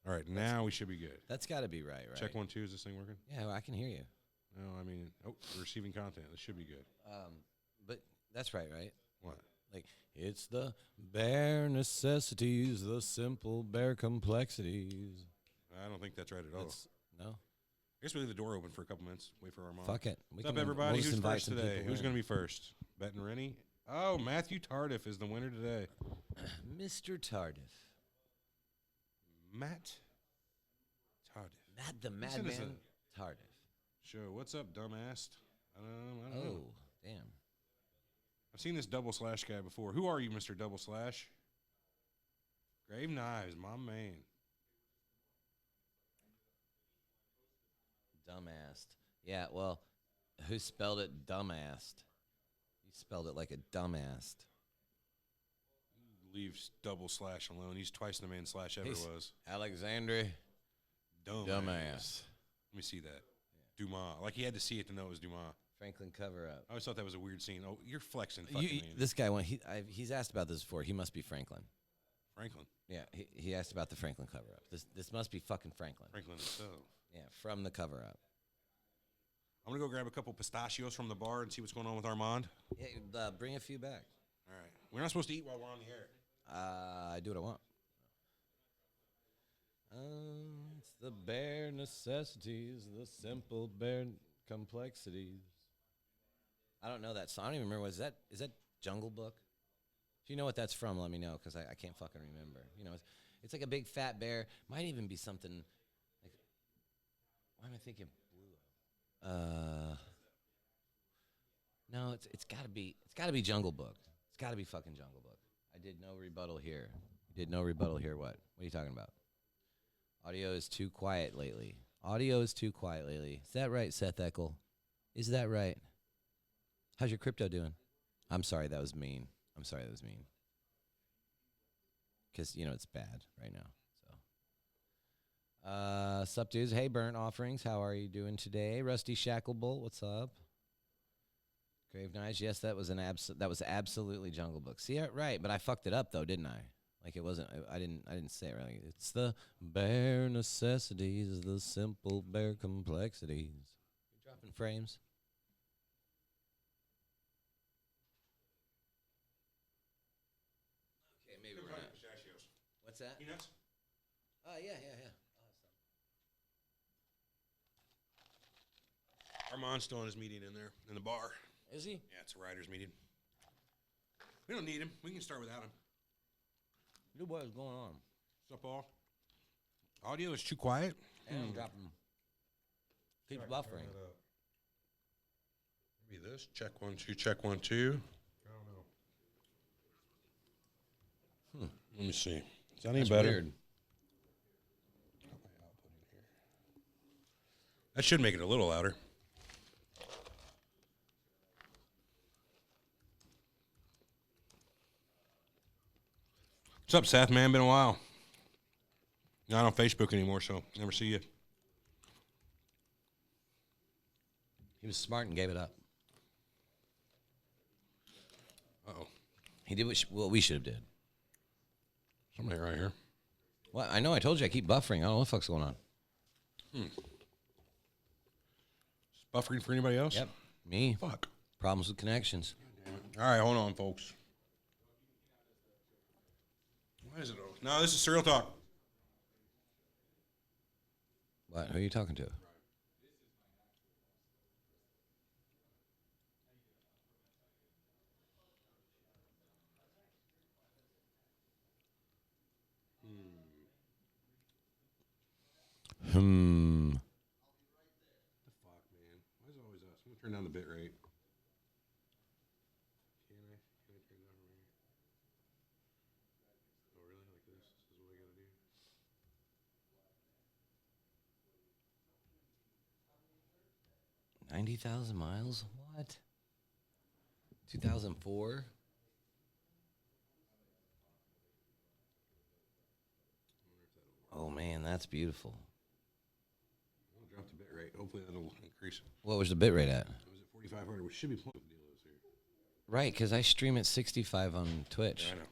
All right, now we should be good. That's got to be right. Check 1 2. Is this thing working? Yeah, well, I can hear you. No, I mean, receiving content. This should be good. But that's right? What? Like, it's the bare necessities, the simple bare complexities. I don't think that's right at all. No? I guess we leave the door open for a couple minutes. Wait for our mom. Fuck it. What's up, everybody? Who's first today? Who's going to be first? Bet and Rennie? Oh, Matthew Tardif is the winner today. Mr. Tardif. Matt Tardif. Matt the Madman Tardif. Show. What's up, dumbass? I don't know. Oh, damn. I've seen this double slash guy before. Who are you, Mr. Double Slash? Grave Knives, my man. Dumbass. Yeah, well, who spelled it dumbass? You spelled it like a dumbass. Leaves double slash alone. He's twice the man slash ever was. Alexandre Dumbass. Let me see that. Yeah. Dumas. Like he had to see it to know it was Dumas. Franklin cover up. I always thought that was a weird scene. Oh, you're flexing. Fucking this guy, he's asked about this before. He must be Franklin. Franklin. Yeah, he asked about the Franklin cover up. This must be fucking Franklin. Franklin himself. Yeah, from the cover up. I'm gonna go grab a couple pistachios from the bar and see what's going on with Armand. Yeah, bring a few back. All right. We're not supposed to eat while we're on the air. I do what I want. It's the bare necessities, the simple bare complexities. I don't know that song. I don't even remember. Is that Jungle Book? If you know what that's from, let me know because I can't fucking remember. You know, it's like a big fat bear. Might even be something like. Why am I thinking Blue? No, it's gotta be Jungle Book. It's gotta be fucking Jungle Book. I did no rebuttal here. What? What are you talking about? Audio is too quiet lately. Is that right, Seth Eckel? Is that right? How's your crypto doing? I'm sorry, that was mean. Because, it's bad right now. So, sup, dudes? Hey, Burnt Offerings. How are you doing today? Rusty Shacklebolt, what's up? Grave Knives. Yes, that was absolutely Jungle Book. See it right, but I fucked it up though, didn't I? Like it wasn't. I didn't say it right. It's the bare necessities, the simple bare complexities. You're dropping frames. Okay, maybe we're not. Pistachios. What's that? Peanuts? Yeah. Armand's still in his meeting in there in the bar. Is he? Yeah, it's a writer's meeting. We don't need him. We can start without him. Dude, what is going on? What's up, Paul? Audio is too quiet. And I'm dropping. Keeps buffering. Maybe this. Check 1 2. Check 1 2. I don't know. Let me see. Is that any better? Weird. That should make it a little louder. What's up, Seth, man? Been a while. Not on Facebook anymore, so never see you. He was smart and gave it up. Uh-oh. He did what we should have did. Somebody right here. Well, I know. I told you I keep buffering. I don't know what the fuck's going on. Buffering for anybody else? Yep. Me. Fuck. Problems with connections. All right, hold on, folks. Why is it? No, this is Serial Talk. What? Who are you talking to? What the fuck, man? Why is it always us? I'm going to turn down the bit rate. Can I turn it down from here? Oh, really? Like this? This is what I got to do? 90,000 miles? What? 2004? Oh, man, that's beautiful. I'll drop the bit rate. Hopefully that'll increase. What was the bit rate at? It was at 4,500, which should be plenty of deals here. Right, because I stream at 65 on Twitch. Yeah, I know.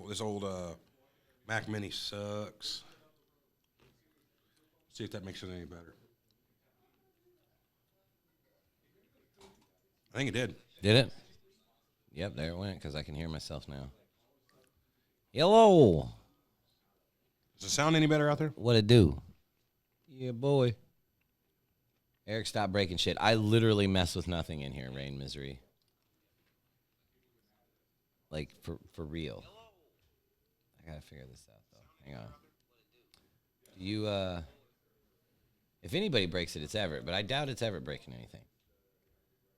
This old Mac Mini sucks. See if that makes it any better. I think it did. Did it? Yep, there it went because I can hear myself now. Hello. Does it sound any better out there? What it do? Yeah, boy. Eric, stop breaking shit. I literally mess with nothing in here, Rain Misery. Like, for real. I gotta figure this out, though. Hang on. You, if anybody breaks it, it's Everett, but I doubt it's Everett breaking anything.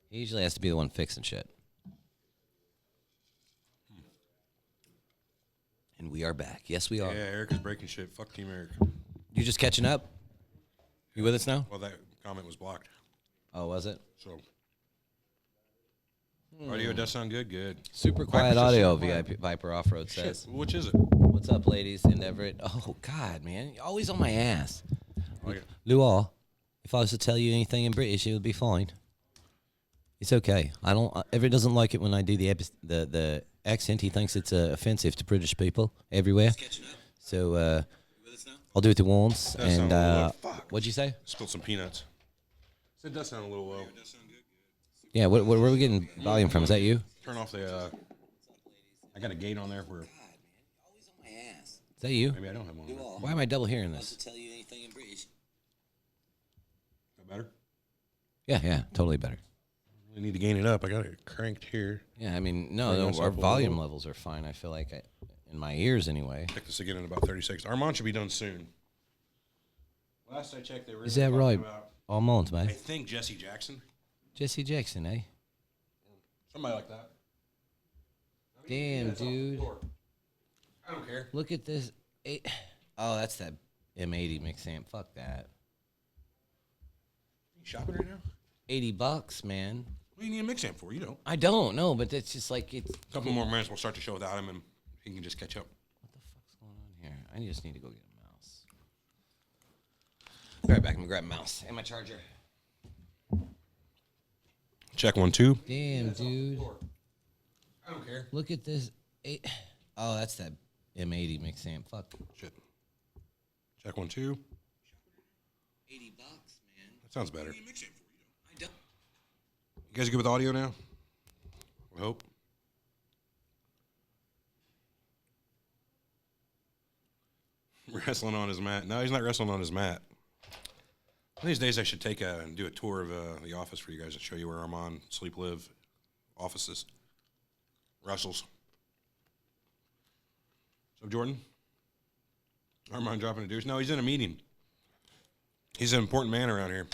He usually has to be the one fixing shit. And we are back. Yes, we are. Yeah, Eric is breaking shit. Fuck Team Eric. You just catching up? You with us now? Well, that comment was blocked. Oh, was it? So, audio does sound good. Good. Super quiet Viper's just audio, super quiet. VIP Viper Off-Road Shit, says. which is it? What's up, ladies in Everett? Oh, God, man. You're always on my ass. Like it. Luar, if I was to tell you anything in British, it would be fine. It's okay. I don't. Everett doesn't like it when I do the accent. He thinks it's offensive to British people everywhere. So I'll do it at once. That And sounds a little fuck. what'd you say? Spilled some peanuts. It does sound a little low. Yeah. Where are we getting volume from? Is that you? Turn off the. I got a gate on there for. Is that you? Maybe I don't have one. On there. Why am I double hearing this? Is that better? Yeah. Totally better. I need to gain it up. I got it cranked here. Yeah. I mean, Bring no, myself our a volume little. levels are fine. I feel like in my ears anyway. Check this again in about 30 seconds. Armand should be done soon. Last I checked, they were. Is that talking right? about, Almonds, I mate. think Jesse Jackson. Jesse Jackson, eh? Somebody like that. Damn, That's off the dude. floor. I don't care. Look at this. Oh, that's that M80 mix amp. Fuck that. You shopping right now? $80, man. What do you need a mix amp for? You don't. I don't know, but it's just like it's. A couple more minutes, we'll start the show without him, and he can just catch up. What the fuck's going on here? I just need to go get a mouse. Be right back. I'm gonna grab a mouse and my charger. Check 1, 2. Damn, dude. I don't care. Look at this. Oh, that's that M80 mix amp. Fuck. Shit. Check 1, 2. $80, man. That sounds better. I don't. You guys good with audio now? I hope. Wrestling on his mat. No, he's not wrestling on his mat. One of these days I should take and do a tour of the office for you guys and show you where Armand sleep live offices. Russell's. So Jordan? Armand dropping a douche? No, he's in a meeting. He's an important man around here.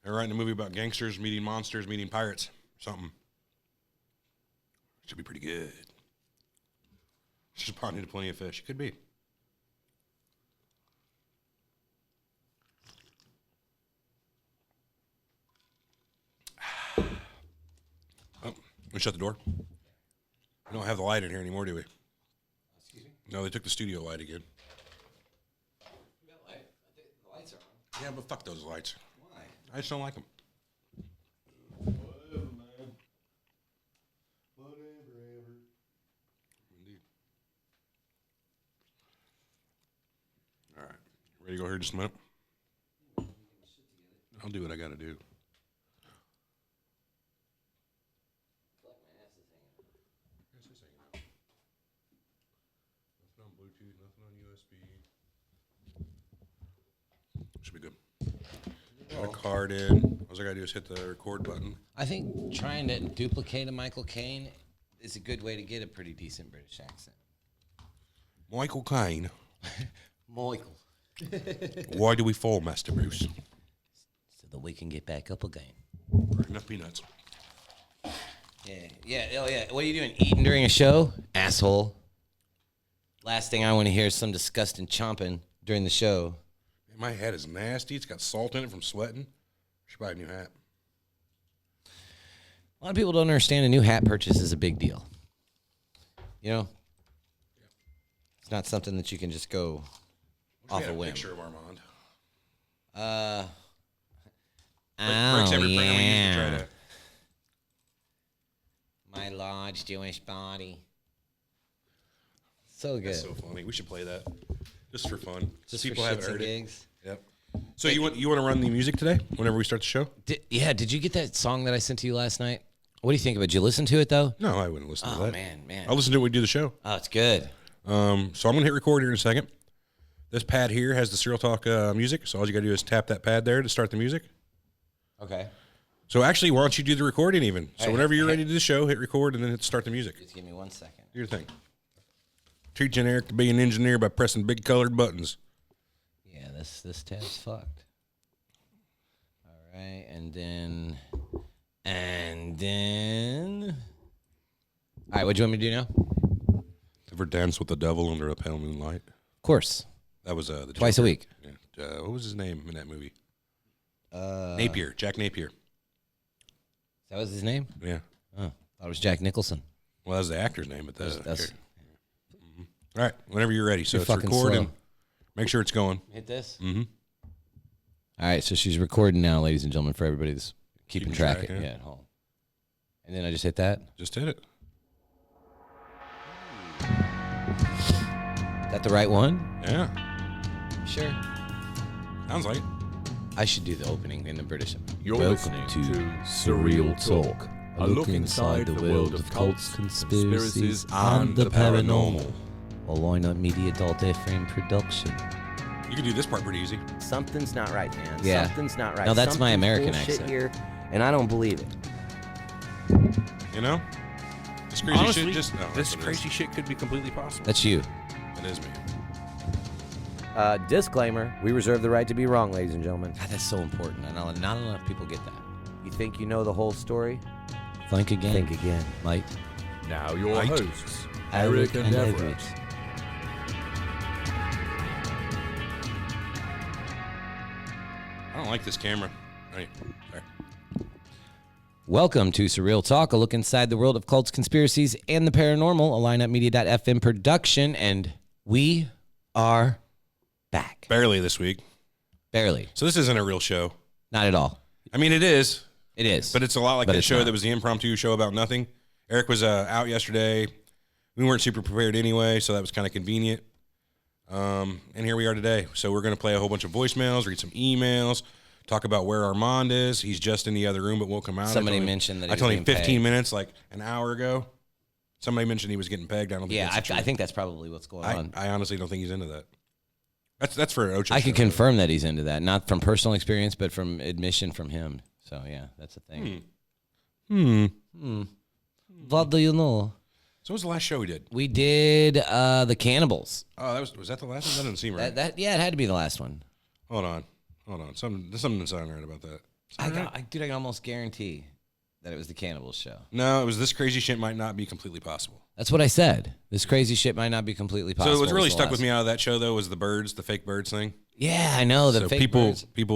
They're writing a movie about gangsters meeting monsters, meeting pirates, something. Should be pretty good. She's probably into plenty of fish. Could be. Oh, we shut the door. We don't have the light in here anymore, do we? Excuse me. No, they took the studio light again. We got light. I think the lights are on. Yeah, but fuck those lights. Why? I just don't like them. Whatever, man. Whatever. Indeed. All right. Ready to go here in just a minute? I'll do what I got to do. Nothing on Bluetooth, nothing on USB. Should be good. Got a card in. All I got to do is hit the record button. I think trying to duplicate a Michael Caine is a good way to get a pretty decent British accent. Michael Caine. Michael. Why do we fall, Master Bruce? So that we can get back up again. Enough peanuts. Yeah. Oh, yeah. What are you doing? Eating during a show? Asshole. Last thing I want to hear is some disgusting chomping during the show. My hat is nasty. It's got salt in it from sweating. Should buy a new hat. A lot of people don't understand a new hat purchase is a big deal. You know? It's not something that you can just go off a whim. Picture of Armand. Oh, every plan we use to try yeah. to. My large Jewish body. So good. That's so funny. We should play that. Just for fun. Just People for haven't shits and heard it. gigs. Yep. So you want to run the music today? Whenever we start the show? Did you get that song that I sent to you last night? What do you think of it? Did you listen to it though? No, I wouldn't listen to Oh that. man. I'll listen to it when we do the show. Oh, it's good. So I'm gonna hit record here in a second. This pad here has the Serial Talk music. So all you gotta do is tap that pad there to start the music. Okay. So actually, why don't you do the recording even? So Hey, whenever you're hey. ready to do the show, hit record and then hit start the music. Just give me 1 second. Do your thing. Teaching Eric to be an engineer by pressing big colored buttons. Yeah, this tab's fucked. All right, and then. All right, what do you want me to do now? Ever dance with the devil under a pale moonlight? Of course, That was the twice Joker. a week. Yeah. What was his name in that movie? Napier. Jack Napier. That was his name? Yeah. Oh, thought it was Jack Nicholson. Well, that was the actor's name, but That's all right. Whenever you're ready. So You're it's fucking record slow. and make sure it's going. hit this. Mm-hmm. All right, so she's recording now, ladies and gentlemen, for everybody that's keeping track. yeah. Yeah, at home. And then I just hit that. Just hit it. Is that the right one? Yeah. Sure. Sounds like it. I should do the opening in the British. You're Welcome listening to to Surreal Surreal Talk, a look inside the world of cults, conspiracies, and the paranormal. A lineup.media.fm production. You can do this part pretty easy. Something's not right, man. Yeah. Something's not right. No, that's my Something's American bullshit accent. here, and I don't believe it. You know? This crazy Honestly, shit just... No, this that's what it crazy shit could be completely possible. That's you. is. It is me. Disclaimer, we reserve the right to be wrong, ladies and gentlemen. God, that's so important. I know not enough people get that. You think you know the whole story? Think again. Think again. Mate. Now your Right. hosts, Eric and Everett. I don't like this camera. Right. Sorry. Welcome to Surreal Talk, a look inside the world of cults, conspiracies, and the paranormal, a lineupmedia.fm production, and we are back. Barely this week. Barely. So this isn't a real show. Not at all. I mean, it is, It is. but it's a lot like But that it's show not. that was the impromptu show about nothing. Eric was out yesterday. We weren't super prepared anyway, so that was kind of convenient. And here we are today. So we're going to play a whole bunch of voicemails, read some emails, talk about where Armand is. He's just in the other room, but won't come out. Somebody I told him- mentioned that he I was told him being 15 pegged. minutes, like an hour ago. Somebody mentioned he was getting pegged. I don't think Yeah, that's I think that's probably what's going on. I honestly don't think he's into that. That's for an Ocho I show, can though. confirm that he's into that, not from personal experience, but from admission from him. So, yeah, that's a thing. What do you know? So what was the last show we did? We did the Cannibals. Oh, was that the last one? That doesn't seem right. Yeah, it had to be the last one. Hold on. Something doesn't sound right about that. I can almost guarantee that it was the Cannibals show. No, it was this crazy shit might not be completely possible. That's what I said. This crazy shit might not be completely possible. So what really was the stuck with last- me out of that show though was the fake birds thing. Yeah, I know the So fake people,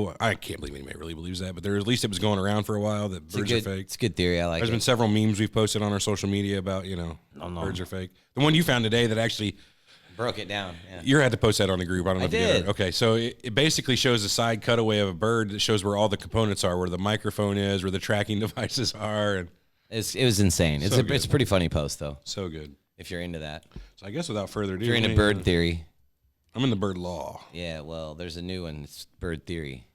birds. I can't believe anybody really believes that, but at least it was going around for a while that It's a birds good, are fake. It's a good theory. I like There's it. been several memes we've posted on our social media about birds are fake. The one you found today that actually Broke it down. Yeah. you had to post that on the group. I don't know I if you did. did. Okay, so it basically shows a side cutaway of a bird that shows where all the components are, where the microphone is, where the tracking devices are, and It was insane. It's So a good. pretty funny post though, so good. if you're into that. So I guess without further ado, If you're into let me, bird theory. I'm in the bird law. Yeah, well, there's a new one. It's bird theory.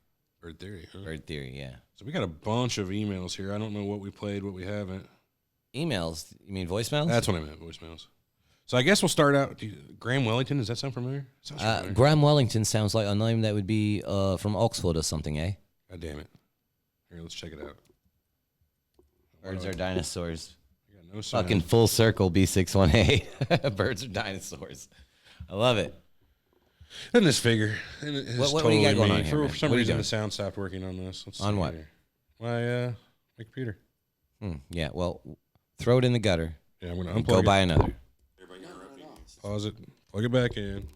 Bird theory. Huh? Bird theory, yeah. So we got a bunch of emails here. I don't know what we played, what we haven't. Emails? You mean voicemails? That's what I meant, voicemails. So I guess we'll start out. Graham Wellington, does that sound familiar? Sounds familiar. Graham Wellington sounds like a name that would be from Oxford or something, eh? God damn it. Here, let's check it out. Birds are dinosaurs. I got no sound. Fucking full circle B618. Birds are dinosaurs. I love it. Isn't this figure? And it's What do you got totally going me. on here, man? For some What are you reason, doing? the sound stopped working on this. Let's On see what? here. My computer. Yeah, well, throw it in the gutter. Yeah, I'm going to And unplug go it. buy another. Pause it. Plug it back in.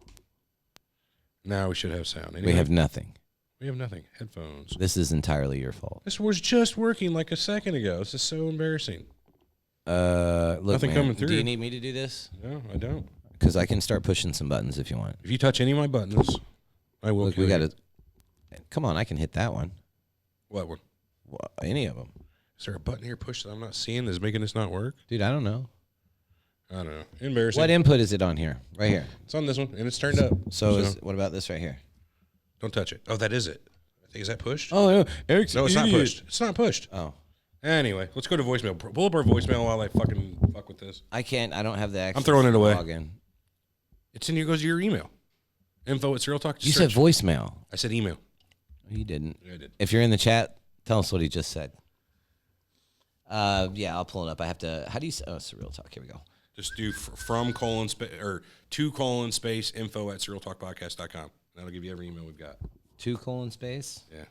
Now we should have sound. We Anyway, have nothing. we have nothing. Headphones. This is entirely your fault. This was just working like a second ago. This is so embarrassing. Look, Nothing man, coming do through. you need me to do this? No, I don't. Because I can start pushing some buttons if you want. If you touch any of my buttons, I will Look, kill we got you. to. Come on, I can hit that one. What one? Any of them. Is there a button here push that I'm not seeing that's making this not work? Dude, I don't know. I don't know. Embarrassing. What input is it on here? Right here. It's on this one, and it's turned up. So what about this right here? Don't touch it. Oh, that is it. I think, is that pushed? Oh, no. Eric's No, it's not pushed. It's not pushed. Oh. Anyway, let's go to voicemail. Pull up our voicemail while I fucking fuck with this. I can't. I don't have the access. I'm throwing it away. Login. It's in here. Goes to your email. Info at Serial Talk. You Search. said voicemail. I said email. You didn't. Yeah, I did. If you're in the chat, tell us what he just said. Yeah, I'll pull it up. I have to. How do you? Oh, Surreal Talk. Here we go. Just do from : or to : info at serialtalkpodcast.com. That'll give you every email we've got. 2: space. Yeah.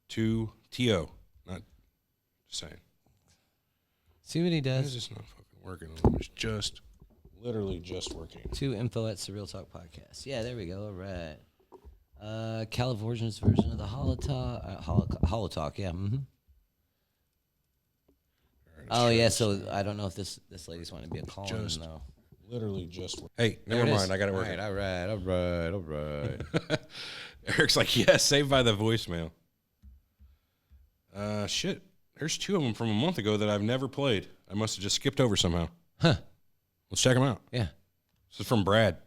To TO. Not just saying. See what he Why is does. this not fucking working? It's just literally just working. 2 info at Surreal Talk Podcast. Yeah, there we go. All right. California's version of the Holotalk. Holotalk. Yeah. Mm-hmm. Oh yeah. So I don't know if this lady's wanting to be a call in though. Literally just working. Hey, There never it is. mind. I got it working. All right. Eric's like, yes, saved by the voicemail. Shit. There's 2 of them from a month ago that I've never played. I must have just skipped over somehow. Huh. Let's check them out. Yeah. This is from Brad.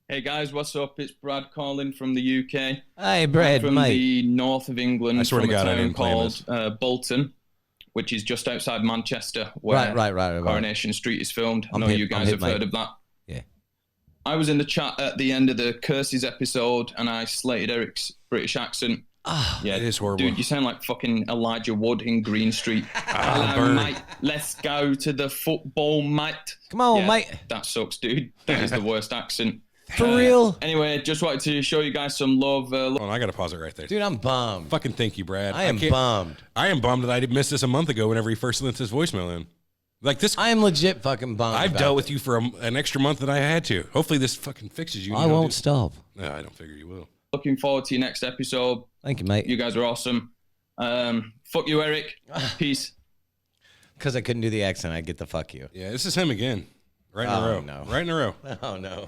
Hey guys, what's up? It's Brad calling from the UK. Hi, Brad, from mate. the north of England, I swear to from God, I a town didn't plan called Bolton, which is just outside Manchester, where Right. Coronation Street is filmed. I I'm know hip- you I'm guys hip, have heard mate. of that. Yeah. I was in the chat at the end of the Curses episode, and I slated Eric's British accent. Ah, Yeah, It is horrible. Dude, you sound like fucking Elijah Wood in Green Street. Hello, burn. mate. Let's go to the football, mate. Come on, Yeah, mate. That sucks, dude. That is the worst accent. For real, Anyway, just wanted to show you guys some love. Hold on, I got to pause it right there. dude. I'm bummed. Fucking thank you, Brad. I am can't- bummed. I am bummed that I missed this a month ago whenever he first sent his voicemail in. Like this, I am legit fucking bummed. I've about dealt it. with you for an extra month than I had to. Hopefully this fucking fixes you. I You don't won't do- stop. No, I don't figure you will. Looking forward to your next episode. Thank you, mate. You guys are awesome. Fuck you, Eric. Peace. Because I couldn't do the accent, I get the fuck you. Yeah, this is him again. Right in a Oh, row. no. Right in a row. Oh no.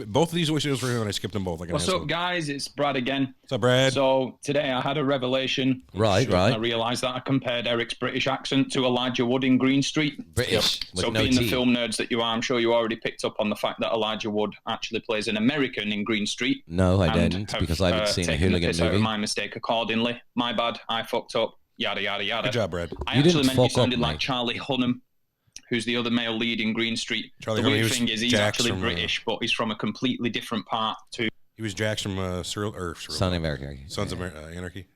Both of these voicemails were him and I skipped them both. Like an What's asshole. up, guys? It's Brad again. What's up, Brad? So today I had a revelation. Right, And I right. realised that I compared Eric's British accent to Elijah Wood in Green Street. British with So no being the T. film nerds that you are, I'm sure you already picked up on the fact that Elijah Wood actually plays an American in Green Street. No, I and didn't have, because I haven't seen a taken the hooligan piss out of movie. my mistake accordingly. My bad. I fucked up. Yada, yada, yada. Good job, Brad. I You actually didn't meant he fuck up, sounded like mate. Charlie Hunnam, who's the other male lead in Green Street. Charlie the Hunnam, he weird was thing is he's Jax actually from, British, but he's from a completely different part to He was Jax from Surreal Son of America. Sons of Anarchy.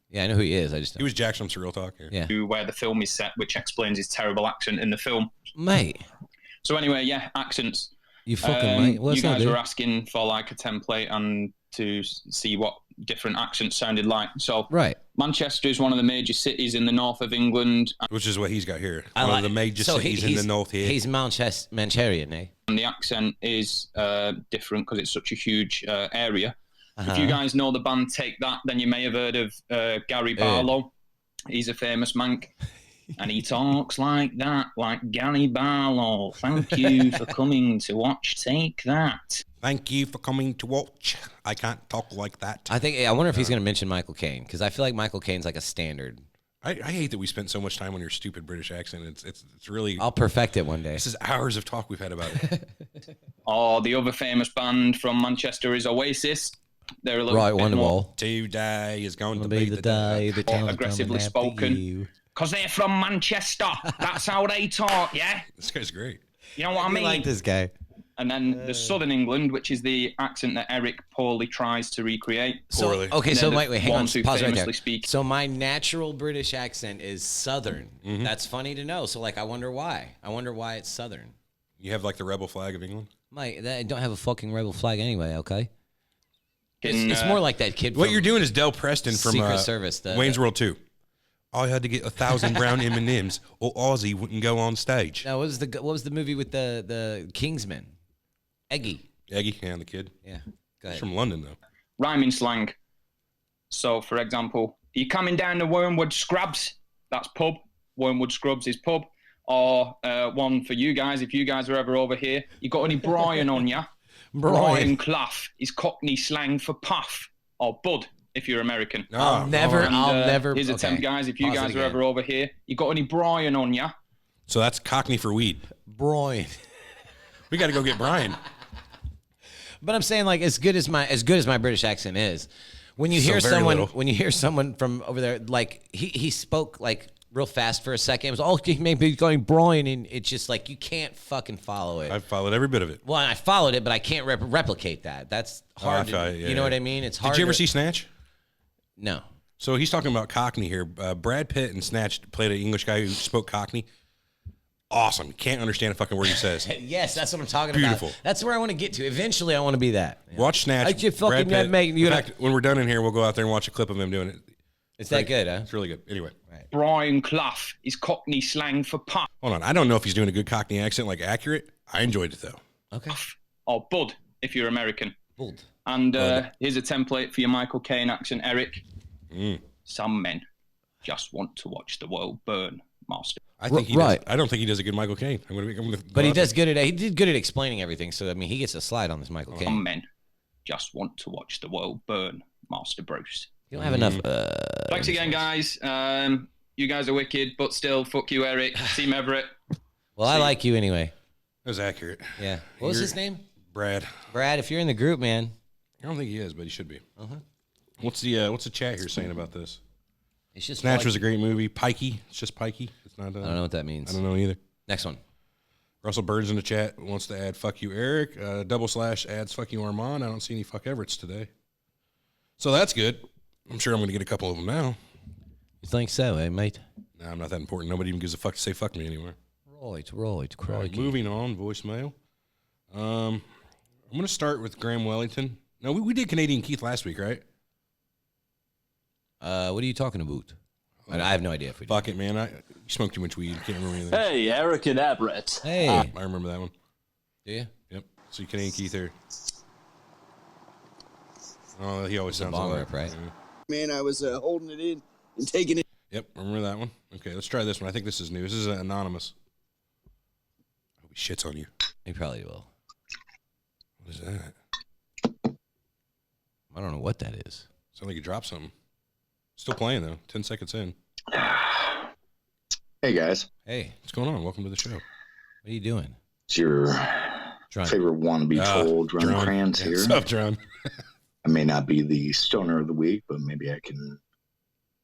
Yeah, I know who he is. I just He was Jax from Surreal Talk. Yeah. where the film is set, which explains his terrible accent in the film. mate. So anyway, yeah, accents. You fucking mate. What's you that, guys dude? were asking for like a template and to see what different accents sounded like. So Right. Manchester is one of the major cities in the north of England, Which is what he's got here. I One like- of the major so cities in the north here. He's Manchurian, eh? and the accent is different because it's such a huge area. Uh-huh. If you guys know the band Take That, then you may have heard of Gary Barlow. He's a famous mank. And he talks like that, like Gary Barlow. Thank you for coming to watch Take That. Thank you for coming to watch. I can't talk like that. I wonder if he's going to mention Michael Caine because I feel like Michael Caine's like a standard. I hate that we spent so much time on your stupid British accent. It's really. I'll perfect it one day. This is hours of talk we've had about it. Or the other famous band from Manchester is Oasis. They're a little Right, bit more Wonderwall. Today is going to Gonna be the day. the Or town's aggressively coming after spoken. you. because they're from Manchester. That's how they talk, yeah? This guy's great. You know what I I mean? like this guy. And then the Southern England, which is the accent that Eric poorly tries to recreate. Poorly. So, okay, And so they're wait, the hang on. ones who Pause right there. famously speak. So my natural British accent is Southern. Mm-hmm. That's funny to know. So, like, I wonder why. I wonder why it's Southern. You have like the rebel flag of England. Mike, I don't have a fucking rebel flag anyway, okay? In, It's more like that kid What from you're doing is Del Preston from Secret Service. Wayne's World 2. I had to get 1,000 brown M&Ms or Ozzy wouldn't go on stage. No, what was the movie with the Kingsmen? Eggy. Eggy, yeah, the kid. Yeah. Go He's ahead. from London, though. rhyming slang. So, for example, you're coming down to Wormwood Scrubs. That's pub. Wormwood Scrubs is pub. Or one for you guys, if you guys are ever over here, you got any Brian on ya? Brian Clough is Cockney slang for puff or bud if you're American. Ah, Never. And, I'll never. Here's a okay. temp, guys. If you Pause it guys are again. ever over here, you got any Brian on ya? So that's Cockney for weed. Broin. We got to go get Brian. But I'm saying, like, as good as my British accent is, when you So hear very someone from over there, like he spoke like real fast for a second. It was all maybe going Brian, and it's just like you can't fucking follow it. I've followed every bit of it. Well, I followed it, but I can't replicate that. That's hard. You know what I mean? It's hard. Did you ever see Snatch? No. So he's talking about Cockney here. Brad Pitt in Snatch played an English guy who spoke Cockney. Awesome. Can't understand a fucking word he says. Yes, that's what I'm talking Beautiful. about. That's where I want to get to. Eventually, I want to be that. Yeah. Watch Snatch. I just fucking Brad Pitt. mate, In fact, when we're done in here, we'll go out there and watch a clip of him doing it. It's that good, huh? It's really good. Anyway, Brian Clough is Cockney slang for puff. hold on. I don't know if he's doing a good Cockney accent, like accurate. I enjoyed it, though. Okay. Or bud, if you're American. Bold. And here's a template for your Michael Caine accent, Eric. Some men just want to watch the world burn, master. I think he Right. does. I don't think he does a good Michael Caine. I'm gonna But he does good at he did good at explaining everything. So I mean, he gets a slide on this Michael Some Caine. men just want to watch the world burn, Master Bruce. You don't have enough. Thanks again, guys. You guys are wicked, but still, fuck you, Eric. Team Everett. Well, I like you anyway. That was accurate. Yeah. What was You're- his name? Brad. Brad. If you're in the group, man. I don't think he is, but he should be. What's the chat here saying about this? It's just. Snatch like- was a great movie. Pikey. It's just Pikey. It's not. I don't know what that means. I don't know either. Next one. Russell Burns in the chat wants to add "fuck you, Eric." / adds "fuck you, Armand." I don't see any "fuck Everett's" today, so that's good. I'm sure I'm going to get a couple of them now. You think so, eh, mate? Nah, I'm not that important. Nobody even gives a fuck to say "fuck me" anymore. Right, All right, crikey. moving on. Voicemail. I'm going to start with Graham Wellington. No, we did Canadian Keith last week, right? What are you talking about? I have no idea if we did. Fuck it, man. You smoked too much weed. Can't remember anything. Hey, Eric and Everett. Hey. I remember that one. Do you? Yep. So Canadian Keith there. Oh, he always sounds bong like rip, right? Yeah. Man, I was holding it in and taking it. Yep, I remember that one. Okay, let's try this one. I think this is new. This is anonymous. I hope he shits on you. He probably will. What is that? I don't know what that is. Sound like you dropped something. Still playing though. 10 seconds in. Hey guys, Hey, What's going on? Welcome to the show. what are you doing? it's your Drunk. favorite wannabe troll, Drone Kranz here. What's up, Drone? I may not be the stoner of the week, but maybe I can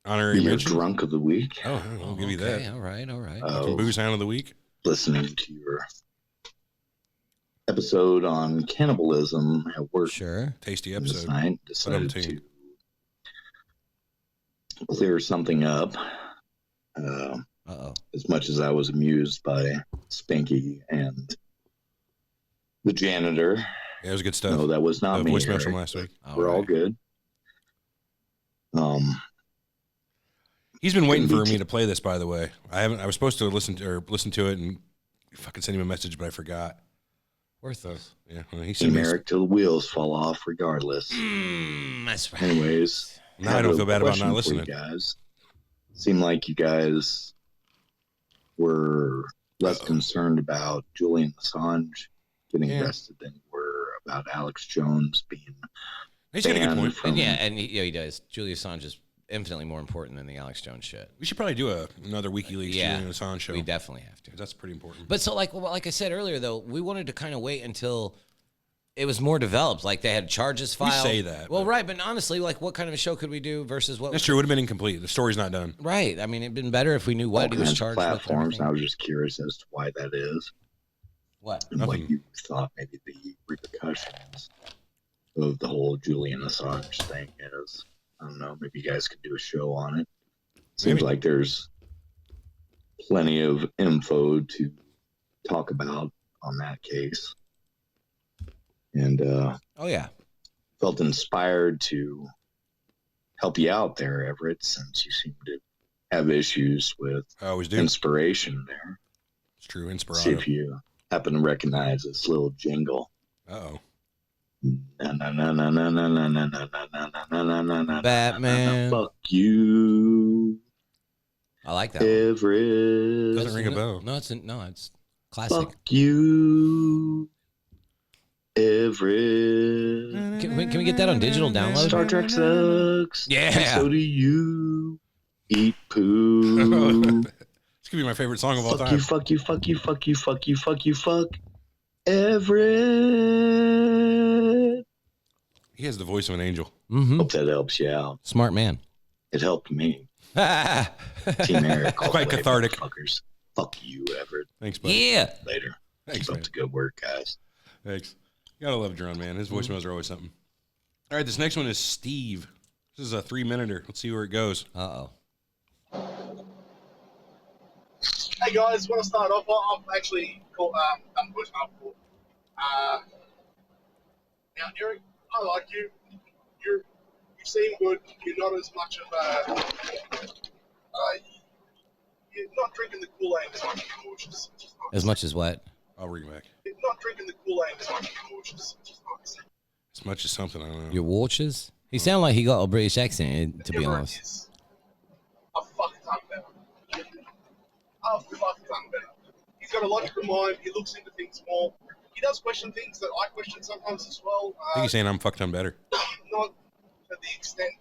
Honorary be your mention. drunk of the week. Oh, I'll give you Okay, that. all right. Oh, Booze Hound of the Week. listening to your episode on cannibalism at work Sure. Tasty this episode. night, decided team. to clear something up. Uh-oh. As much as I was amused by Spanky and the janitor, Yeah, it was good stuff. no, that was not me. Voicemail Eric. from last week. We're all right. good. He's been waiting for me to play this, by the way. I was supposed to listen to it and fucking send him a message, but I forgot. Worthless. Yeah, well, he sent Team me. Eric till the wheels fall off regardless. That's right. Anyways, Now I don't have a feel bad about question not for you listening. guys. Seemed like you guys were less concerned about Julian Assange getting Yeah. arrested than you were about Alex Jones being He's got a good banned point. from. Yeah, and he does. Julius Assange is infinitely more important than the Alex Jones shit. We should probably do another WikiLeaks Yeah, Julian Assange show. we definitely have to. That's pretty important. But so, like I said earlier, though, we wanted to kind of wait until it was more developed. Like they had charges We filed. say that, Well, but- right, but honestly, like, what kind of a show could we do versus what? That's true. It would have been incomplete. The story's not done. Right. I mean, it'd been better if we knew all what he was kinds of charged with. and platforms, and I everything. was just curious as to why that is What? and Nothing. what you thought maybe the repercussions of the whole Julian Assange thing is. I don't know. Maybe you guys could do a show on it. Seems Maybe. like there's plenty of info to talk about on that case. And Oh yeah. felt inspired to help you out there, Everett, since you seem to have issues with I always do. inspiration there. It's true. See Inspirato. if you happen to recognize this little jingle. Uh-oh. Batman. Fuck you, I like that. One. Everett. Doesn't ring a bell. No, it's classic. Fuck you, Everett. Can we get that on digital download? Star Trek sucks. Yeah. And so do you. Eat poo. This could be my favorite song of all Fuck time. you, fuck you, fuck you, fuck you, fuck you, fuck you, fuck Everett. He has the voice of an angel. Mm-hmm. Hope that helps you out. Smart man. It helped me. Team Eric. all Quite the way, cathartic. motherfuckers. Fuck you, Everett. Thanks, buddy. Yeah. Later. Thanks, Keep man. up the good work, guys. Thanks. You gotta love Drone, man. His voicemails are always something. All right, this next one is Steve. This is a 3-minuter. Let's see where it goes. Uh-oh. Hey guys, want to start off? I'm actually called done voicemail before. Now, Eric, I like you. You seem good. You're not as much of a. You're not drinking the Kool-Aid as much anymore, which is nice. As much as what? I'll ring back. You're not drinking the Kool-Aid as much anymore, which is nice. As much as something, I don't know. Your watches? He sounded like he got a British accent, to be Everett honest. is a fuck ton better. A fuck ton better. He's got a logical mind. He looks into things more. He does question things that I question sometimes as well. I think he's saying I'm fucked on better. Not to the extent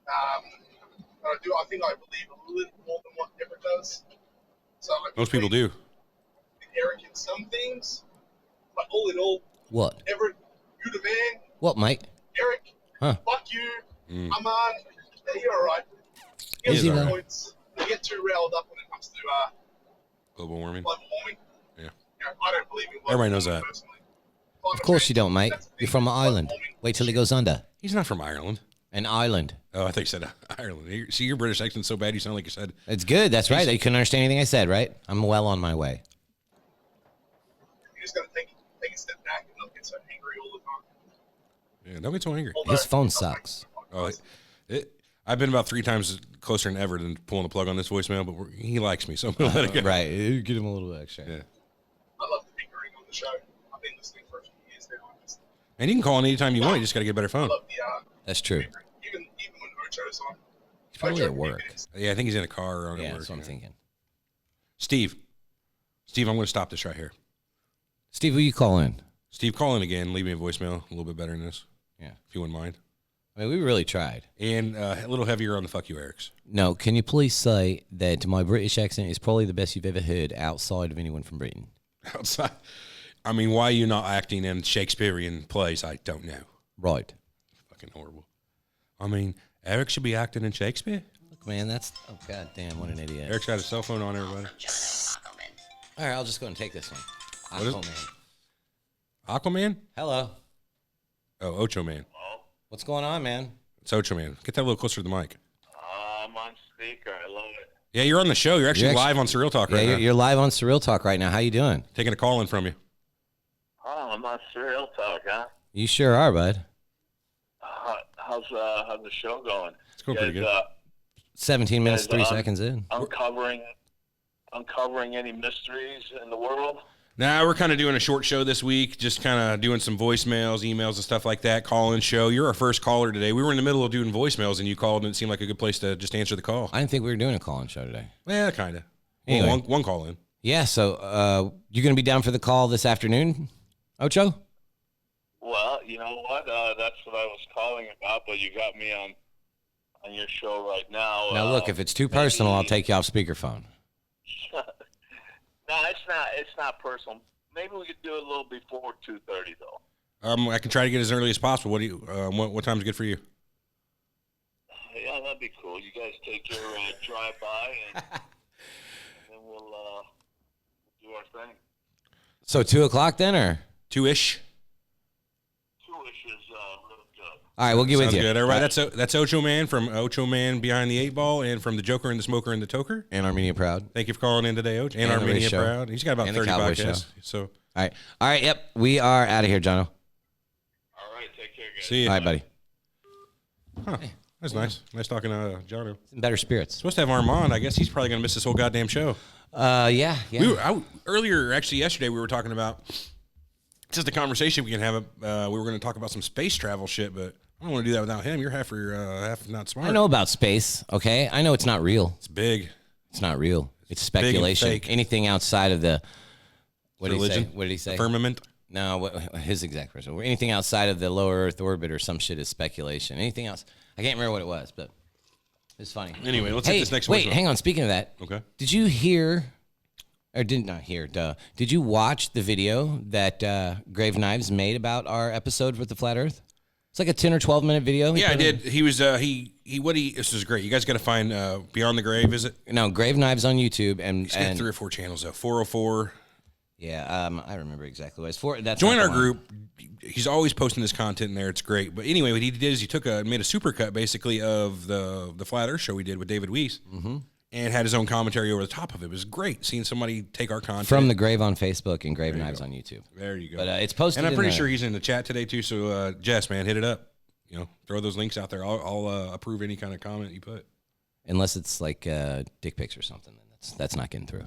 that I do. I think I believe a little more than what Everett does. So I Most people believe do. Eric in some things, but all in all, What? Everett, you the man. What, mate? Eric, Huh. fuck you. Mm. I'm on. Yeah, you're all right. You Is get he some though? points. You get too riled up when it comes to Global warming. global warming. Yeah. You know, I don't believe in global Everybody knows warming that. personally. Of course you don't, mate. You're from an island. Wait till it goes under. He's not from Ireland. An island. Oh, I think you said Ireland. See, your British accent's so bad you sound like you said. It's good. That's right. You couldn't understand anything I said, right? I'm well on my way. You just got to take a step back and not get so angry all the time. Yeah, don't get so angry. Although, His phone it does make sucks. the podcast. I've been about 3 times closer than ever than pulling the plug on this voicemail, but he likes me, so I'm going to let it go. Right. You get him a little extra. Yeah. I love the bickering on the show. I've been listening for a few years now. And you can call in anytime you want. You just got to get a better I phone. love the That's true. bickering. Even when Ocho's on. He's probably Ocho at work. is- Yeah, I think he's in a car or at Yeah, work. that's what I'm yeah. thinking. Steve, I'm going to stop this right here. Steve, will you call in? Steve, call in again. Leave me a voicemail. A little bit better than this, Yeah. if you wouldn't mind. I mean, we really tried. And a little heavier on the fuck you, Erics. No, can you please say that my British accent is probably the best you've ever heard outside of anyone from Britain? Outside. I mean, why are you not acting in Shakespearean plays? I don't know. Right. Fucking horrible. I mean, Eric should be acting in Shakespeare. Look, man, that's... Oh, God damn, what an idiot. Eric's got his cell phone on, everybody. All right, I'll just go and take this one. What is- Aquaman. Aquaman? Hello. Oh, Ocho Man. What's going on, man? It's Ocho Man. Get that a little closer to the mic. I'm on speaker. I love it. Yeah, you're on the show. You're actually live on Surreal Talk right yeah, now. you're live on Surreal Talk right now. How you doing? Taking a call in from you. Oh, I'm on Surreal Talk, huh? You sure are, bud. How's the show going? It's going pretty good. 17 minutes, guys, 3 seconds in. Uncovering any mysteries in the world? Nah, we're kind of doing a short show this week, just kind of doing some voicemails, emails, and stuff like that. Call-in show. You're our first caller today. We were in the middle of doing voicemails, and you called, and it seemed like a good place to just answer the call. I didn't think we were doing a call-in show today. Yeah, kind of. Anyway. Well, one call in. Yeah, so you going to be down for the call this afternoon, Ocho? Well, you know what? That's what I was calling about, but you got me on your show right now. Now, look, if it's too personal, I'll take you off speakerphone. No, it's not personal. Maybe we could do it a little before 2:30 though. I can try to get as early as possible. What do you? What time's good for you? Yeah, that'd be cool. You guys take your drive by, and then we'll do our thing. So 2 o'clock then, or? 2-ish. 2-ish is really good. All right, we'll get with Sounds you. good. Everybody, All right. that's Ocho Man from Ocho Man Behind the 8 Ball, and from the Joker and the Smoker and the Toker. And Armenia Proud. Thank you for calling in today, Ocho. And And the Armenia Race Show. Proud. He's got about And the 30 Cowboy podcasts. Show. So All right, yep, we are out of here, Jono. All right, take care, guys. see you. All right, buddy. Huh. That's nice. Nice talking to Jono. In better spirits. Supposed to have Armand. I guess he's probably gonna miss this whole goddamn show. Yeah. Earlier, actually yesterday, we were talking about just a conversation we can have. We were going to talk about some space travel shit, but I don't want to do that without him. You're half not smart. I know about space, okay? I know it's not real. It's big. It's not real. It's big and speculation. fake. Anything outside of the... What did he say? Religion? What did he say? Firmament. No, his exact version. Anything outside of the lower Earth orbit or some shit is speculation. Anything else... I can't remember what it was, but It's funny. Anyway, let's hit this next wait, voicemail. hang on. Speaking of that, Okay. did you hear, or did not hear, did you watch the video that Grave Knives made about our episode with the Flat Earth? It's like a 10 or 12 minute video. Yeah, I did. He was, this is great. You guys got to find Beyond the Grave, is it? No, Grave Knives on YouTube. He's got 3 or 4 channels, though. 404. Yeah, I remember exactly what it's for. That's Join not our the one. group. He's always posting this content in there. It's great. But anyway, what he did is he made a supercut, basically, of the Flat Earth show we did with David Weiss. Mm-hmm. And had his own commentary over the top of it. It was great seeing somebody take our content. From the Grave on Facebook and Grave Knives on YouTube. There you go. But it's posted. And I'm in pretty the- sure he's in the chat today too. So Jess, man, hit it up. You know, throw those links out there. I'll approve any kind of comment you put. Unless it's like dick pics or something, then that's not getting through.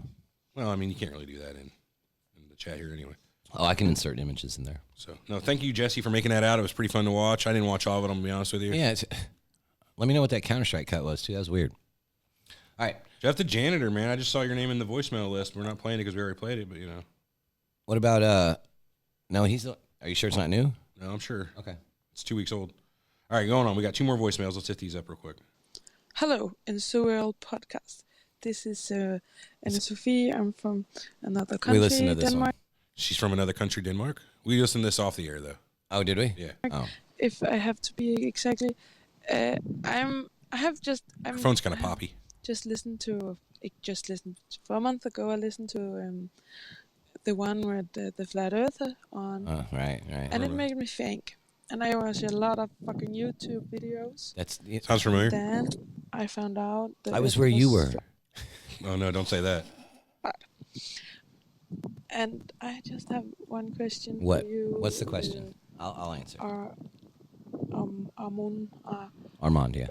Well, I mean, you can't really do that in the chat here anyway. Oh, I can insert images in there. So no, thank you, Jesse, for making that out. It was pretty fun to watch. I didn't watch all of it. I'm gonna be honest with you. Yeah. Let me know what that Counter-Strike cut was too. That was weird. All right. Jeff the janitor, man. I just saw your name in the voicemail list. We're not playing it because we already played it, but you know. What about No, he's. Are you sure it's not new? No, I'm sure. Okay. It's 2 weeks old. All right, going on. We got 2 more voicemails. Let's hit these up real quick. Hello, in Surreal Podcast. This is Anna Sophie. I'm from another country, We listened to this Denmark. one. She's from another country, Denmark. We listened to this off the air though. Oh, did we? Yeah. Oh. If I have to be exactly, I'm Her phone's kind of poppy. just listened for a month ago. I listened to the one with the Flat Earther on, Oh, right. and it made me think. And I watch a lot of fucking YouTube videos. That's Sounds familiar. Then I found out that I was it where you were. Oh no, don't say that. And I just have one question What? for you. What's the question? I'll answer. Armand, yeah.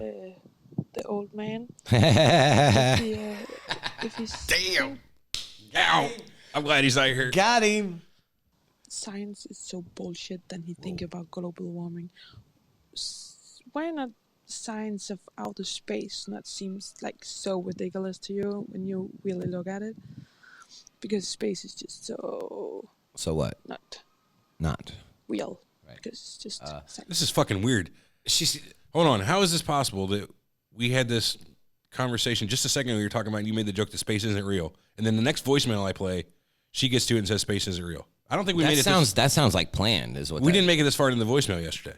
The old man. If he's Damn. Ow. I'm glad he's out here. Got him. Science is so bullshit, then he think about global warming. Why not science of outer space? Not seems like so ridiculous to you when you really look at it, because space is just so So what? not real. Right. Because it's just science. This is fucking weird. Hold on. How is this possible that we had this conversation just a second ago? You were talking about, you made the joke that space isn't real, and then the next voicemail I play, she gets to it and says space isn't real. I don't think we made it. That sounds like planned, is what We didn't make it this far in the voicemail yesterday.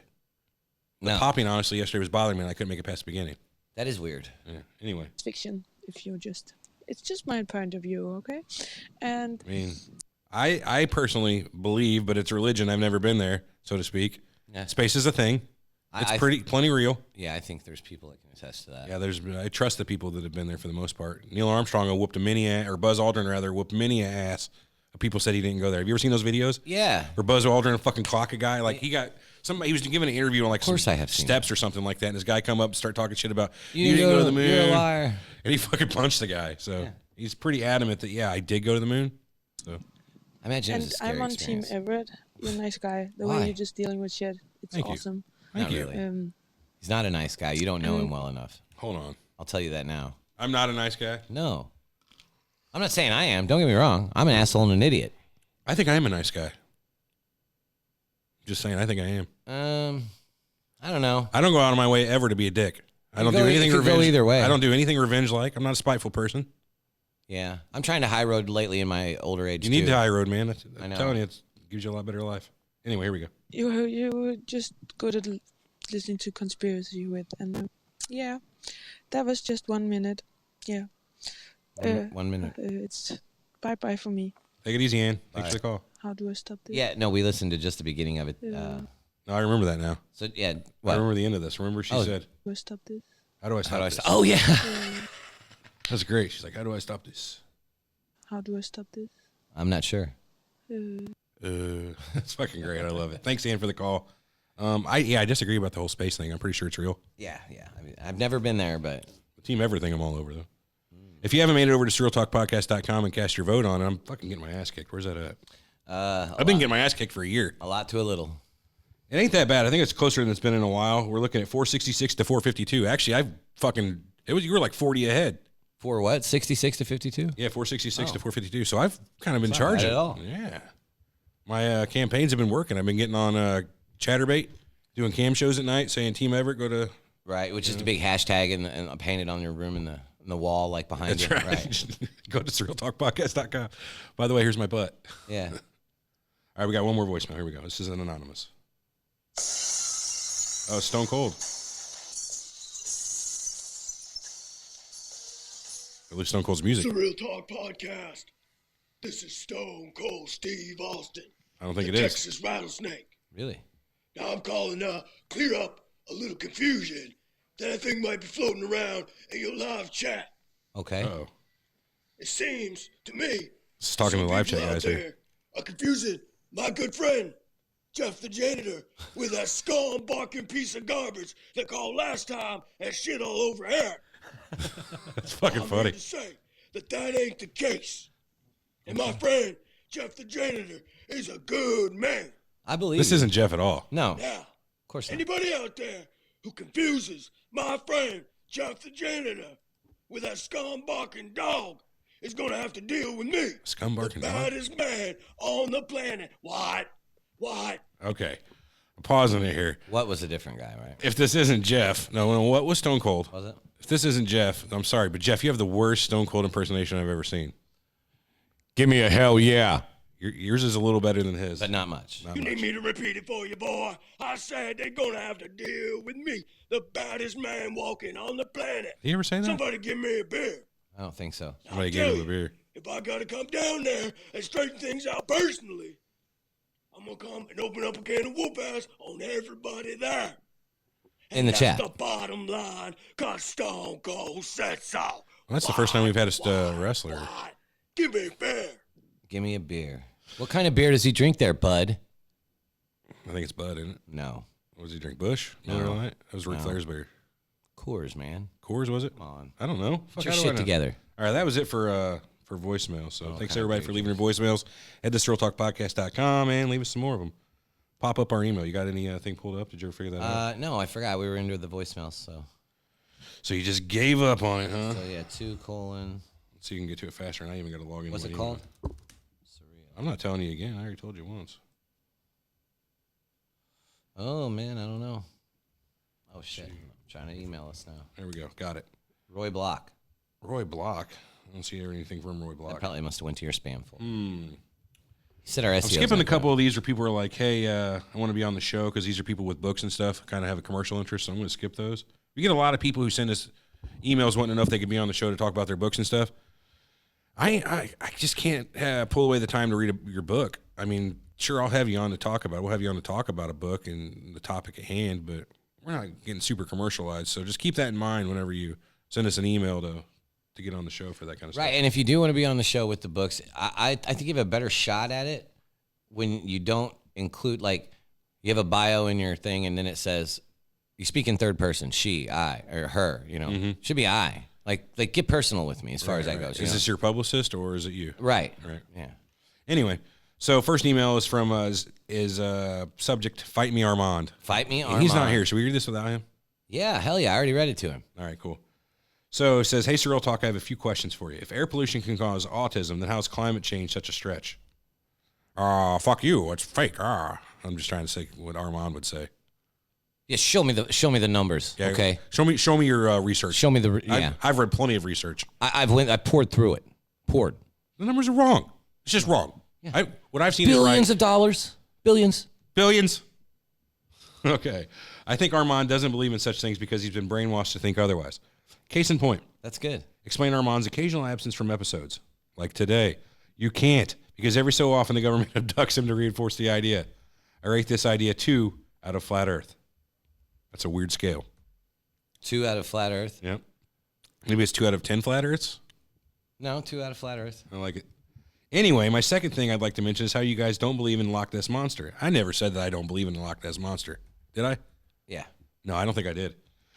The No, popping, honestly, yesterday was bothering me, and I couldn't make it past the beginning. that is weird. Yeah. Anyway, Fiction. It's just my point of view, okay? And I mean, I personally believe, but it's religion. I've never been there, so to speak. Yeah. Space is a thing. It's plenty real. Yeah, I think there's people that can attest to that. Yeah, I trust the people that have been there for the most part. Neil Armstrong whooped or Buzz Aldrin rather, whooped many a ass. People said he didn't go there. Have you ever seen those videos? Yeah. Where Buzz Aldrin fucking clock a guy? Like, he was giving an interview on like Of course some I have seen steps or something like that, and this guy come up and start talking shit about, You didn't go to the moon. You're a liar. And he fucking punched the guy. So he's pretty adamant that, I did go to the moon. So I imagine it was a scary I'm on experience. Team Everett. You're a nice guy. The Why? way you're just dealing with shit, it's Thank you. awesome. Thank Not you. really. He's not a nice guy. You don't know him well enough. Hold on. I'll tell you that now. I'm not a nice guy. No. I'm not saying I am. Don't get me wrong. I'm an asshole and an idiot. I think I am a nice guy. Just saying, I think I am. I don't know. I don't go out of my way ever to be a dick. I don't do anything it could revenge. go either way. I don't do anything revenge like. I'm not a spiteful person. Yeah. I'm trying to high road lately in my older age. You need too. the high road, man. I I'm know. telling you, it gives you a lot better life. Anyway, here we go. You were just good at listening to conspiracy with, and that was just 1 minute. Yeah. 1 minute. It's bye for me. Take it easy, Ann. Thanks Bye. for the call. How do I stop this? Yeah, no, we listened to just the beginning of it. Yeah. No, I remember that now. So, yeah. I What? remember the end of this. Remember she said, How do I stop this? how do I stop How do I this? stop? Oh, yeah. That's great. She's like, how do I stop this? How do I stop this? I'm not sure. That's fucking great. I love it. Thanks, Ann, for the call. I disagree about the whole space thing. I'm pretty sure it's real. Yeah. I mean, I've never been there, but The Team Everything, I'm all over, though. If you haven't made it over to SurrealTalkPodcast.com and cast your vote on it, I'm fucking getting my ass kicked. Where's that at? I've been getting my ass kicked for a year. a lot to a little. It ain't that bad. I think it's closer than it's been in a while. We're looking at 466 to 452. Actually, you were like 40 ahead. For what? 66 to 52? Yeah, 466 to 452. So I've kind of been It's not bad charging. at all. Yeah. My campaigns have been working. I've been getting on Chatterbait, doing cam shows at night, saying Team Everett, go to Right, which is the big hashtag and painted on your room in the wall, like behind That's it. right. Go to surrealtalkpodcast.com. By the way, here's my butt. Yeah. All right, we got one more voicemail. Here we go. This is an anonymous. Oh, Stone Cold. At least Stone Cold's music. Surreal Talk Podcast. This is Stone Cold Steve Austin. I don't think the it is. Texas Rattlesnake. Really? Now I'm calling clear up a little confusion that I think might be floating around in your live chat. Okay. Uh-oh. It seems to me This is talking to the live chat people out guys here. there are confusing my good friend Jeff the janitor with that skull barking piece of garbage that called last time and shit all over Eric. That's fucking I'm funny. here to say that ain't the case. And my friend Jeff the janitor is a good man. I believe This isn't Jeff at all. No. Now, Of course not. anybody out there who confuses my friend Jeff the janitor with that scum barking dog is gonna have to deal with me. Scum barking the dog? baddest man on the planet. What? Okay. I'm pausing it here. What was a different guy, right? If this isn't Jeff, no, what was Stone Cold? Was it? If this isn't Jeff, I'm sorry, but Jeff, you have the worst Stone Cold impersonation I've ever seen. Give me a hell yeah. Yours is a little better than his. But not much. You need me to repeat it for you, boy? I said they're gonna have to deal with me, the baddest man walking on the planet. Did you ever say that? Somebody give me a beer. I don't think so. Somebody I'll gave tell him a you, beer. If I gotta come down there and straighten things out personally, I'm gonna come and open up a can of whoop ass on everybody there. In the That's chat. the bottom line, 'cause Stone Cold said so. Well, that's the first time we've had a wrestler. Give me a beer. Give me a beer. What kind of beer does he drink there, bud? I think it's Bud, isn't it? No. What does he drink? Bush? No. Miller Lite? That was Ric No. Flair's beer. Coors, man. Coors, was it? Come on. I don't know. Get Fuck, your how do I shit know? together. All right, that was it for voicemail. So Oh, thanks kind of everybody for leaving your voicemails. Head to surrealtalkpodcast.com and leave us some more of them. Pop up our email. You got anything pulled up? Did you ever figure that out? No, I forgot. We were into the voicemails, So you just gave up on it, huh? So yeah, 2:. So you can get to it faster. And I even got to log in. What's to my it called? email. I'm not telling you again. I already told you once. Oh man, I don't know. Oh shit. I'm trying to email us now. There we go. Got it. Roy Block. Roy Block. I don't see anything from Roy Block. That probably must have went to your spam folder. Hmm. He said our SEO. I'm skipping a couple of these where people are like, hey, I want to be on the show because these are people with books and stuff, kind of have a commercial interest, so I'm going to skip those. We get a lot of people who send us emails wanting to know if they could be on the show to talk about their books and stuff. I just can't pull away the time to read your book. I mean, sure, I'll have you on to talk about it. We'll have you on to talk about a book and the topic at hand, but we're not getting super commercialized. So just keep that in mind whenever you send us an email to get on the show for that kind of stuff. Right, and if you do want to be on the show with the books, I think you have a better shot at it when you don't include, like, you have a bio in your thing and then it says, you speak in third person, she, I, or her, you know. Mm-hmm. Should be I. Like get personal with me as far as that goes. Is this your publicist or is it you? Right. Right. Yeah. Anyway, so first email is from subject Fight Me Armand. Fight Me And Armand. he's not here. Should we read this without him? Yeah, hell yeah. I already read it to him. All right, cool. So it says, hey, Surreal Talk, I have a few questions for you. If air pollution can cause autism, then how is climate change such a stretch? Fuck you. It's fake. I'm just trying to say what Armand would say. Yeah, show me the numbers. Yeah, Okay. Show me your research. Show me the yeah. I've read plenty of research. I poured through it. Poured. The numbers are wrong. It's just wrong. Yeah. What I've seen Billions is right. of dollars. Billions. Okay. I think Armand doesn't believe in such things because he's been brainwashed to think otherwise. Case in point. That's good. Explain Armand's occasional absence from episodes. Like today. You can't, because every so often the government abducts him to reinforce the idea. I rate this idea 2 out of flat earth. That's a weird scale. 2 out of flat earth. Yep. Maybe it's 2 out of 10 flat earths. No, 2 out of flat earth. I like it. Anyway, my second thing I'd like to mention is how you guys don't believe in Loch Ness Monster. I never said that I don't believe in the Loch Ness Monster. Did I? Yeah. No, I don't think I did.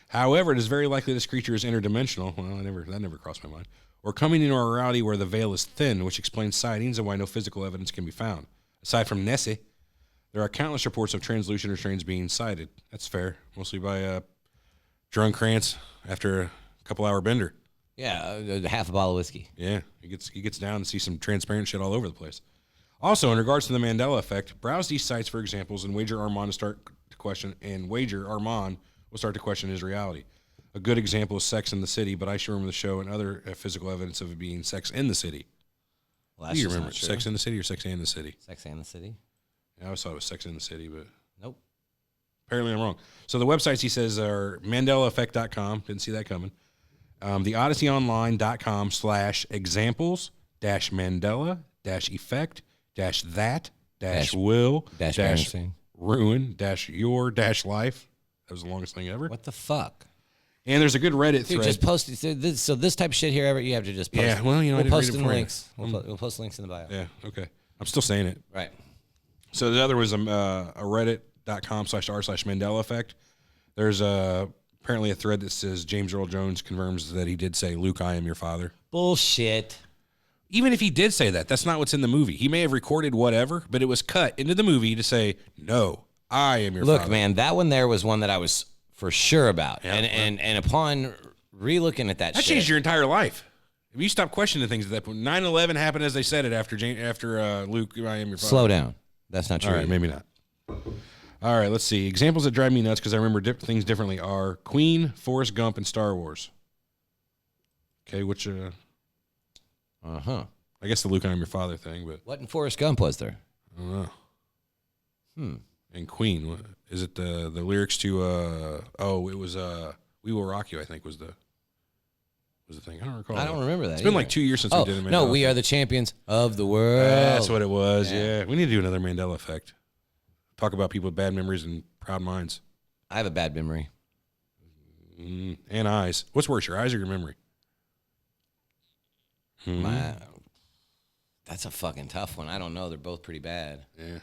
However, it is very likely this creature is interdimensional. Well, that never crossed my mind. Or coming into our reality where the veil is thin, which explains sightings and why no physical evidence can be found. Aside from Nessie, there are countless reports of translucent or strange beings sighted. That's fair. Mostly by drunk Krantz after a couple-hour bender. Yeah, half a bottle of whiskey. Yeah, he gets down and sees some transparent shit all over the place. Also, in regards to the Mandela effect, browse these sites for examples and wager Armand we'll start to question his reality. A good example is Sex in the City, but I should remember the show and other physical evidence of it being Sex in the City. Well, Do you remember Sex in the City or Sex and the City? Sex and the City. Yeah, I always thought it was Sex in the City, but Nope. apparently I'm wrong. So the websites he says are MandelaEffect.com. Didn't see that coming. The OdysseyOnline.com/examples-Mandela-Effect-that-will-ruin-your-life. That was the longest thing ever. What the fuck? And there's a good Reddit Dude, thread. just post it. So this type of shit here, you have to just post. Yeah, well, you know, I we'll didn't post read it in the for you. links. We'll post links in the bio. Yeah, okay. I'm still saying it. Right. So the other was a reddit.com/r/Mandela Effect. There's apparently a thread that says James Earl Jones confirms that he did say, "Luke, I am your father." Bullshit. Even if he did say that, that's not what's in the movie. He may have recorded whatever, but it was cut into the movie to say, "No, I am your father." Look, man, that one there was one that I was for sure about. Yeah, and upon re-looking at that shit. changed your entire life. If you stop questioning things at that point, 9/11 happened as they said it after Luke, I am your father. Slow down. That's not true. All right, maybe not. All right, let's see. Examples that drive me nuts because I remember things differently are Queen, Forrest Gump, and Star Wars. Okay, which Uh-huh. I guess the Luke, I am your father thing, but What in Forrest Gump was there? I don't know. Hmm. And Queen, is it the lyrics to it was We Will Rock You, I think was the thing. I don't recall. I don't remember that. It's been either. like 2 years since we did it. No, we are the champions of the world. That's what it was. Yeah. Yeah. We need to do another Mandela Effect. Talk about people with bad memories and proud minds. I have a bad memory. And eyes. What's worse, your eyes or your memory? That's a fucking tough one. I don't know. They're both pretty bad. Yeah.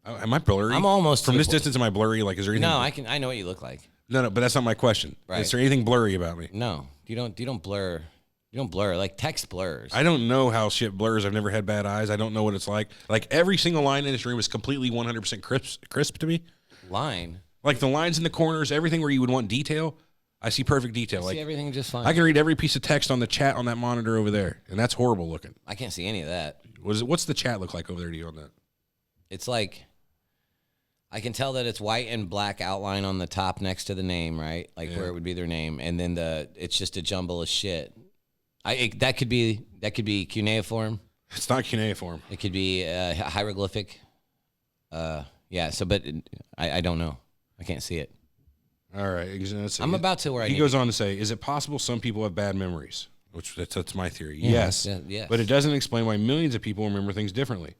Am I blurry? I'm almost from to the this po- distance. Am I blurry? Like, is there anything? No, I know what you look like. No, but that's not my question. Right. Is there anything blurry about me? No, you don't blur. You don't blur. Like text blurs. I don't know how shit blurs. I've never had bad eyes. I don't know what it's like. Like every single line in this room is completely 100% crisp to me. Line. Like the lines in the corners, everything where you would want detail, I see perfect detail. I Like see everything just fine. I can read every piece of text on the chat on that monitor over there, and that's horrible looking. I can't see any of that. What's the chat look like over there to you on that? It's like I can tell that it's white and black outline on the top next to the name, right? Like where it would be their name, and then it's just a jumble of shit. That could be cuneiform. It's not cuneiform. It could be hieroglyphic. Yeah. So, but I don't know. I can't see it. All right. I'm about to where I He need goes on to say, is it possible some people have bad memories? Which that's my theory. Yeah, Yes. yes. But it doesn't explain why millions of people remember things differently.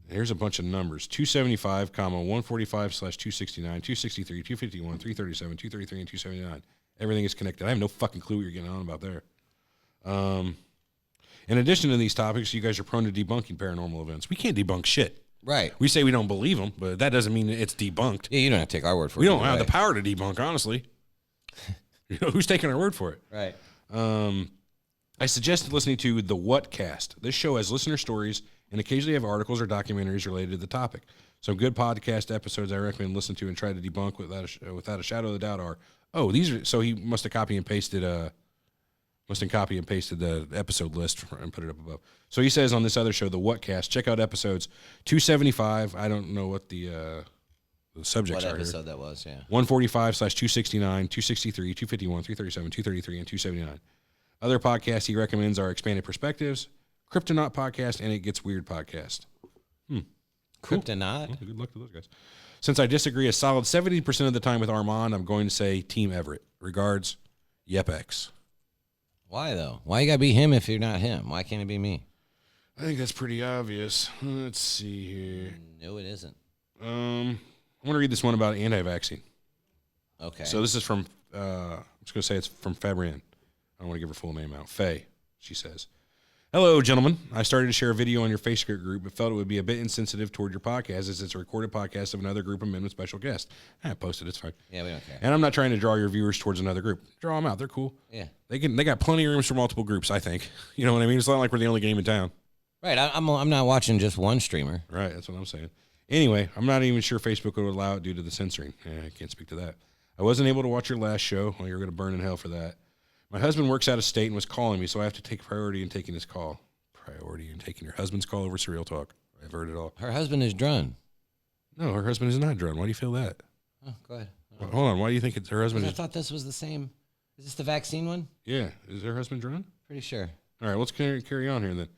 Here's a bunch of numbers. 275, 145/269, 263, 251, 337, 233, and 279. Everything is connected. I have no fucking clue what you're getting on about there. In addition to these topics, you guys are prone to debunking paranormal events. We can't debunk shit. Right. We say we don't believe them, but that doesn't mean it's debunked. Yeah, you don't have to take our word for it. We don't either have way. the power to debunk, honestly. Who's taking our word for it? Right. I suggested listening to the Whatcast. This show has listener stories and occasionally have articles or documentaries related to the topic. Some good podcast episodes I recommend listening to and try to debunk without a shadow of a doubt are, these are, so he must have copy and pasted the episode list and put it up above. So he says on this other show, the Whatcast, check out episodes 275. I don't know what the subjects What are episode here. that was, yeah. 145/269, 263, 251, 337, 233, and 279. Other podcasts he recommends are Expanded Perspectives, Kryptonaut Podcast, and It Gets Weird Podcast. Cool. Kryptonaut? Well, good luck to those guys. Since I disagree a solid 70% of the time with Armand, I'm going to say Team Everett. Regards, YepX. Why though? Why you gotta be him if you're not him? Why can't it be me? I think that's pretty obvious. Let's see here. No, it isn't. I want to read this one about anti-vaccine. Okay. So this is from, I'm just going to say it's from Fabrienne. I don't want to give her full name out. Faye, she says. Hello, gentlemen. I started to share a video on your Facebook group, but felt it would be a bit insensitive toward your podcast as it's a recorded podcast of another group of men with special guests. I posted, it's fine. Yeah, we don't care. And I'm not trying to draw your viewers towards another group. Draw them out. They're cool. Yeah. They got plenty of rooms for multiple groups, I think. You know what I mean? It's not like we're the only game in town. Right. I'm not watching just one streamer. Right, that's what I'm saying. Anyway, I'm not even sure Facebook would allow it due to the censoring. I can't speak to that. I wasn't able to watch your last show. Well, you're going to burn in hell for that. My husband works out of state and was calling me, so I have to take priority in taking his call. Priority in taking your husband's call over Serial Talk. I've heard it all. Her husband is drunk. No, her husband is not drunk. Why do you feel that? Oh, go ahead. Hold on. Why do you think it's her husband? I thought this was the same. Is this the vaccine one? Yeah. Is her husband drone? Pretty sure. All right. Let's carry on here then.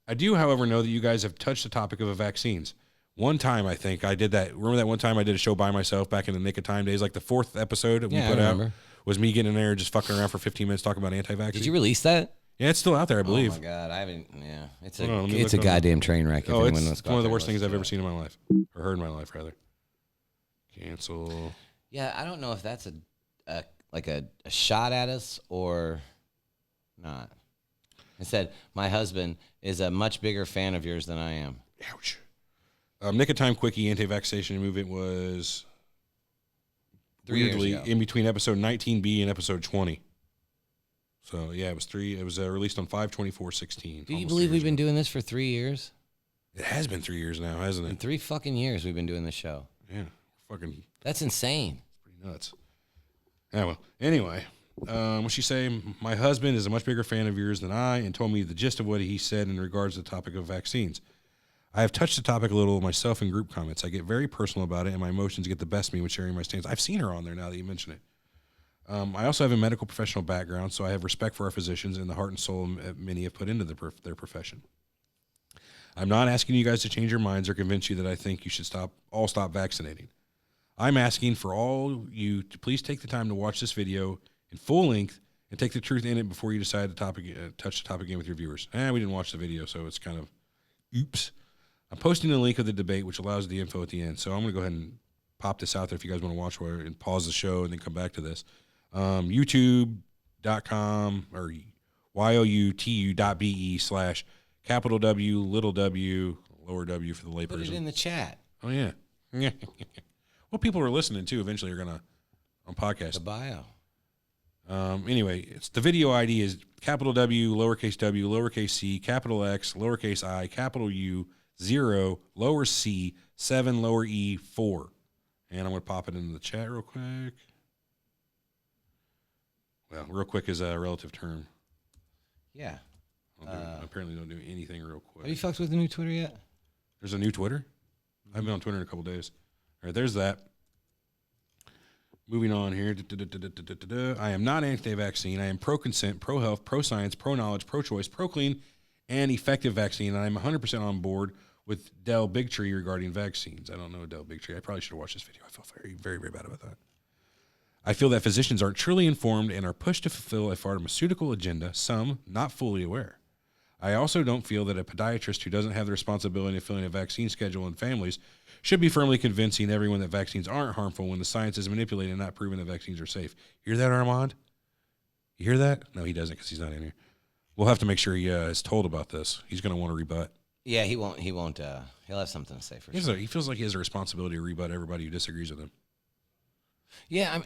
I do, however, know that you guys have touched the topic of vaccines. One time, I think I did that. Remember that one time I did a show by myself back in the Nick of Time days, like the 4th episode that we put out was me getting in there just fucking around for 15 minutes talking about anti-vaccine. Did you release that? Yeah, it's still out there, I believe. Oh my god, I haven't. Yeah, It's a goddamn train wreck. Oh, it's one of the worst things I've ever seen in my life, or heard in my life, rather. Cancel. Yeah, I don't know if that's a shot at us or not. It said, my husband is a much bigger fan of yours than I am. Ouch. Nick of Time Quickie anti-vaccination movement was 3 years weirdly ago. in between episode 19B and episode 20. So, yeah, it was released on 5/24/16. Do you believe we've been doing this for 3 years? It has been 3 years now, hasn't In it? 3 fucking years we've been doing this show. Yeah, fucking That's insane. pretty nuts. Yeah, well, anyway, what she say? My husband is a much bigger fan of yours than I, and told me the gist of what he said in regards to the topic of vaccines. I have touched the topic a little myself in group comments. I get very personal about it, and my emotions get the best of me when sharing my stance. I've seen her on there now that you mention it. I also have a medical professional background, so I have respect for our physicians and the heart and soul many have put into their profession. I'm not asking you guys to change your minds or convince you that I think you should all stop vaccinating. I'm asking for all you to please take the time to watch this video in full length and take the truth in it before you decide to touch the topic again with your viewers. We didn't watch the video, so it's kind of oops. I'm posting a link of the debate, which allows the info at the end. So I'm going to go ahead and pop this out there if you guys want to watch it and pause the show and then come back to this. YouTube.com or youtu.be/capital W, little w, lower w for the layperson. Put it in the chat. Oh, yeah. Yeah. Well, people are listening, too. Eventually, you're going to on podcast. The bio. Anyway, it's the video ID is capital W, lowercase c, capital X, lowercase I, capital U, 0, lower c, 7, lower e, 4. And I'm going to pop it into the chat real quick. Well, real quick is a relative term. Yeah. Apparently don't do anything real quick. Have you fucked with the new Twitter yet? There's a new Twitter? I haven't been on Twitter in a couple days. All right, there's that. Moving on here. I am not anti-vaccine. I am pro-consent, pro-health, pro-science, pro-knowledge, pro-choice, pro-clean, and effective vaccine. And I'm 100% on board with Del Bigtree regarding vaccines. I don't know Del Bigtree. I probably should have watched this video. I feel very, very, very bad about that. I feel that physicians aren't truly informed and are pushed to fulfill a pharmaceutical agenda, some not fully aware. I also don't feel that a podiatrist who doesn't have the responsibility of filling a vaccine schedule in families should be firmly convincing everyone that vaccines aren't harmful when the science is manipulated and not proven that vaccines are safe. Hear that, Armand? You hear that? No, he doesn't because he's not in here. We'll have to make sure he is told about this. He's going to want to rebut. Yeah, he won't. He'll have something to say for sure. He feels like he has a responsibility to rebut everybody who disagrees with him. Yeah,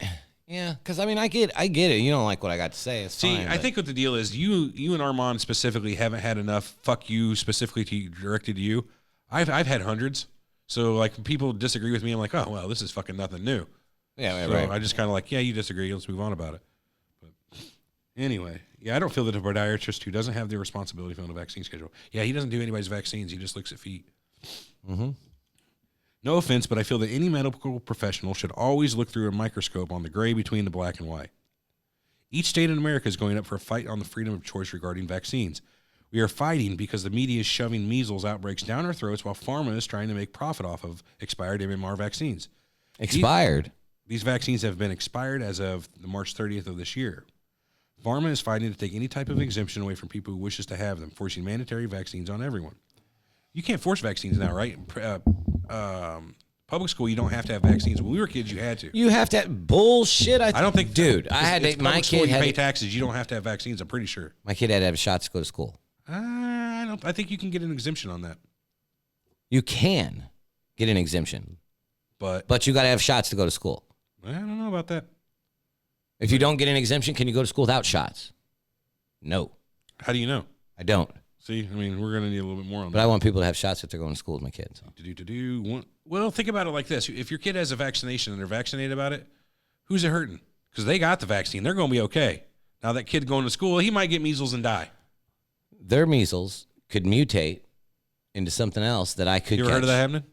because I get it. You don't like what I got to say. It's See, fine, I think what the deal is, you and Armand specifically haven't had enough fuck you specifically directed to you. I've had hundreds. So like people disagree with me, I'm like, oh well, this is fucking nothing new. Yeah, so right. I just kind of like, yeah, you disagree. Let's move on about it. But anyway, yeah, I don't feel that a podiatrist who doesn't have the responsibility for a vaccine schedule. Yeah, he doesn't do anybody's vaccines. He just looks at feet. Mm-hmm. No offense, but I feel that any medical professional should always look through a microscope on the gray between the black and white. Each state in America is going up for a fight on the freedom of choice regarding vaccines. We are fighting because the media is shoving measles outbreaks down our throats while pharma is trying to make profit off of expired MMR vaccines. Expired? These vaccines have been expired as of the March 30th of this year. Pharma is fighting to take any type of exemption away from people who wishes to have them, forcing mandatory vaccines on everyone. You can't force vaccines now, right? Public school, you don't have to have vaccines. When we were kids, you had to. You have to have bullshit. I don't think, dude. I had it's to, my public school, kid you had pay to, taxes. You don't have to have vaccines. I'm pretty sure. my kid had to have shots to go to school. I think you can get an exemption on that, You can get an exemption, but you got to have shots to go to school. I don't know about that. If you don't get an exemption, can you go to school without shots? No, How do you know? I don't. See, I mean, we're going to need a little bit more on But that. I want people to have shots if they're going to school with my kids. Well, think about it like this. If your kid has a vaccination and they're vaccinated about it, who's it hurting? Because they got the vaccine. They're going to be okay. Now, that kid going to school, he might get measles and die. Their measles could mutate into something else that I could You ever catch. heard of that happening?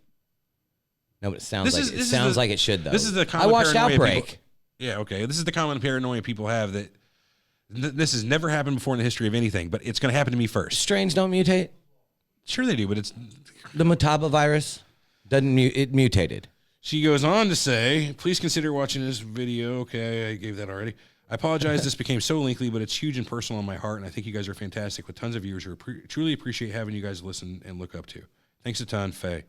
No, but it sounds This like like it should though. This is the I common watched paranoia Outbreak. people- yeah, okay. This is the common paranoia people have that this has never happened before in the history of anything, but it's going to happen to me first. Strains don't mutate. Sure they do, but it's... The Mutaba virus doesn't it mutated. She goes on to say, please consider watching this video. Okay, I gave that already. I apologize. This became so lengthy, but it's huge and personal on my heart, and I think you guys are fantastic with tons of viewers who truly appreciate having you guys listen and look up to. Thanks a ton, Faye.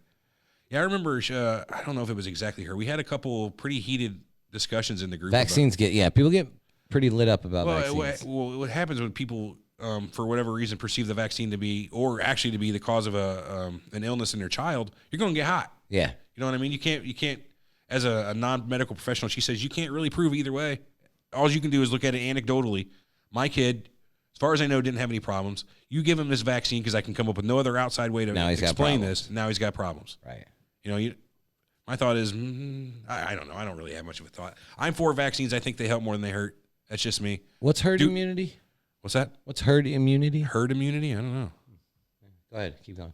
Yeah, I remember, I don't know if it was exactly her. We had a couple pretty heated discussions in the group. Vaccines people get pretty lit up about vaccines. What happens when people, for whatever reason, perceive the vaccine to be, or actually to be the cause of an illness in their child, you're going to get hot. Yeah. You know what I mean? You can't, as a non-medical professional, she says you can't really prove either way. All you can do is look at it anecdotally. My kid, as far as I know, didn't have any problems. You give him this vaccine because I can come up with no other outside way to explain this. Now he's got problems. Right. You know, my thought is, I don't know. I don't really have much of a thought. I'm for vaccines. I think they help more than they hurt. That's just me. What's herd immunity? What's that? What's herd immunity? Herd immunity? I don't know. Go ahead. Keep going.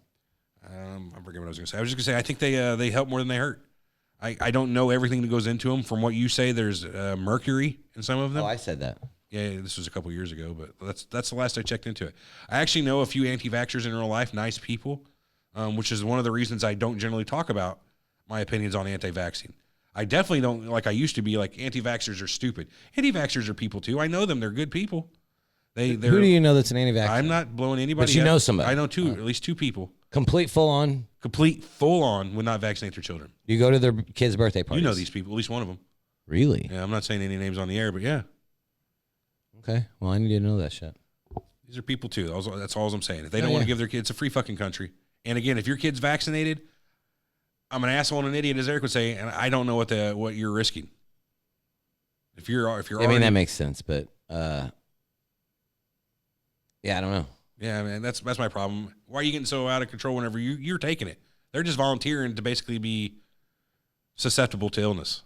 I forget what I was going to say. I was just going to say, I think they help more than they hurt. I don't know everything that goes into them. From what you say, there's mercury in some of them. Oh, I said that. Yeah, this was a couple years ago, but that's the last I checked into it. I actually know a few anti-vaxxers in real life, nice people, which is one of the reasons I don't generally talk about my opinions on anti-vaccine. I definitely don't, like I used to be, like anti-vaxxers are stupid. Anti-vaxxers are people too. I know them. They're good people. Who do you know that's an anti-vaxxer? I'm not blowing anybody But you up. know somebody. I know at least two people. Complete full on would not vaccinate their children. You go to their kids' birthday parties. You know these people, at least one of them. Really? Yeah, I'm not saying any names on the air, but yeah. Okay. Well, I need to know that shit. These are people too. That's all I'm saying. If they don't want to give their kids a free fucking country. And again, if your kid's vaccinated, I'm an asshole and an idiot, as Eric would say, and I don't know what you're risking. If you're I mean, that makes sense, but yeah, I don't know. Yeah, man, that's my problem. Why are you getting so out of control whenever you're taking it? They're just volunteering to basically be susceptible to illness.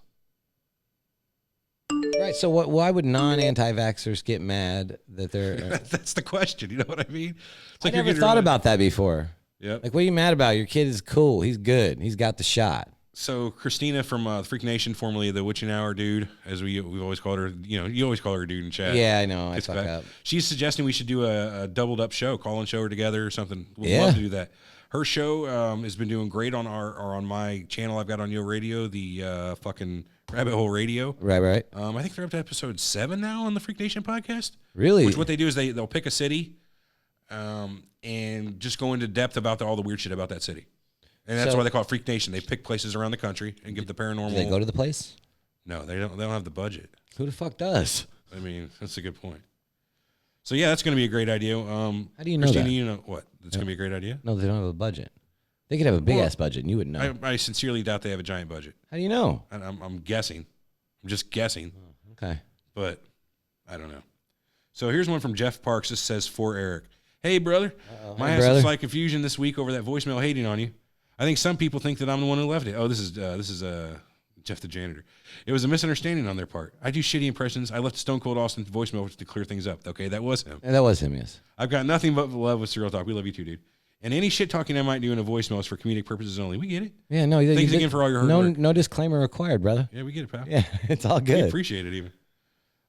Right. So why would non-anti-vaxxers get mad that they're... That's the question. You know what I mean? It's I never thought about that before. Yep. Like, what are you mad about? Your kid is cool. He's good. He's got the shot. So Christina from Freak Nation, formerly the Witching Hour dude, as we've always called her. You know, you always call her a dude in chat. Yeah, I know. I fuck up. She's suggesting we should do a doubled up show, call and show her together or something. We'd Yeah. love to do that. Her show has been doing great on on my channel. I've got on Yo Radio, the fucking Rabbit Hole Radio. Right. I think they're up to episode 7 now on the Freak Nation podcast. Really? Which what they do is they'll pick a city, and just go into depth about all the weird shit about that city. And that's why they call it Freak Nation. They pick places around the country and give the paranormal. Do they go to the place? No, they don't. They don't have the budget. Who the fuck does? I mean, that's a good point. So yeah, that's going to be a great idea. How do you know Christina, that? you know what? That's going to be a great idea. No, they don't have a budget. They could have a big ass budget, and you wouldn't know. I sincerely doubt they have a giant budget. How do you know? And I'm guessing. I'm just guessing. Okay. But I don't know. So here's one from Jeff Parks. This says, for Eric. Hey, brother. I had some slight confusion this week over that voicemail hating on you. I think some people think that I'm the one who left it. Oh, this is Jeff the janitor. It was a misunderstanding on their part. I do shitty impressions. I left Stone Cold Austin voicemail to clear things up. Okay, that was him. Yeah, that was him, yes. I've got nothing but love with Serial Talk. We love you too, dude. And any shit talking I might do in a voicemail is for comedic purposes only. We get it. Yeah, no. Thanks again for all your hard work. No disclaimer required, brother. Yeah, we get it, pal. Yeah, it's all good. We appreciate it even.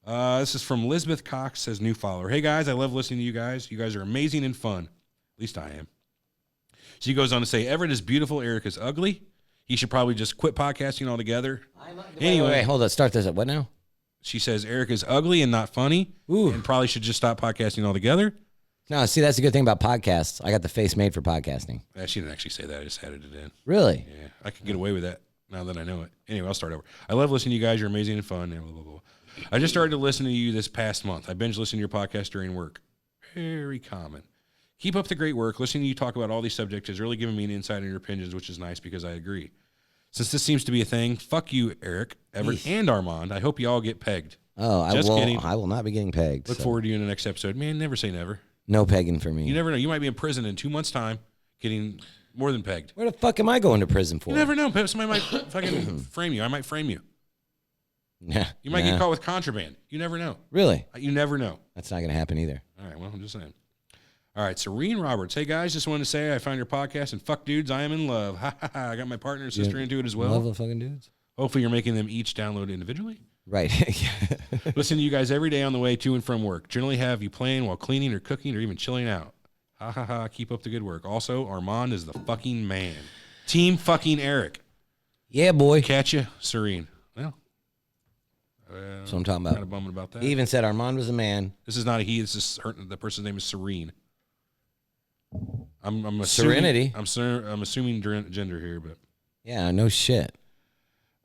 This is from Elizabeth Cox, says new follower. Hey, guys, I love listening to you guys. You guys are amazing and fun. At least I am. She goes on to say, Everett is beautiful. Eric is ugly. He should probably just quit podcasting altogether. Anyway, wait, hold on. Start this up. What now? She says Eric is ugly and not funny. Ooh. And probably should just stop podcasting altogether. No, see, that's the good thing about podcasts. I got the face made for podcasting. She didn't actually say that. I just added it in. Really? Yeah, I could get away with that now that I know it. Anyway, I'll start over. I love listening to you guys. You're amazing and fun. And blah, blah, blah. I just started to listen to you this past month. I binge listened to your podcast during work. Very common. Keep up the great work. Listening to you talk about all these subjects has really given me an insight on your opinions, which is nice because I agree. Since this seems to be a thing, fuck you, Eric, Everett, and Armand. I hope you all get pegged. Oh, Just kidding. I will not be getting pegged. Look forward to you in the next episode. Man, never say never. No pegging for me. You never know. You might be in prison in 2 months' time getting more than pegged. Where the fuck am I going to prison for? You never know. Somebody might fucking frame you. I might frame you. Yeah. You might get caught with contraband. You never know. Really? You never know. That's not going to happen either. All right, well, I'm just saying. All right, Serene Roberts. Hey, guys, just wanted to say I found your podcast, and fuck dudes, I am in love. Ha, ha, ha. I got my partner and sister into it as well. Love the fucking dudes. Hopefully you're making them each download individually. Right. Listen to you guys every day on the way to and from work. Generally have you playing while cleaning or cooking or even chilling out. Ha, ha, ha. Keep up the good work. Also, Armand is the fucking man. Team fucking Eric. Yeah, boy. Catch you, Serene. Well, That's what I'm talking about. Kind of bumming about that. He even said Armand was a man. This is not a he. This is her, the person's name is Serene. I'm assuming, Serenity. I'm assuming gender here, but Yeah, no shit.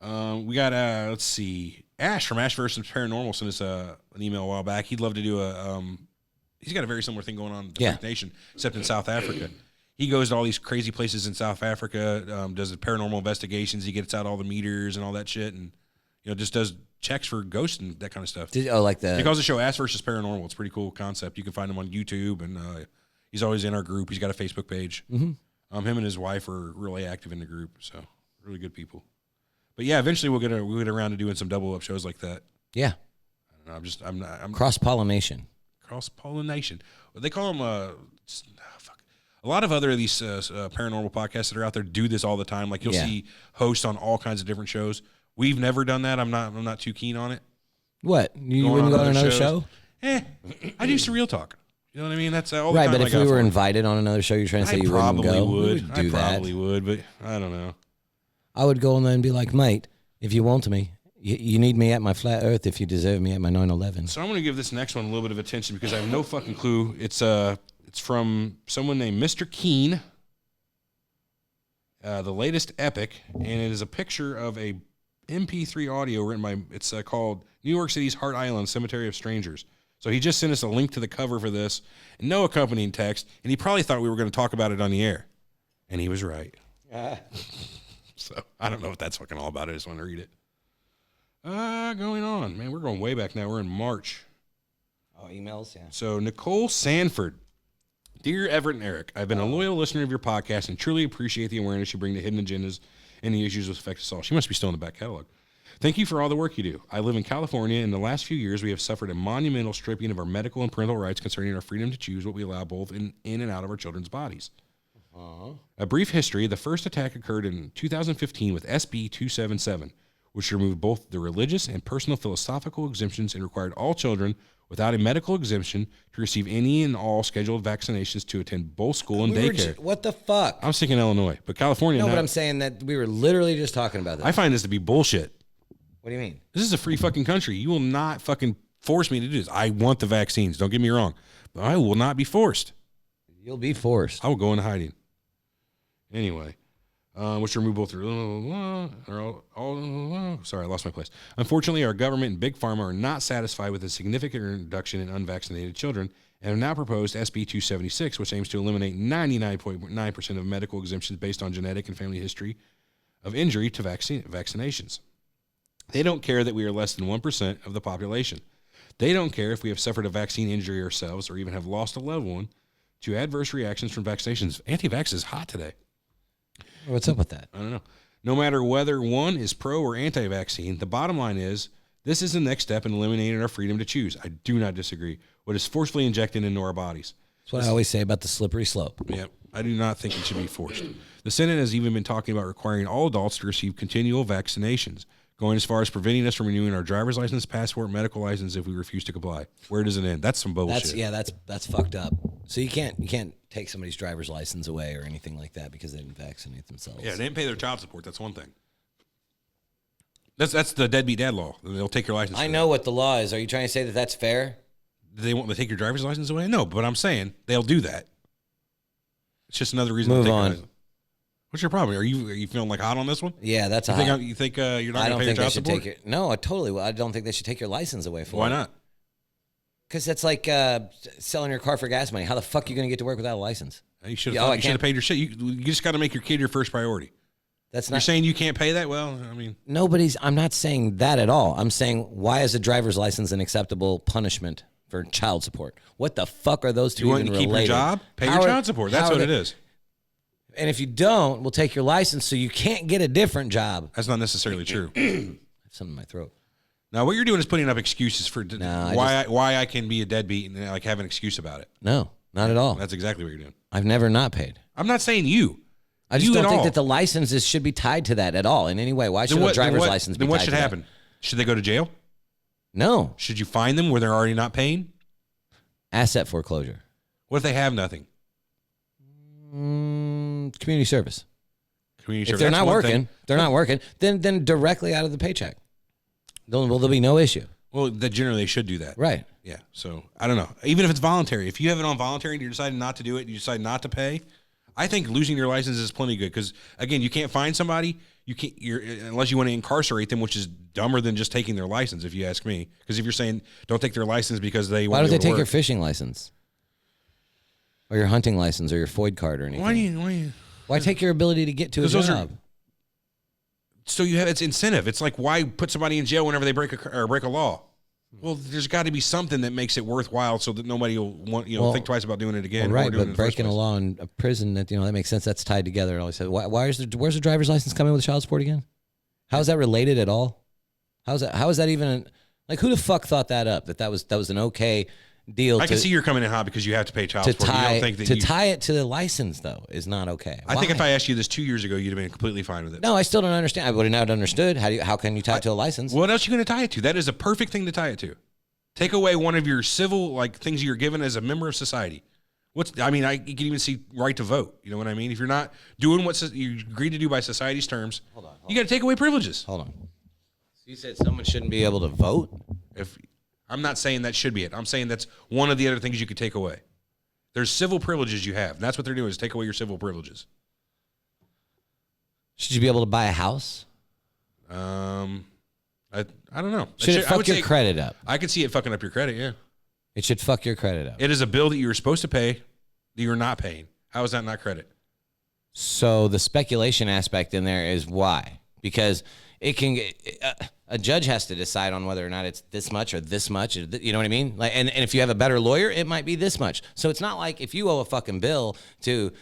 we got let's see, Ash from Ash versus Paranormal sent us an email a while back. He'd love to do he's got a very similar thing going on in the Freak Nation, except in South Africa. He goes to all these crazy places in South Africa, does the paranormal investigations. He gets out all the meters and all that shit, and just does checks for ghosts and that kind of stuff. He calls the show Ash versus Paranormal. It's a pretty cool concept. You can find him on YouTube, and he's always in our group. He's got a Facebook page. Mm-hmm. Him and his wife are really active in the group, so really good people. But yeah, eventually we'll get around to doing some double up shows like that. Yeah. I don't know, I'm cross pollination. Cross pollination. They call them a lot of other of these paranormal podcasts that are out there do this all the time. Like you'll see hosts on all kinds of different shows. We've never done that. I'm not too keen on it. What? You wouldn't go on another show? I do surreal talk. You know what I mean? That's all the right. time But I if got we for were it. invited on another show, you're trying to say you wouldn't go? Would. Do I probably would, but I don't know. I would go in there and be like, mate, if you want me, you need me at my flat Earth if you deserve me at my 9/11. So I'm going to give this next one a little bit of attention because I have no fucking clue. It's from someone named Mr. Keen. The latest epic, and it is a picture of a MP3 audio written by. It's called New York City's Hart Island Cemetery of Strangers. So he just sent us a link to the cover for this, and no accompanying text, and he probably thought we were going to talk about it on the air, and he was right. So I don't know what that's fucking all about. I just want to read it. Going on, man. We're going way back now. We're in March. Oh, emails, yeah. So Nicole Sanford. Dear Everett and Eric, I've been a loyal listener of your podcast and truly appreciate the awareness you bring to hidden agendas and the issues that affect us all. She must be still in the back catalog. Thank you for all the work you do. I live in California. In the last few years, we have suffered a monumental stripping of our medical and parental rights concerning our freedom to choose what we allow both in and out of our children's bodies. A brief history. The first attack occurred in 2015 with SB 277, which removed both the religious and personal philosophical exemptions and required all children without a medical exemption to receive any and all scheduled vaccinations to attend both school and daycare. What the fuck? I'm sticking Illinois, but California. No, but I'm saying that we were literally just talking about this. I find this to be bullshit. What do you mean? This is a free fucking country. You will not fucking force me to do this. I want the vaccines. Don't get me wrong, but I will not be forced. You'll be forced. I will go into hiding. Anyway. Which remove both. Sorry, I lost my place. Unfortunately, our government and Big Pharma are not satisfied with the significant reduction in unvaccinated children and have now proposed SB 276, which aims to eliminate 99.9% of medical exemptions based on genetic and family history of injury to vaccinations. They don't care that we are less than 1% of the population. They don't care if we have suffered a vaccine injury ourselves or even have lost a loved one to adverse reactions from vaccinations. Anti-vax is hot today. What's up with that? I don't know. No matter whether one is pro or anti-vaccine, the bottom line is this is the next step in eliminating our freedom to choose. I do not disagree. What is forcefully injected into our bodies. That's what I always say about the slippery slope. Yep. I do not think it should be forced. The Senate has even been talking about requiring all adults to receive continual vaccinations, going as far as preventing us from renewing our driver's license, passport, medical license if we refuse to comply. Where does it end? That's some bullshit. That's fucked up. So you can't take somebody's driver's license away or anything like that because they didn't vaccinate themselves. Yeah, they didn't pay their child support. That's one thing. That's the deadbeat dad law. They'll take your license. I know what the law is. Are you trying to say that that's fair? They want to take your driver's license away? No, but I'm saying they'll do that. It's just another reason Move to take on. your license. What's your problem? Are you feeling like hot on this one? Yeah, that's you a think hot. you think you're not I going don't to pay your think they child should support? take it. No, I totally. I don't think they should take your license away for Why it. not? Because that's like selling your car for gas money. How the fuck are you going to get to work without a license? You should have paid your shit. You just got to make your kid your first priority. That's You're not. saying you can't pay that? Well, I mean, I'm not saying that at all. I'm saying, why is a driver's license an acceptable punishment for child support? What the fuck are those two you want even to keep related? your job? Pay How your are- child support. That's how are what it they- is. And if you don't, we'll take your license so you can't get a different job. That's not necessarily true. I have something in my throat. Now, what you're doing is putting up excuses for No, why I can be a deadbeat and like have an excuse about it. No. Not at all. That's exactly what you're doing. I've never not paid. I'm not saying you. I just You don't at think all. that the licenses should be tied to that at all in any way. Why should a driver's license be Then what tied should to that? happen? Should they go to jail? No. Should you fine them where they're already not paying? Asset foreclosure. What if they have nothing? Community service. Community If service. they're That's not one working, thing. they're not working. Then directly out of the paycheck. There'll be no issue. Well, that generally they should do that. Right. Yeah. So I don't know. Even if it's voluntary, if you have it on voluntary and you decide not to do it, you decide not to pay, I think losing your license is plenty good because again, you can't find somebody. You can't. Unless you want to incarcerate them, which is dumber than just taking their license, if you ask me. Because if you're saying don't take their license because they Why want don't to they take work, your fishing license? Or your hunting license or your FOID card or anything? Why take your ability to get to a 'Cause those are- job? So you have it's incentive. It's like why put somebody in jail whenever they break a law. Well, there's got to be something that makes it worthwhile so that nobody will want think twice about doing it again. Well, or right, doing it in but the first breaking a place. law in a prison, that makes sense. That's tied together. And all I said, where's the driver's license coming with child support again? How is that related at all? How is that even like who the fuck thought that up? That was an okay deal. I can see you're coming in hot because you have to pay child to support. You tie don't think that tie it to the license though is not okay. I think if Why? I asked you this 2 years ago, you'd have been completely fine with it. No, I still don't understand. I would have not understood. How can you tie it to a license? What else are you going to tie it to? That is a perfect thing to tie it to. Take away one of your civil things you're given as a member of society. You can even see right to vote. You know what I mean? If you're not doing what you agreed to do by society's terms, you got to take away privileges. Hold on. So you said someone shouldn't be able to vote? If I'm not saying that should be it. I'm saying that's one of the other things you could take away. There's civil privileges you have. And that's what they're doing is take away your civil privileges. Should you be able to buy a house? I don't know. Should it fuck your credit up? I could see it fucking up your credit, yeah. It should fuck your credit up. It is a bill that you were supposed to pay that you're not paying. How is that not credit? So the speculation aspect in there is why? Because it can a judge has to decide on whether or not it's this much or this much. You know what I mean? Like, and if you have a better lawyer, it might be this much. So it's not like if you owe a fucking bill to,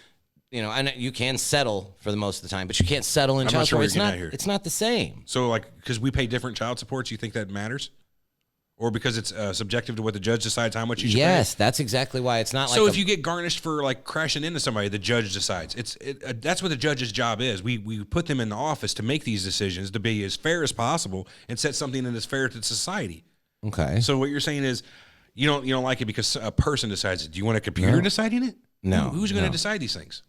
and you can settle for the most of the time, but you can't settle in I'm child not sure support. what you're getting at here. It's not the same. So, because we pay different child supports, you think that matters? Or because it's subjective to what the judge decides how much you should pay? Yes, that's exactly why it's not like. So if you get garnished for crashing into somebody, the judge decides. That's what the judge's job is. We put them in the office to make these decisions to be as fair as possible and set something that is fair to society. Okay. So what you're saying is you don't like it because a person decides it. Do you want a computer deciding it? No. Who's going to decide these things?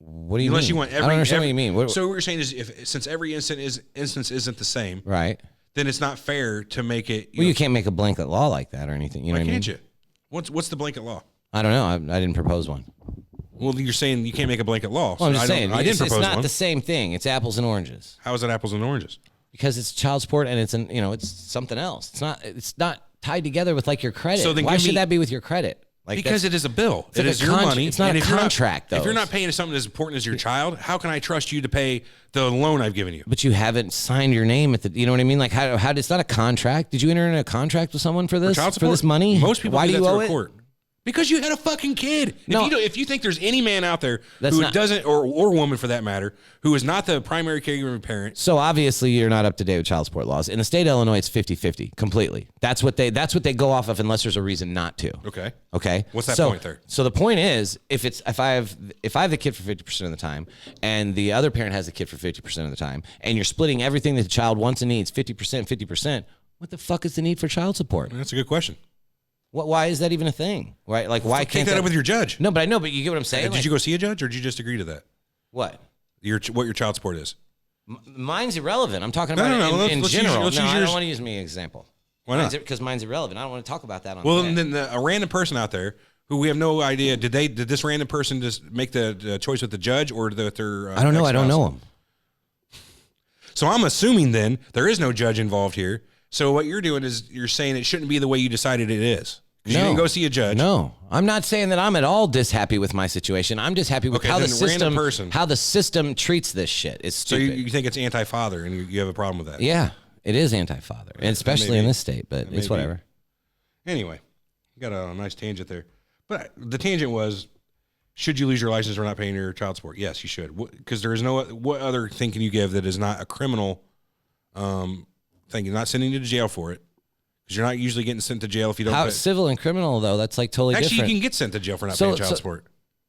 What do you Unless mean? you want I don't understand what you mean. So what you're saying is since every instance isn't the same, Right. then it's not fair to make it. You can't make a blanket law like that or anything. You know Why what I mean? can't you? What's the blanket law? I don't know. I didn't propose one. Well, you're saying you can't make a blanket law. Well, I'm So just saying. I didn't propose it's not one. the same thing. It's apples and oranges. How is it apples and oranges? Because it's child support and it's something else. It's not tied together with your credit. So then Why give should me- that be with your credit? Because it is a bill. It's like It a is your money. it's not and a if you're contract, though. If you're not paying something as important as your child, how can I trust you to pay the loan I've given you? But you haven't signed your name at the. You know what I mean? Like how it's not a contract. Did you enter in a contract with someone for this? Child For support? this money? Most people Why do do that you owe through a it? court. Because you had a fucking kid. No. If you think there's any man out there That's who not- doesn't, or woman for that matter, who is not the primary caregiving parent, So obviously you're not up to date with child support laws. In the state of Illinois, it's 50-50 completely. That's what they go off of unless there's a reason not to. okay. Okay. What's that So- point there? So the point is, if I have the kid for 50% of the time, and the other parent has the kid for 50% of the time, and you're splitting everything that the child wants and needs 50%, what the fuck is the need for child support? That's a good question. Why is that even a thing? Right? Like why Take can't that up with your judge. No, but I know. But you get what I'm saying. Did you go see a judge, or did you just agree to that? What? What your child support is? Mine's irrelevant. I'm talking No, about no, no, it in let's general. use No, I yours. don't want to use me as an example. Why not? Because mine's irrelevant. I don't want to talk about that on. Well, the and then a random person out there who we have no idea did this random person just make the choice with the judge or with their I don't know. I don't ex-spouse? know him. So I'm assuming then there is no judge involved here. So what you're doing is you're saying it shouldn't be the way you decided it is. 'Cause you didn't go see a judge. No, I'm not saying that I'm at all dishappy with my situation. I'm just happy with Okay, how the then random system person. how the system treats this shit. It's So stupid. you think it's anti-father and you have a problem with that? Yeah, it is anti-father, and especially in Maybe. this state. But it's Maybe. whatever. Anyway, you got a nice tangent there. But the tangent was, should you lose your license for not paying your child support? Yes, you should. Because there is no, what other thing can you give that is not a criminal thing? You're not sending you to jail for it. because you're not usually getting sent to jail if you don't. How pay. civil and criminal though? That's like totally Actually, different. you can get sent to jail for not paying child support.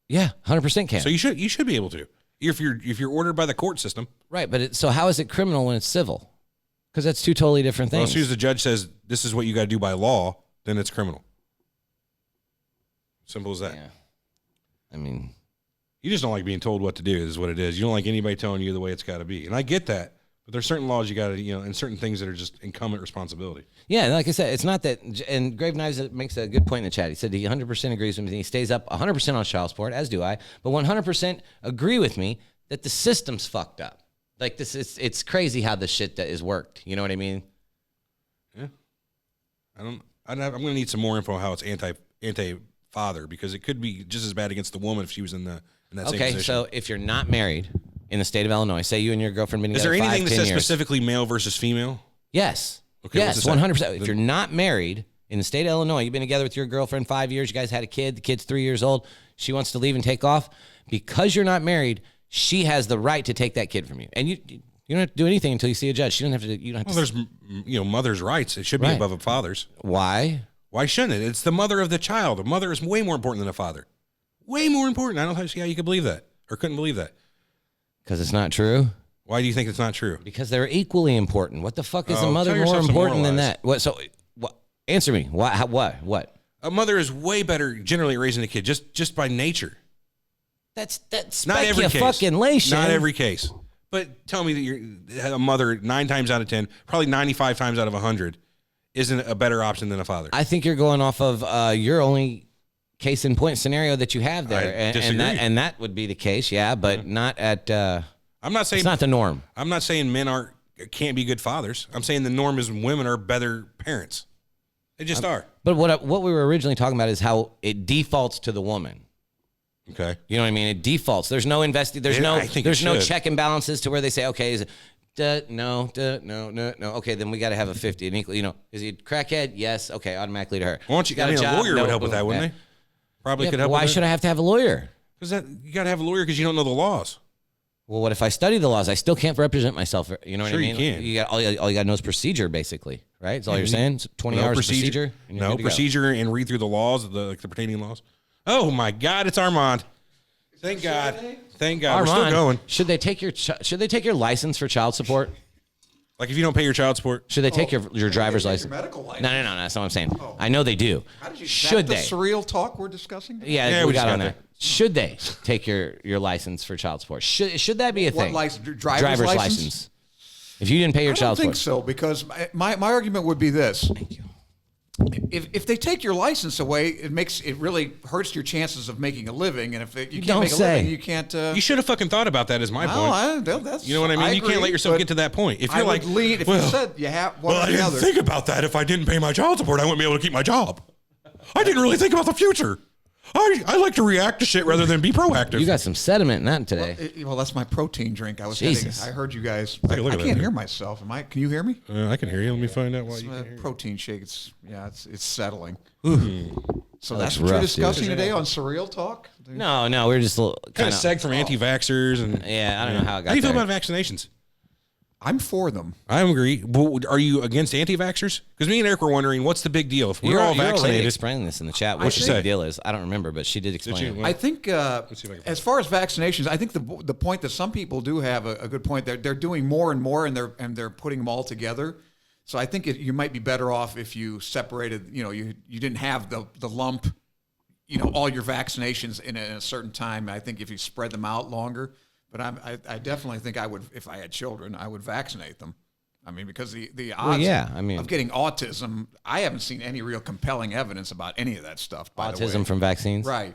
Yeah, 100% can. So you should be able to if you're ordered by the court system. Right, but so how is it criminal when it's civil? Because that's two totally different Well, things. as soon as the judge says this is what you got to do by law, then it's criminal. Simple as that. Yeah. I mean, you just don't like being told what to do. Is what it is. You don't like anybody telling you the way it's got to be, and I get that. But there's certain laws you got to, and certain things that are just incumbent responsibility. yeah, like I said, it's not that. And Grave Knives makes a good point in the chat. He said he 100% agrees with me. He stays up 100% on child support, as do I. But 100% agree with me that the system's fucked up. Like this, it's crazy how this shit that is worked. You know what I mean? Yeah. I'm going to need some more info on how it's anti father, because it could be just as bad against the woman if she was in that same Okay, position. so if you're not married in the state of Illinois, say you and your girlfriend been is together there anything 5, that 10 says years. specifically male versus female? Yes. Okay, what's yes, it say? 100%. If you're not married in the state of Illinois, you've been together with your girlfriend 5 years, you guys had a kid, the kid's 3 years old, she wants to leave and take off, because you're not married, she has the right to take that kid from you. And you don't have to do anything until you see a judge. You don't have to. Well, there's mother's rights. It should be Right. above a father's. Why? Why shouldn't it? It's the mother of the child. A mother is way more important than a father. Way more important. I don't see how you could believe that or couldn't believe that. Because it's not true. Why do you think it's not true? Because they're equally important. What the fuck is a Oh, mother tell more yourself some important moral than lies. that? What? So, what? Answer me. What? A mother is way better generally at raising a kid just by nature. That's Not every case. speculation. Not every case. But tell me that you're a mother 9 times out of 10, probably 95 times out of 100, isn't a better option than a father. I think you're going off of your only case in point scenario that you have there, I disagree. and that would be the case, yeah, but not at. I'm not saying it's not the norm. I'm not saying men can't be good fathers. I'm saying the norm is women are better parents. They just are. But what we were originally talking about is how it defaults to the woman. Okay. You know what I mean? It defaults. There's no There's Yeah, no. I think There's it no should. check and balances to where they say, okay, is it no. Okay, then we got to have a 50 and equal. Is he a crackhead? Yes. Okay, automatically to her. Why don't you? Got I mean, a job? lawyer No, would help with that, wouldn't yeah. they? Probably Yeah, could but help. why with should I have to have a lawyer? Because you got to have a lawyer because you don't know the laws. Well, what if I study the laws? I still can't represent myself. You know what Sure I you mean? can. You got all you got to know is procedure, basically, right? That's all you're saying. It's 20 No hours of procedure. and you're No good to go. procedure and read through the laws, the pertaining laws. Oh my God, it's Armand. Thank God. Thank God. We're still Armand, going. Should they take your license for child support? Like if you don't pay your child support, Should they take your driver's license? medical license. No, that's not what I'm saying. I know they do. Should the they? surreal talk we're discussing? Yeah, Yeah, we we got just on got that. Should they take your license for child support? Should that be a What thing? license? Driver's license? If you didn't pay your I don't child think support. so, because my argument would be this. Thank you. If they take your license away, it really hurts your chances of making a living, and if you can't don't make a say. living, you can't. you should have fucking thought about that. Is my point. That's, You know what I mean? You can't agree, let yourself but get to that point. If I you're would like, lean, if you said you have one well, or I the didn't other. think about that. If I didn't pay my child support, I wouldn't be able to keep my job. I didn't really think about the future. I like to react to shit rather than be proactive. You got some sediment in that today. Well, that's my protein drink. I was Jesus. I heard you guys. Take I a look at that can't thing. hear myself. Can you hear me? I can hear you. Let me find out why It's you a can hear. protein shake. It's settling. So That's that's what you're rough, dude. discussing today on Surreal Talk. No, we're just a little Kind of seg from anti-vaxxers and Yeah, I don't know how it got How do you feel there. about vaccinations? I'm for them. I agree. But are you against anti-vaxxers? Because me and Eric were wondering, what's the big deal? If we're You're all a lady vaccinated, explaining this in the chat. What'd What she the say? big deal is? I don't remember, but she did explain you? it. I think see if I can as far as vaccinations, I think the point that some people do have a good point. They're doing more and more, and they're putting them all together. So I think you might be better off if you separated. You didn't have the lump. All your vaccinations in a certain time. I think if you spread them out longer, but I definitely think I would, if I had children, I would vaccinate them. I mean, because the odds of getting autism, I haven't seen any real compelling evidence about any of that stuff. By the way. Autism from vaccines? Right.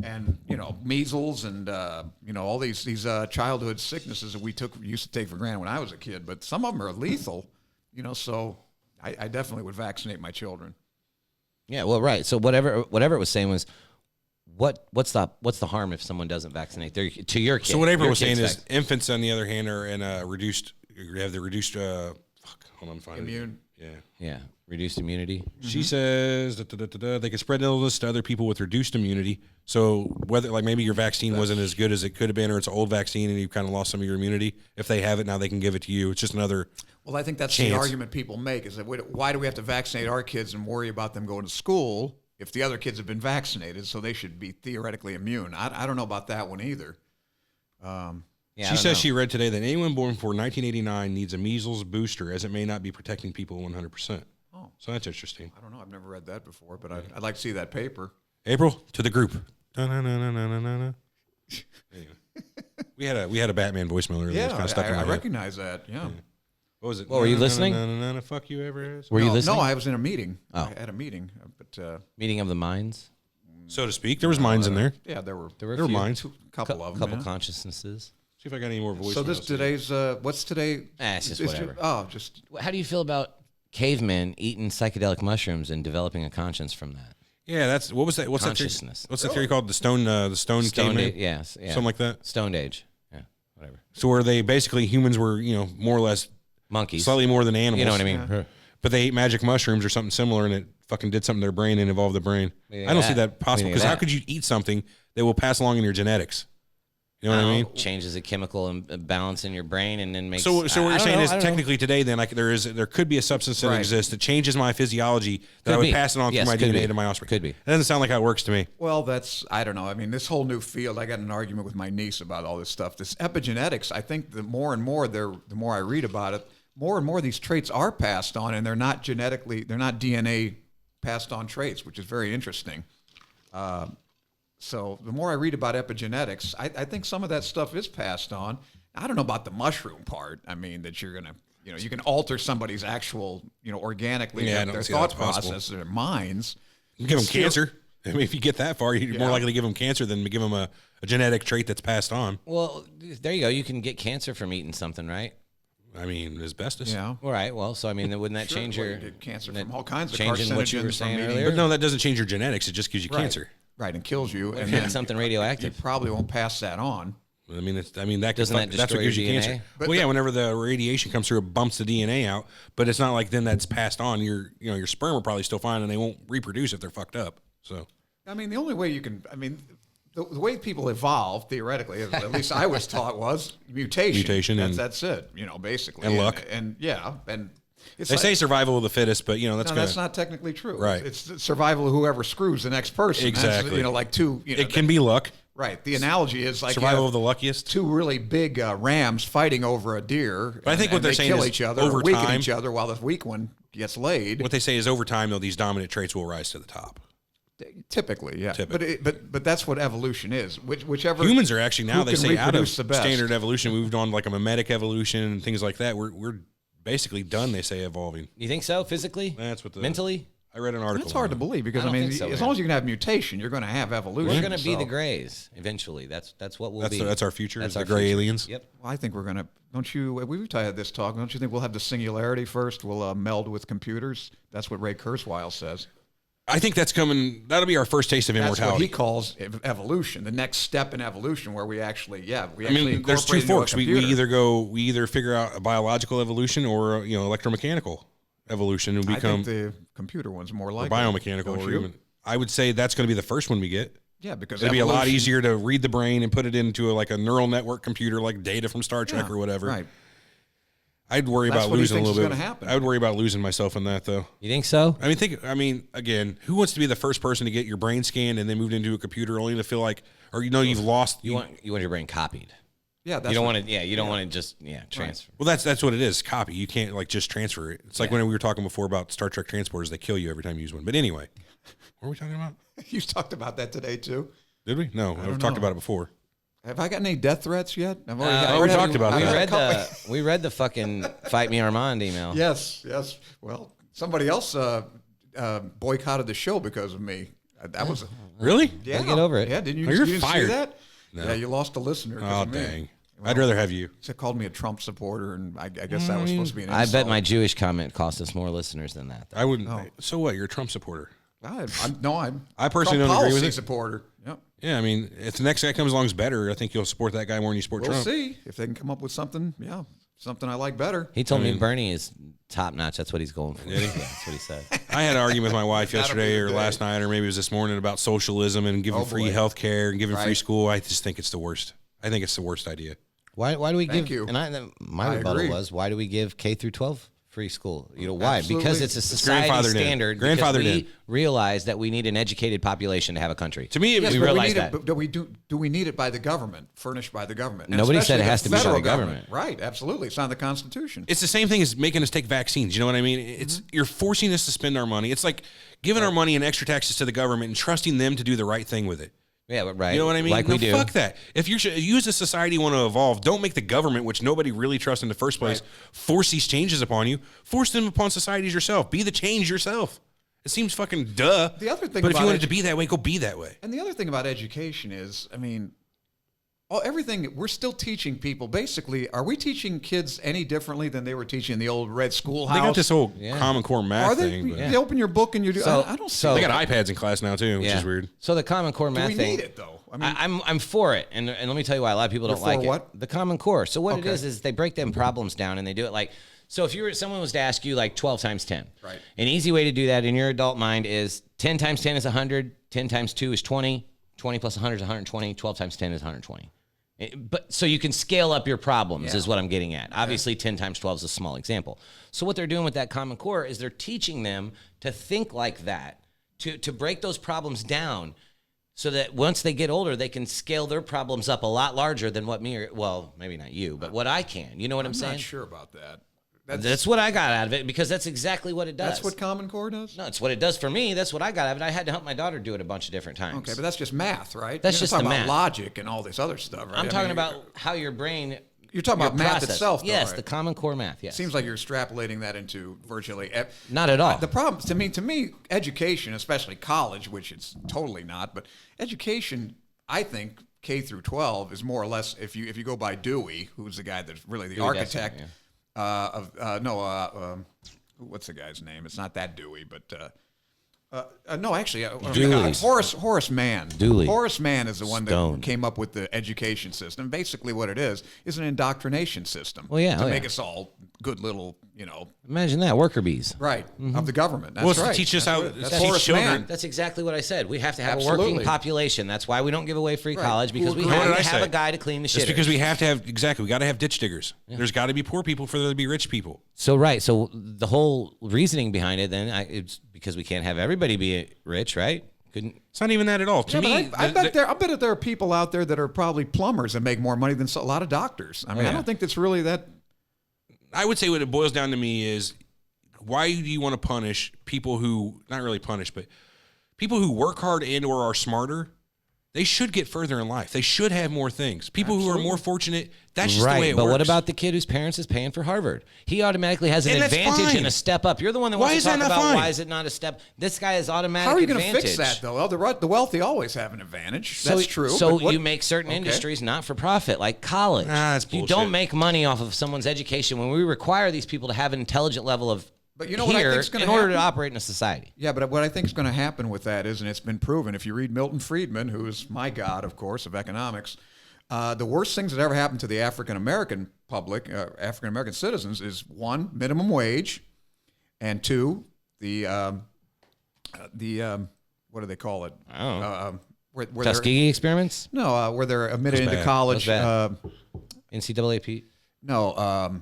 And measles and all these childhood sicknesses that we used to take for granted when I was a kid, but some of them are lethal. So I definitely would vaccinate my children. Yeah, well, right. So whatever it was saying was, what's the harm if someone doesn't vaccinate to your kid? so what April your was saying kid's is infants, on the other hand, are in a reduced. Have the reduced. Hold on, find Immune. Yeah. Yeah, reduced immunity. She says they can spread illness to other people with reduced immunity. So whether like maybe your vaccine wasn't as good as it could have been, or it's an old vaccine and you've kind of lost some of your immunity. If they have it now, they can give it to you. It's just another. Well, I think that's chance. the argument people make is that why do we have to vaccinate our kids and worry about them going to school if the other kids have been vaccinated, so they should be theoretically immune? I don't know about that one either. Yeah, She says she read today that anyone born before 1989 needs a measles booster, as it may not be protecting people 100%. Oh. So that's interesting. I don't know. I've never read that before, but I'd like to see that paper. April, to the group. Anyway. we had a Batman voicemail earlier. Yeah, It's kind of stuck in my I head. recognize that. Yeah. What was it? What, were you listening? Fuck you ever. Were you No, listening? No, I was in a meeting. Oh. I had a meeting, but Meeting of the minds. So to speak. There was minds in there. yeah, there were There were, There were a few. minds. a couple of them. Couple yeah. consciousnesses. See if I got any more voicemails. So this today's what's today? It's just whatever. Just How do you feel about cavemen eating psychedelic mushrooms and developing a conscience from that? Yeah, that's what was that? What's that? Consciousness. What's that theory called? The stone Stoned caveman? age, yes, yeah. Something like that. Stoned age. Yeah, whatever. So where they basically humans were, more or less Monkeys. slightly more than animals. You know what I mean? Yeah. But they ate magic mushrooms or something similar, and it fucking did something to their brain and evolved the brain. Meaning I don't see that. that possible Meaning because how that. could you eat something that will pass along in your genetics? You know what I mean? Changes a chemical imbalance in your brain and then makes. So what I you're don't saying know, is I don't know. technically today, then there could be a substance that Right. exists that changes my physiology that I Could would be. pass it on Yes, through my could DNA be. to my offspring. Could be. That doesn't sound like how it works to me. well, I don't know. I mean, this whole new field. I got in an argument with my niece about all this stuff. This epigenetics. I think the more and more the more I read about it, more and more these traits are passed on, and they're not DNA passed on traits, which is very interesting. So the more I read about epigenetics, I think some of that stuff is passed on. I don't know about the mushroom part. I mean, that you're gonna, you can alter somebody's actual, organically Yeah, I their don't see thought that's possible. process, their minds. You give them Still- cancer. I mean, if you get that far, you're more likely to give them cancer than to give them a genetic trait that's passed on. Well, there you go. You can get cancer from eating something, right? I mean, asbestos. Yeah. All right. Well, so I mean, wouldn't that Sure, change well, your you get cancer that from all kinds of changing what you were carcinogens saying from eating- earlier? But no, that doesn't change your genetics. It just gives you Right. cancer. Right, and kills you. What if And you had then something you radioactive? probably won't pass that on. I mean, that could Doesn't that that's what destroy gives you your cancer. DNA? But Well, yeah, whenever the radiation comes through, it bumps the DNA out. But it's not like then that's passed on. Your sperm are probably still fine, and they won't reproduce if they're fucked up. So I mean, the only way you can, the way people evolve, theoretically, at least I was taught, was mutation. Mutation and- that's it, basically. and luck. And it's they say survival of the fittest, but that's no, gonna, that's not technically true. Right. It's the survival of whoever screws the next person. That's, Exactly. like two, it can be luck. right. The analogy is like you Survival have of the luckiest. two really big rams fighting over a deer. But I think what and they're they saying kill is each other, over or weaken time- each other while the weak one gets laid. What they say is over time, though, these dominant traits will rise to the top. Typically, yeah. Typically. But that's what evolution is. Whichever Humans are actually now who they can say out of reproduce the best. standard evolution, moved on like a mimetic evolution and things like that. We're basically done. They say evolving. You think so? Physically? That's what the mentally. I read an article. That's hard to on it. believe because I don't think so, as man. long as you can have mutation, you're going to have evolution. We're going to be so- the Greys eventually. That's what we'll be. That's our future. That's Is the our gray future. aliens. Yep. Well, I think we're going to. Don't you? We've had this talk. Don't you think we'll have the singularity first? We'll meld with computers. That's what Ray Kurzweil says. I think that's coming. That'll be our first taste of That's what immortality. he calls evolution. The next step in evolution, where we actually, I mean, there's two incorporate into a forks. We computer. we either figure out a biological evolution or electromechanical evolution, and I become think the computer one's more or likely. biomechanical, Don't or you? even. I would say that's going to be the first one we get. Yeah, because It'd be a lot evolution- easier to read the brain and put it into a neural network computer, like Data from Star Trek Yeah, or whatever. Right. I'd worry That's about what he losing a thinks little is bit. gonna happen. I would worry about losing myself in that, though. You think so? I mean, again, who wants to be the first person to get your brain scanned and then moved into a computer only to feel like, or you've lost? You want your brain copied. Yeah, that's you don't what- want to. Yeah, you don't want to just transfer. Well, that's what it is. Copy. You can't just transfer it. It's like when we were talking before about Star Trek transporters. They kill you every time you use one. But anyway, what were we talking about? You talked about that today too. Did we? No, I've talked about it before. Have I gotten any death threats yet? I've we talked about that. We read the fucking Fight Me Armand email. Yes. Well, somebody else boycotted the show because of me. That was Really? yeah. Get over it. Yeah, didn't you? Oh, you're you didn't fired. See that? No. Yeah, you lost a listener. 'cause Oh, of me. dang. Well, I'd rather have you. They called me a Trump supporter, and I guess that was supposed to be an I insult. bet my Jewish comment cost us more listeners than that. I wouldn't. Oh. So what? You're a Trump supporter. I'm I personally Trump don't agree with policy it. supporter. Yep. Yeah, I mean, if the next guy comes along is better, I think you'll support that guy more than you support We'll Trump. see if they can come up with something. Yeah, something I like better. He told I me mean- Bernie is top notch. That's what he's going for. Yeah, that's what he said. I had an argument with my wife yesterday or last night or maybe it was this morning about socialism and giving free health care and giving free school. I just think it's the worst. I think it's the worst idea. Why do we Thank give? you. And my I rebuttal agree. was, why do we give K through 12 free school? You know why? Absolutely. Because it's a society grandfathered in. standard. Grandfathered because we in. realize that we need an educated population to have a country. To me, Yes, we but realize need that. it, but do we need it by the government, furnished by the government? And Nobody said especially it has to be by the federal government. Right, absolutely. It's not in the Constitution. it's the same thing as making us take vaccines. You know what I mean? It's you're forcing us to spend our money. It's like giving our money and extra taxes to the government and trusting them to do the right thing with it. Yeah, but right. You know what I mean? Like No, we do. fuck that. If you as a society want to evolve, don't make the government, which nobody really trusts in the first place, force these changes upon you. Force them upon societies yourself. Be the change yourself. It seems fucking duh. The other thing but if about you want it to be that way, go be that way. And the other thing about education is, I mean, everything we're still teaching people. Basically, are we teaching kids any differently than they were teaching in the old red schoolhouse? They got this whole Common Core math Are they? thing. But You open your book and you do. I don't see. they got iPads in class now too, which is weird. So the Common Core math we thing. need it though? I mean, I'm for it, and let me tell you why a lot of people don't You're like for it. what? The Common Core. So what Okay. it is they break them problems down and they do it like. So if someone was to ask you like 12 times 10, Right. An easy way to do that in your adult mind is 10 times 10 is 100, 10 times 2 is 20, 20 plus 100 is 120, 12 times 10 is 120. But so you can scale up your problems is what I'm getting at. Obviously 10 times 12 is a small example. So what they're doing with that Common Core is they're teaching them to think like that, to break those problems down so that once they get older, they can scale their problems up a lot larger than what maybe not you, but what I can. You know what I'm saying? not sure about that. That's what I got out of it because that's exactly what it does. That's what Common Core does. No, it's what it does for me. That's what I got out of it. I had to help my daughter do it a bunch of different times. Okay, but that's just math, right? That's You're just talking the about math. logic and all this other stuff. Right? I'm I talking mean, about how your brain. You're talking your about math process. itself, though, Yes, right? the Common Core math. Yes. Seems like you're extrapolating that into virtually. Not at all. The problem to me, education, especially college, which it's totally not, but education, I think K through 12 is more or less. If you go by Dewey, who's the guy that's really the Dewey architect Decimal, what's the guy's name? It's not that Dewey, but. No, actually, Dooley. Horace Mann. Dooley. Horace Mann is the one Stone. that came up with the education system. Basically, what it is an indoctrination system. Well, yeah, to oh, make yeah. us all good little, Imagine that worker bees. right of the government. That's Well, it's to right. teach us That's how- what it- it's that's to teach Horace children. Mann. That's exactly what I said. We have to have a Absolutely. working population. That's why we don't give away free Right. college because Who we agrees. What have did to I have say? a guy to clean the shit. It's because we have to have we got to have ditch diggers. There's got to be poor people for there to be rich people. So so the whole reasoning behind it then it's because we can't have everybody be rich, right? Couldn't. It's not even that at all. To Yeah, me, but I bet there are people out there that are probably plumbers and make more money than a lot of doctors. I mean, yeah. I don't think that's really that. I would say what it boils down to me is why do you want to punish people who not really punish, but people who work hard and or are smarter? They should get further in life. They should have more things. People who are more fortunate, that's just the way it but works. what about the kid whose parents is paying for Harvard? He automatically has an And that's advantage fine. and a step up. You're the one that Why wants is to talk that not about fine? why is it not a step. This guy is automatic How are you going to advantage. fix that though? Well, the wealthy always have an advantage. So, That's true. So but what- you make certain okay. industries not for profit, like college. Nah, that's You bullshit. don't make money off of someone's education when we require these people to have an intelligent level of But you know what I here think's gonna in order to happen? operate in a society. Yeah, but what I think is going to happen with that is, and it's been proven, if you read Milton Friedman, who is my god, of course, of economics, the worst things that ever happened to the African American public, African American citizens, is one, minimum wage, and two, the what do they call it? I don't know. Where they're- Tuskegee experiments? No, where they're admitted That's into bad. college. That's NCAA. No,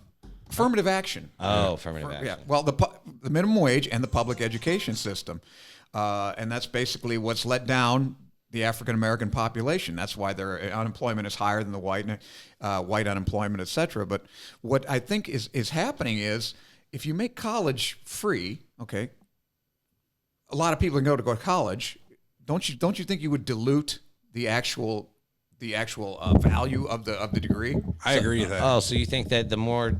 affirmative action. Oh, affirmative action. Yeah, well, the minimum wage and the public education system, and that's basically what's let down the African American population. That's why their unemployment is higher than the white unemployment, et cetera. But what I think is happening is if you make college free, okay, a lot of people can go to college. Don't you think you would dilute the actual value of the degree? I agree with that. Oh, so you think that the more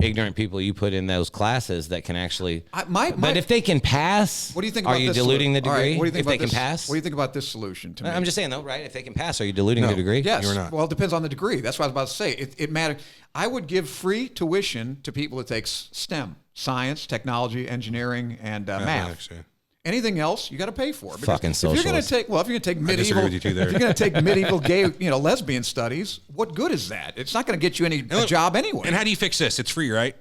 ignorant people you put in those classes that can actually, but if they can pass, What do you think? Are about you this diluting the solu- all right, degree? what do you think if they about can this- pass, What do you think about this solution? To me, I'm just saying though, right? If they can pass, are you diluting the degree? Yes. You're not. Well, it depends on the degree. That's what I was about to say. It matters. I would give free tuition to people that take STEM, science, technology, engineering, and math. Mathematics, yeah. Anything else, you got to pay for. Because Fucking if you're going to socialists. take, if you're going to take disagree medieval, with you too there. if you're going to take medieval gay, lesbian studies, what good is that? It's not going to get you a job anyway. And how do you fix this? It's free, right?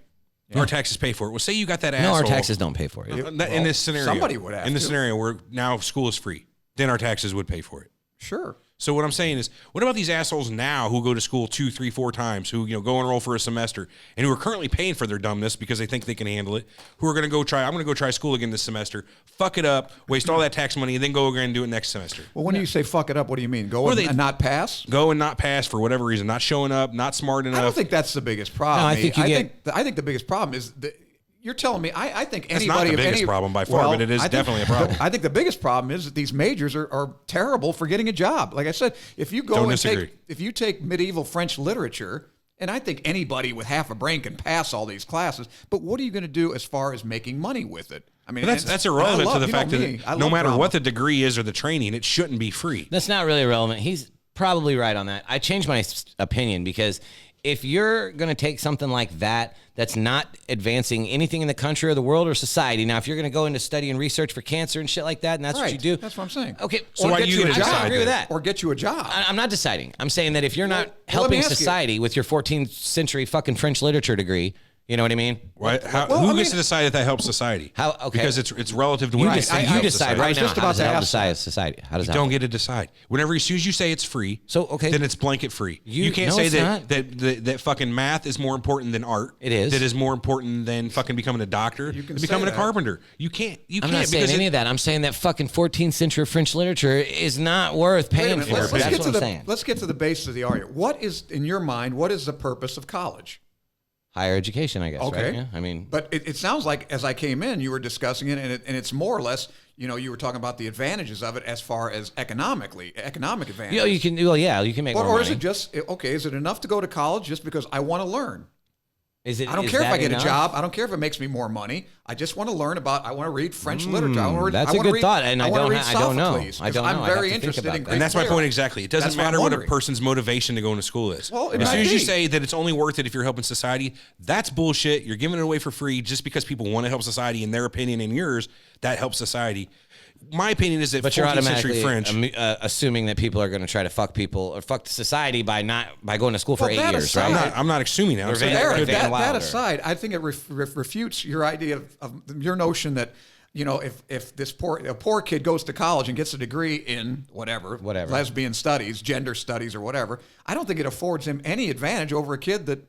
Our taxes pay for it. Well, say you got that No, asshole. our taxes don't pay for it. In this scenario, somebody would have in this to. scenario where now school is free, then our taxes would pay for it. Sure. So what I'm saying is, what about these assholes now who go to school 2, 3, 4 times, who go enroll for a semester, and who are currently paying for their dumbness because they think they can handle it, who are going to go try? I'm going to go try school again this semester, fuck it up, waste all that tax money, and then go again and do it next semester. Well, when you say fuck it up, what do you mean? Go and not pass? Go and not pass for whatever reason, not showing up, not smart enough. I don't think that's the biggest problem. No, I think I think the biggest problem is that you're telling me. I think That's anybody not the of biggest any problem by far, but it is definitely a problem. I think the biggest problem is that these majors are terrible for getting a job. Like I said, if you go Don't and disagree. if you take medieval French literature, and I think anybody with half a brain can pass all these classes, but what are you going to do as far as making money with it? I mean, But that's irrelevant to the fact that no matter drama. what the degree is or the training, it shouldn't be free. That's not really irrelevant. He's probably right on that. I changed my opinion because if you're going to take something like that, that's not advancing anything in the country or the world or society. Now, if you're going to go into study and research for cancer and shit like that, and that's what you do. That's what I'm saying. Okay. So Or why get do you you a gonna job. decide I agree with that. Or get you a job. I'm not deciding. I'm saying that if you're not let me helping ask you. society with your 14th century fucking French literature degree, you know what I mean? Right? Who gets to decide that helps society? How? Okay. Because it's relative to what You you decide, think you helps decide society. right was now. just How about does to that help ask decide society? How does that You don't help? get to decide. Whenever as soon as you say it's free, So, okay. then it's blanket free. You- can't no, say it's not. that fucking math is more important than art. It is. That is more important than fucking becoming a doctor. You can than becoming say a that. carpenter. You can't. You I'm can't not saying because any of that. I'm saying that fucking 14th century French literature is not worth Wait a paying minute, for. let's That's get what to I'm the saying. let's get to the base of the argument. What is in your mind? What is the purpose of college? Higher education, I guess. Okay. Right? Yeah. I mean, But it sounds like as I came in, you were discussing it, and it's more or less, you were talking about the advantages of it as far as economic advantages. you can. Well, yeah, you can make more Or money. is it just okay? Is it enough to go to college just because I want to learn? Is it? I don't is care if that I get enough? a job. I don't care if it makes me more money. I just want to learn about. I want to read French literature. I want to read, that's I a want to good read, thought, and I want to don't read ha- I don't know. Sophocles, I don't 'cause know. I'm I'd have very to think interested about in that. Greek And that's my point playwrights. exactly. It That's doesn't what I'm matter what a wondering. person's motivation to go into school is. Well, it as might soon as you be. say that it's only worth it if you're helping society, that's bullshit. You're giving it away for free just because people want to help society in their opinion and yours. That helps society. My opinion is that But you're 14th century automatically French. assuming that people are going to try to fuck people or fuck society by going to school for Well, 8 that years, aside- right? I'm not assuming that. I'm Or saying Van- that Eric, could- Van that Wilder. aside, I think it refutes your idea of your notion that if this poor kid goes to college and gets a degree in whatever lesbian studies, gender studies, or whatever, I don't think it affords him any advantage over a kid that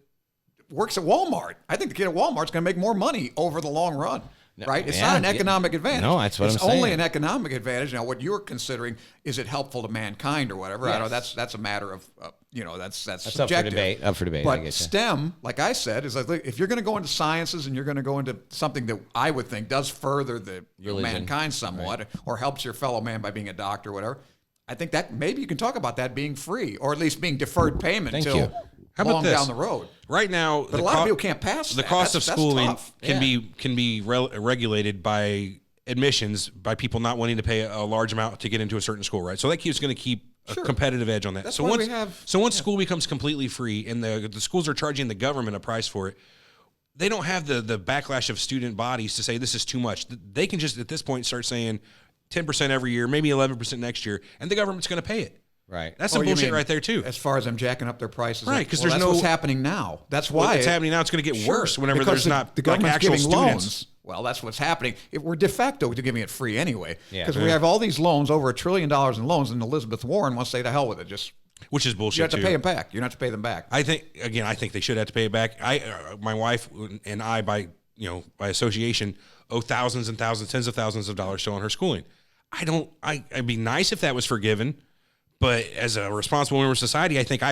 works at Walmart. I think the kid at Walmart's going to make more money over the long run. Right? It's not an economic advantage. No, that's what it's I'm saying. only an economic advantage. Now, what you're considering, is it helpful to mankind or whatever? I don't know. That's a matter of, that's up for subjective. debate. Up for debate. I But get you. STEM, like I said, is like if you're going to go into sciences and you're going to go into something that I would think does further the Religion. mankind somewhat, or helps your fellow man by being a doctor or whatever, I think that maybe you can talk about that being free or at least being deferred payment Thank until you. How about long this? down the road. Right now, But a lot of people can't pass the that. cost of That's schooling tough. can be regulated by admissions by people not wanting to pay a large amount to get into a certain school, right? So that keeps going to keep a competitive edge on that. That's so why once we have- once school becomes completely free and the schools are charging the government a price for it, they don't have the backlash of student bodies to say this is too much. They can just at this point start saying 10% every year, maybe 11% next year, and the government's going to pay it. Right. That's Oh, some you bullshit mean right there too. As far as them jacking up their prices, Right, 'cause well, there's that's no- what's happening now. That's why It's happening now. It's going to get Sure, worse whenever because there's not the like government's actual giving students. loans. Well, that's what's happening. We're de facto giving it free anyway, Yeah. because we have all these loans, over $1 trillion in loans, and Elizabeth Warren wants to say to hell with it. Just Which is bullshit you have to too. pay them back. You don't have to pay them back. I think they should have to pay it back. My wife and I, by association, owe thousands and thousands, tens of thousands of dollars still on her schooling. I'd be nice if that was forgiven, but as a responsible member of society, I think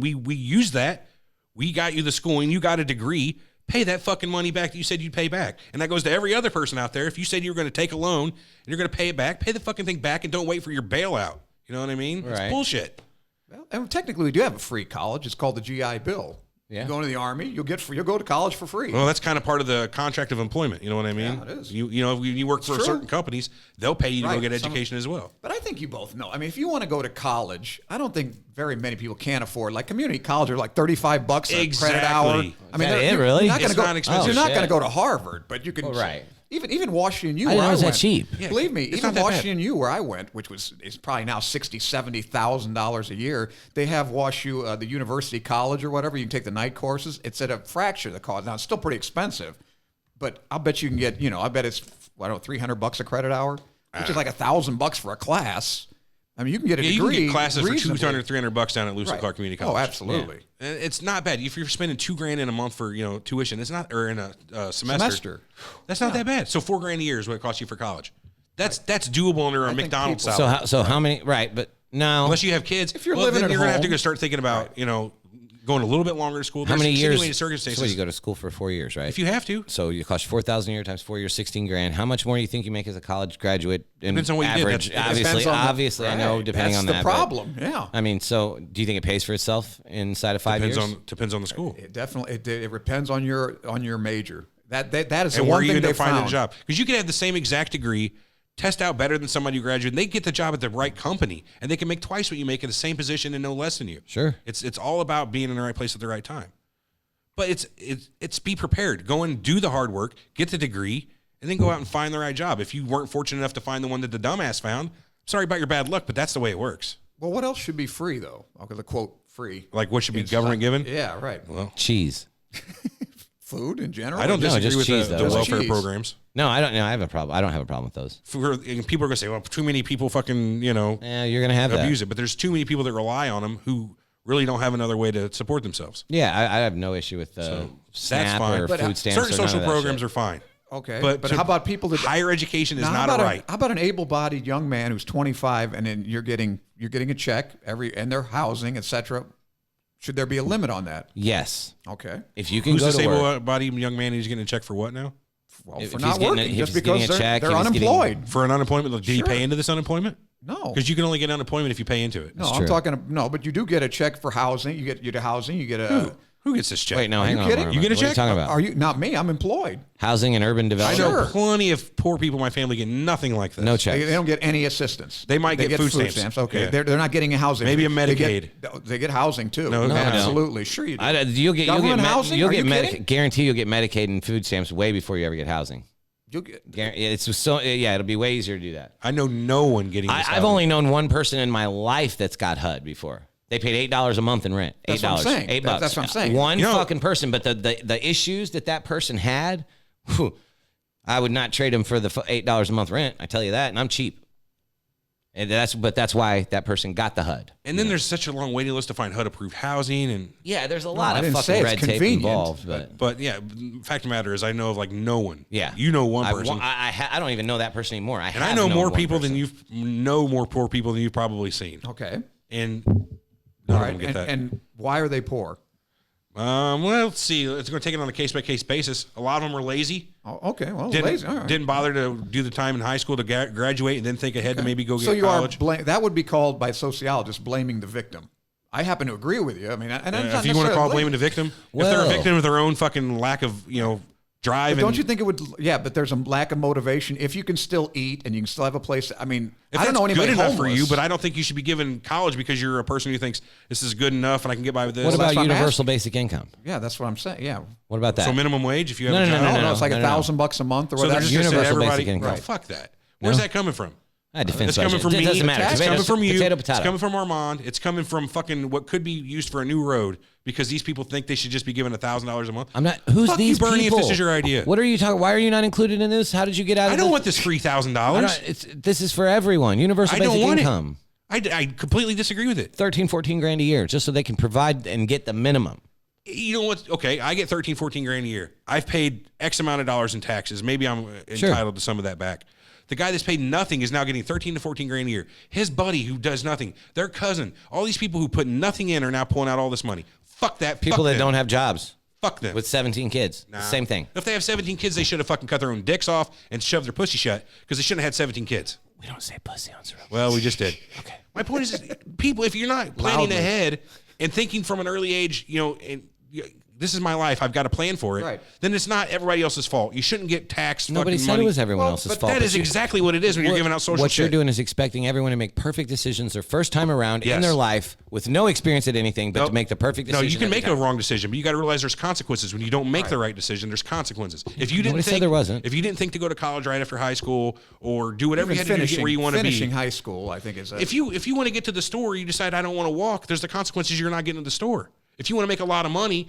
we use that. We got you the schooling, you got a degree. Pay that fucking money back that you said you'd pay back. And that goes to every other person out there. If you said you were going to take a loan and you're going to pay it back, pay the fucking thing back and don't wait for your bailout. You know what I mean? Right. It's bullshit. Well, and technically, we do have a free college. It's called the GI Bill. Yeah. You go into the Army, you'll go to college for free. Well, that's kind of part of the contract of employment. You know what I mean? Yeah, it is. You work for true. certain companies, they'll pay you to go Right. get education as well. But I think you both know. I mean, if you want to go to college, I don't think very many people can afford. Like community college are like $35 a credit hour. Exactly. I mean, Is that you're really? not gonna It's go, not expensive. You're not Oh, going to shit. go to Harvard, but you can. Oh, right. Even Washington U, I didn't where know it was that went, cheap. Yeah, believe me, it's even not that bad. Washington U, where I went, which is probably now $60,000-$70,000 a year, they have WashU, the University College or whatever. You can take the night courses. It's at a fraction of the cost. Now it's still pretty expensive, but I'll bet you can get, I bet it's $300 a credit hour, which is like $1,000 for a class. I mean, you can get a Yeah, degree. you can get classes for reasonably. $200-$300 down at Lewis and Clark Community College. Oh, absolutely. And it's not bad. If you're spending $2,000 in a month for tuition, it's not, or in a semester. That's not that bad. So $4,000 a year is what it costs you for college. That's doable under a McDonald's salary. So how many? Right, but no. Unless you have kids, If you're living then at you're gonna have to home. go start thinking about going a little bit longer to school. How There's many years? extenuating So circumstances. you go to school for 4 years, right? If you have to. So you cost $4,000 a year times 4 years, $16,000. How much more do you think you make as a college graduate? In Depends on what you did. average, That- depends obviously, on the- I know. right. Depending That's on the that, but- problem. Yeah. I mean, so do you think it pays for itself inside of 5 years? Depends on the school. It definitely it depends on your major. That is the And where one you thing end they up finding found. a job. Because you could have the same exact degree, test out better than somebody who graduated, and they get the job at the right company, and they can make twice what you make in the same position and no less than you. Sure. It's all about being in the right place at the right time. But it's be prepared. Go and do the hard work, get the degree, and then go out and find the right job. If you weren't fortunate enough to find the one that the dumbass found, sorry about your bad luck, but that's the way it works. Well, what else should be free though? Okay, the quote free. Like what should be government given? Yeah, right. Well, Cheese. Food in general. I don't No, disagree just with cheese, the though. welfare Cheese. programs. No, I don't. No, I have a problem. I don't have a problem with those. And people are going to say, well, too many people fucking, Yeah, you're gonna have abuse that. it. But there's too many people that rely on them who really don't have another way to support themselves. Yeah, I have no issue with That's SNAP fine. or But food stamps. certain or none social of that programs shit. are fine. Okay, But but to- how about people that Higher education is Now, not how a about right. How about an able-bodied young man who's 25 and then you're getting a check and their housing, etc. Should there be a limit on that? Yes. Okay. If you can Who's go to work, disabled-bodied young man who's getting a check for what now? Well, If for he's not getting a- working, if just he's getting because a check, they're if he's getting- unemployed. For an unemployment? Did he Sure. pay into this unemployment? No. Because you can only get unemployment if you pay into it. No, That's I'm true. talking but you do get a check for housing. You get housing. You get a. Who gets this check? Wait, no, Are hang you on. kidding? Mark. You get a What are you check? talking about? Are you not me? I'm employed. Housing and urban I development. know plenty of poor people in my family get nothing like this. No They checks. don't get any assistance. They might get food stamps. Okay, Yeah. they're not getting a housing. Maybe a They Medicaid. they get housing too. No, they don't. absolutely. Sure you do. You'll get Government housing? You'll Are get you kidding? guarantee you'll get Medicaid and food stamps way before you ever get housing. You'll get, It's so it'll be way easier to do that. I know no one getting this I've housing. only known one person in my life that's got HUD before. They paid $8 a month in rent. That's what I'm $8, saying. $8. That's what I'm saying. One You know- fucking person, but the issues that person had, whew, I would not trade him for the $8 a month rent. I tell you that, and I'm cheap. And that's why that person got the HUD. And then there's such a long waiting list to find HUD-approved housing, and Yeah, there's a I lot of didn't say fucking it's red tape convenient, involved, but yeah, fact of the matter is, I know of like no one. yeah, you know one person, I don't even know that person anymore. and I know more people than you've more poor people than you've probably seen, okay. and All none of right. them get that. And why are they poor? Well, let's see. It's going to take it on a case-by-case basis. A lot of them are lazy. Oh, okay. Well, Didn't, lazy. All right. didn't bother to do the time in high school to graduate and then think ahead to maybe go So get you college. that would be called by sociologists blaming the victim. I happen to agree with you. I mean, and If you want to call blaming the victim, if they're a Well- victim of their own fucking lack of drive, But don't and you think it would? Yeah, but there's a lack of motivation. If you can still eat and you can still have a place. I mean, if I don't that's know anybody good enough for homeless. you, but I don't think you should be given college because you're a person who thinks this is good enough and I can get by with this. What about that's what I'm universal asking. basic income? Yeah, that's what I'm saying. Yeah. What about that? So minimum wage if you have No, a no, job? no, No, no, it's like no, $1,000 a month or So they're whatever. just going to say Universal everybody, basic income. well, fuck that. Where's that coming from? Defense It's coming budget. from It me. doesn't matter. It's Tomato- coming from you. Potato, It's potato. coming from Armand. It's coming from fucking what could be used for a new road because these people think they should just be given $1,000 a month. I'm not. Who's Fuck these you, Bernie, people? if this is your idea. What are you talking? Why are you not included in this? How did you get out of I don't this? want this $3,000. I don't- this is for everyone. Universal I don't basic want income. I completely disagree with it. 13, 14 grand a year, just so they can provide and get the minimum. You know what? Okay, I get 13, 14 grand a year. I've paid X amount of dollars in taxes. Maybe I'm Sure. entitled to some of that back. The guy that's paid nothing is now getting 13 to 14 grand a year. His buddy who does nothing, their cousin, all these people who put nothing in are now pulling out all this money. Fuck that. People Fuck that them. don't have jobs Fuck them. with 17 kids. Nah. Same thing. If they have 17 kids, they should have fucking cut their own dicks off and shoved their pussy shut because they shouldn't have had 17 kids. We don't say pussy on Zero. Well, we just did. Okay. My point is, people, if you're not planning Loudly. ahead and thinking from an early age, and this is my life. I've got to plan for it. Right. Then it's not everybody else's fault. You shouldn't get taxed. Nobody fucking said money. it was everyone Well, else's but fault. That is exactly what it is when you're giving out social What shit. you're doing is expecting everyone to make perfect decisions their first time around in Yes. their life with no experience at anything, but Nope. to make the perfect No, decision. you can every make a time. wrong decision, but you got to realize there's consequences when you don't make the right decision. There's consequences. If you didn't Nobody said think there wasn't. if you didn't think to go to college right after high school or do whatever you Even had to do to get where you want to be, finishing high school, I think is. if you want to get to the store, you decide I don't want to walk. There's the consequences. You're not getting to the store. If you want to make a lot of money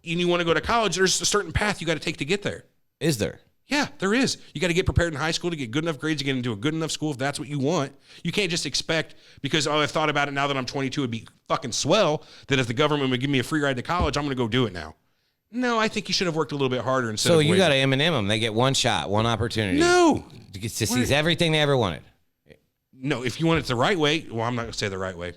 and you want to go to college, there's a certain path you got to take to get there. Is there? Yeah, there is. You got to get prepared in high school to get good enough grades to get into a good enough school if that's what you want. You can't just expect because, I've thought about it now that I'm 22, it'd be fucking swell that if the government would give me a free ride to college, I'm going to go do it now. No, I think you should have worked a little bit harder instead So of you got to M&M them. They get one shot, one opportunity. No. To seize everything they ever wanted. No, if you want it the right way, well, I'm not going to say the right way.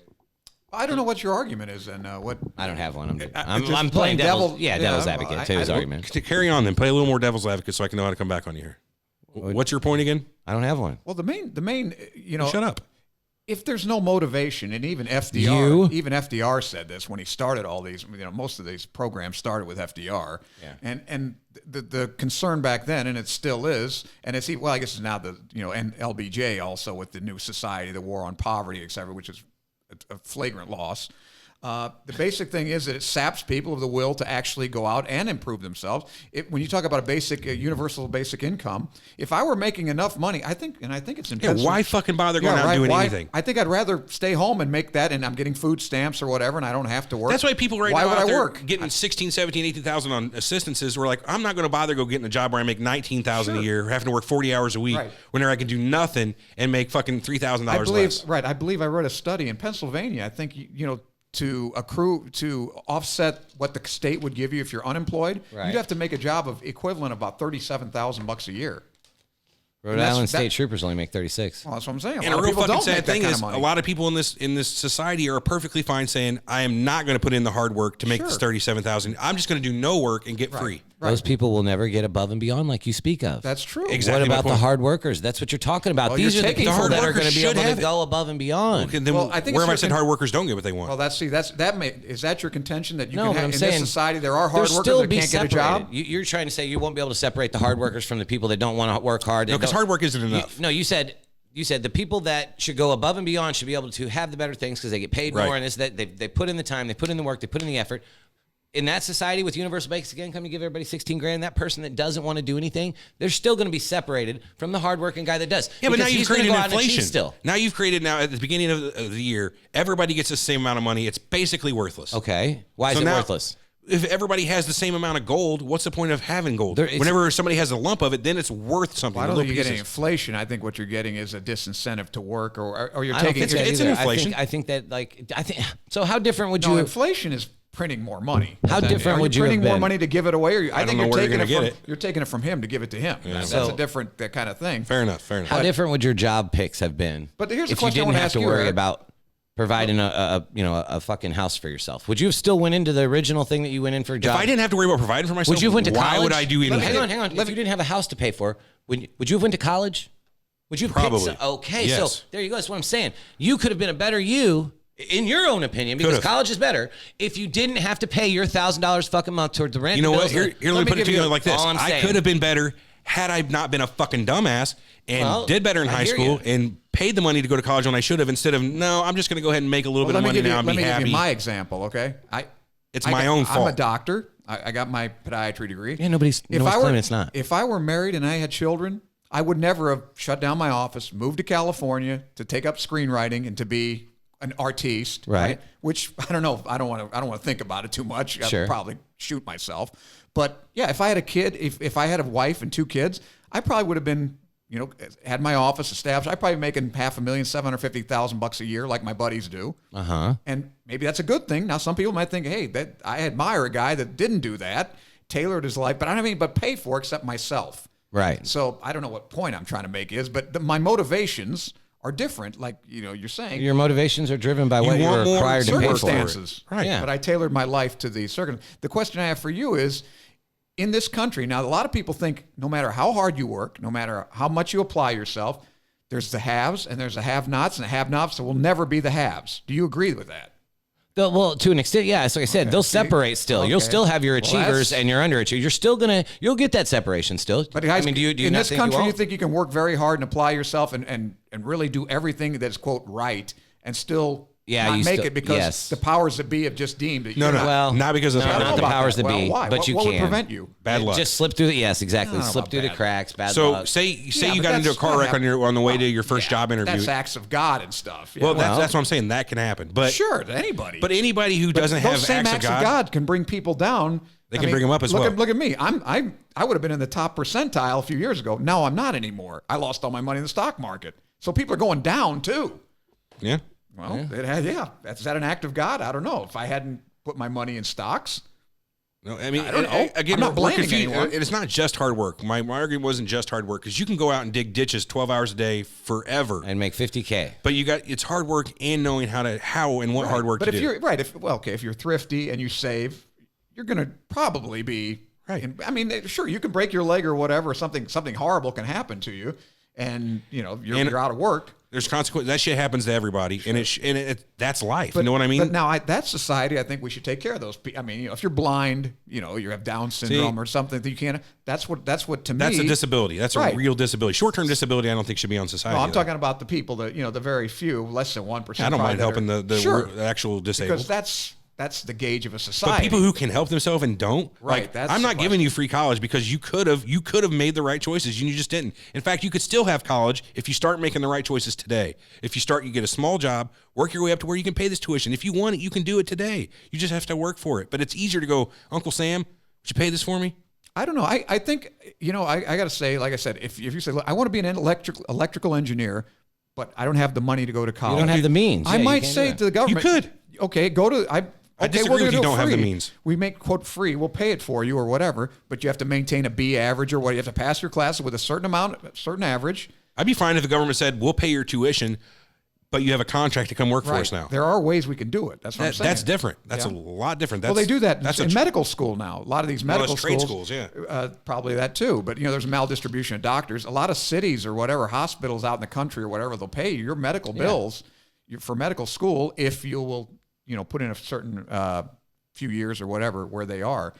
I don't know what your argument is, and what I don't have one. I'm just playing playing devil's devil- devil's yeah, advocate I- to his I- argument. To carry on then, play a little more devil's advocate so I can know how to come back on you here. What's your point again? I don't have one. well, the main, Shut up. if there's no motivation, and even FDR said this when he started all these, most of these programs started with FDR. Yeah. And the concern back then, and it still is, and it's, well, I guess it's now and LBJ also with the new society, the war on poverty, et cetera, which is a flagrant loss. The basic thing is that it saps people of the will to actually go out and improve themselves. When you talk about a basic, universal basic income, if I were making enough money, I think it's in Yeah, why fucking bother going out and doing anything? I think I'd rather stay home and make that, and I'm getting food stamps or whatever, and I don't have to work. That's why people why now would out I there work? getting 16, 17, 18,000 on assistances. We're like, I'm not going to bother go getting a job where I make 19,000 a year, having to work 40 hours a week, Right. whenever I can do nothing and make fucking $3,000 less. I believe I read a study in Pennsylvania. I think to offset what the state would give you if you're unemployed, Right. you'd have to make a job of equivalent of about $37,000 a year. Rhode And that's- Island State that- Troopers only make 36. Well, that's what I'm saying. And a lot of real people fucking don't sad make that thing kind is of money. a lot of people in this society are perfectly fine saying, I am not going to put in the hard work to make this Sure. 37,000. I'm just going to do no work and get free. Those people will never get above and beyond like you speak of. That's true. Exactly. What my about the point. hard workers? That's what you're talking about. Well, These you're are the taking- people The hard that are workers going to be should able to have it. go above and beyond. Okay, then Well, I think where it's have I your said hard workers don't get what they want? Well, is that your contention that you No, can but have I'm in saying this society there are hard they'll workers still that be can't get a separated. job? You're trying to say you won't be able to separate the hard workers from the people that don't want to work hard. No, because hard work isn't enough. You said the people that should go above and beyond should be able to have the better things because they get paid Right. more and this that they put in the time, they put in the work, they put in the effort. In that society with universal basic income, you give everybody 16 grand. That person that doesn't want to do anything, they're still going to be separated from the hardworking guy that does. Yeah, but now Because you've he's gonna created go out and achieve inflation. still. Now you've created at the beginning of the year, everybody gets the same amount of money. It's basically worthless. Okay, why is So it now- worthless? If everybody has the same amount of gold, what's the point of having gold? There- it's- Whenever somebody has a lump of it, then it's worth something. Well, I the don't think little you're getting pieces. inflation. I think what you're getting is a disincentive to work, or you're I don't taking. think that it's either. an inflation. I think that so. How different would No, you? inflation is printing more money. How different Are would you printing have more been? money to give it away? Or I don't think know you're where you're taking gonna it get from it. You're taking it from him to give it to him. That's So- a different that kind of thing. Fair enough. Fair enough. How different would your job picks have been? But here's the if question I you didn't wanna have ask to you, worry Eric. about providing a fucking house for yourself. Would you have still went into the original thing that you went in for a If job? I didn't have to worry about providing for myself, would you have went to college? why would I do anything? Hang on. If you didn't have a house to pay for, would you have went to college? Would you have picked Probably. okay, Yes. so there you go. That's what I'm saying. You could have been a better you, in your own opinion, because Could've. college is better if you didn't have to pay your $1,000 fucking month towards the rent. You know what? bills, Here, let me put it to you like this. all I'm I saying. could have been better had I not been a fucking dumbass and Well, did better in I high hear school you. and paid the money to go to college when I should have instead of, no, I'm just going to go ahead and make a little bit of money now and let be me give happy. you my example, okay? It's my own fault. I'm a doctor. I got my podiatry degree. Yeah, nobody's claiming it's not. If I were married and I had children, I would never have shut down my office, moved to California to take up screenwriting and to be an artiste, Right. Which I don't know. I don't want to think about it too much. Sure. I'd probably shoot myself. But yeah, if I had a kid, if I had a wife and 2 kids, I probably would have been, had my office established. I'd probably be making $550,000 a year like my buddies do. And maybe that's a good thing. Now, some people might think, hey, that I admire a guy that didn't do that, tailored his life, but I don't have any but pay for except myself. Right. So I don't know what point I'm trying to make is, but my motivations are different. Like, you're saying. Your motivations are driven by what you're want more required to pay for. Circumstances. Right. Yeah. But I tailored my life to the circumstances. The question I have for you is, in this country, now a lot of people think no matter how hard you work, no matter how much you apply yourself, there's the haves and there's the have-nots, and the have-nots will never be the haves. Do you agree with that? Well, to an extent, yeah. So like I said, they'll separate still. You'll Okay. still have your Well, achievers that's- and your underachievers. You're still you'll get that separation still. But guys, I mean, do you in not this think country, you won't? think you can work very hard and apply yourself and really do everything that's quote right and still Yeah, not you make still- it because yes. the powers that be have just deemed that No, you're no. not. Well, not because of no, the I don't not know the about powers that. that Well, be, why? but what, you what can. would prevent you? Bad luck. Just slip through the exactly. I don't know Slip about through the bad cracks. Bad So luck. say Yeah, you but got into a that's car not wreck on the way to your first job interview. That's acts of God and stuff. Yeah. Well, Well- that's what I'm saying. That can happen. But sure, to anybody. But anybody who But doesn't those have same acts of God, can bring people down. They can bring 'em up as look well. Look at me. I would have been in the top percentile a few years ago. Now I'm not anymore. I lost all my money in the stock market. So people are going down too. yeah. Well, is that an act of God? I don't know. If I hadn't put my money in stocks, No, I mean, I don't know. Again, I'm not we're blaming confused. anyone. And it's not just hard work. My argument wasn't just hard work because you can go out and dig ditches 12 hours a day forever, and make 50K. but it's hard work and knowing how and what hard work but to if do. you're right, if you're thrifty and you save, you're going to probably be Right. I mean, sure, you can break your leg or whatever. Something horrible can happen to you, and you're out of work. There's consequences. That shit happens to everybody, and that's life. You know what I mean? But now, that society, I think we should take care of those people. I mean, if you're blind, you have Down syndrome or something that you can't. That's what to me. That's a disability. That's Right. a real disability. Short-term disability, I don't think should be on society. No, I'm though. talking about the people that the very few, less than 1%. I don't mind probably helping that the sure, actual disabled. because that's the gauge of a But society. people who can help themselves and don't, Right, like, that's I'm the not giving you free college because you could have made the right choices and you just didn't. In fact, you could still have college if you start making the right choices today. If you get a small job, work your way up to where you can pay this tuition. If you want it, you can do it today. You just have to work for it. But it's easier to go, Uncle Sam, would you pay this for me? I don't know. I think I got to say, like I said, if you say, look, I want to be an electrical engineer, but I don't have the money to go to college. You don't have the means. I Yeah, you might can't say do that. to the government, You could. Okay, go to I Okay, disagree we're gonna if you do it don't have the free. means. We make quote free. We'll pay it for you or whatever, but you have to maintain a B average or what. You have to pass your class with a certain average. I'd be fine if the government said, we'll pay your tuition, but you have a contract to come work for us now. There are ways we can do it. That's what I'm saying. That's different. That's Yeah. a lot different. Well, they do that That's in medical school now. A lot of these medical that's trade schools, schools, yeah. probably that too. But there's maldistribution of doctors. A lot of cities or whatever hospitals out in the country or whatever, they'll pay you your medical bills for medical school if you will, put in a certain few years or whatever where they are,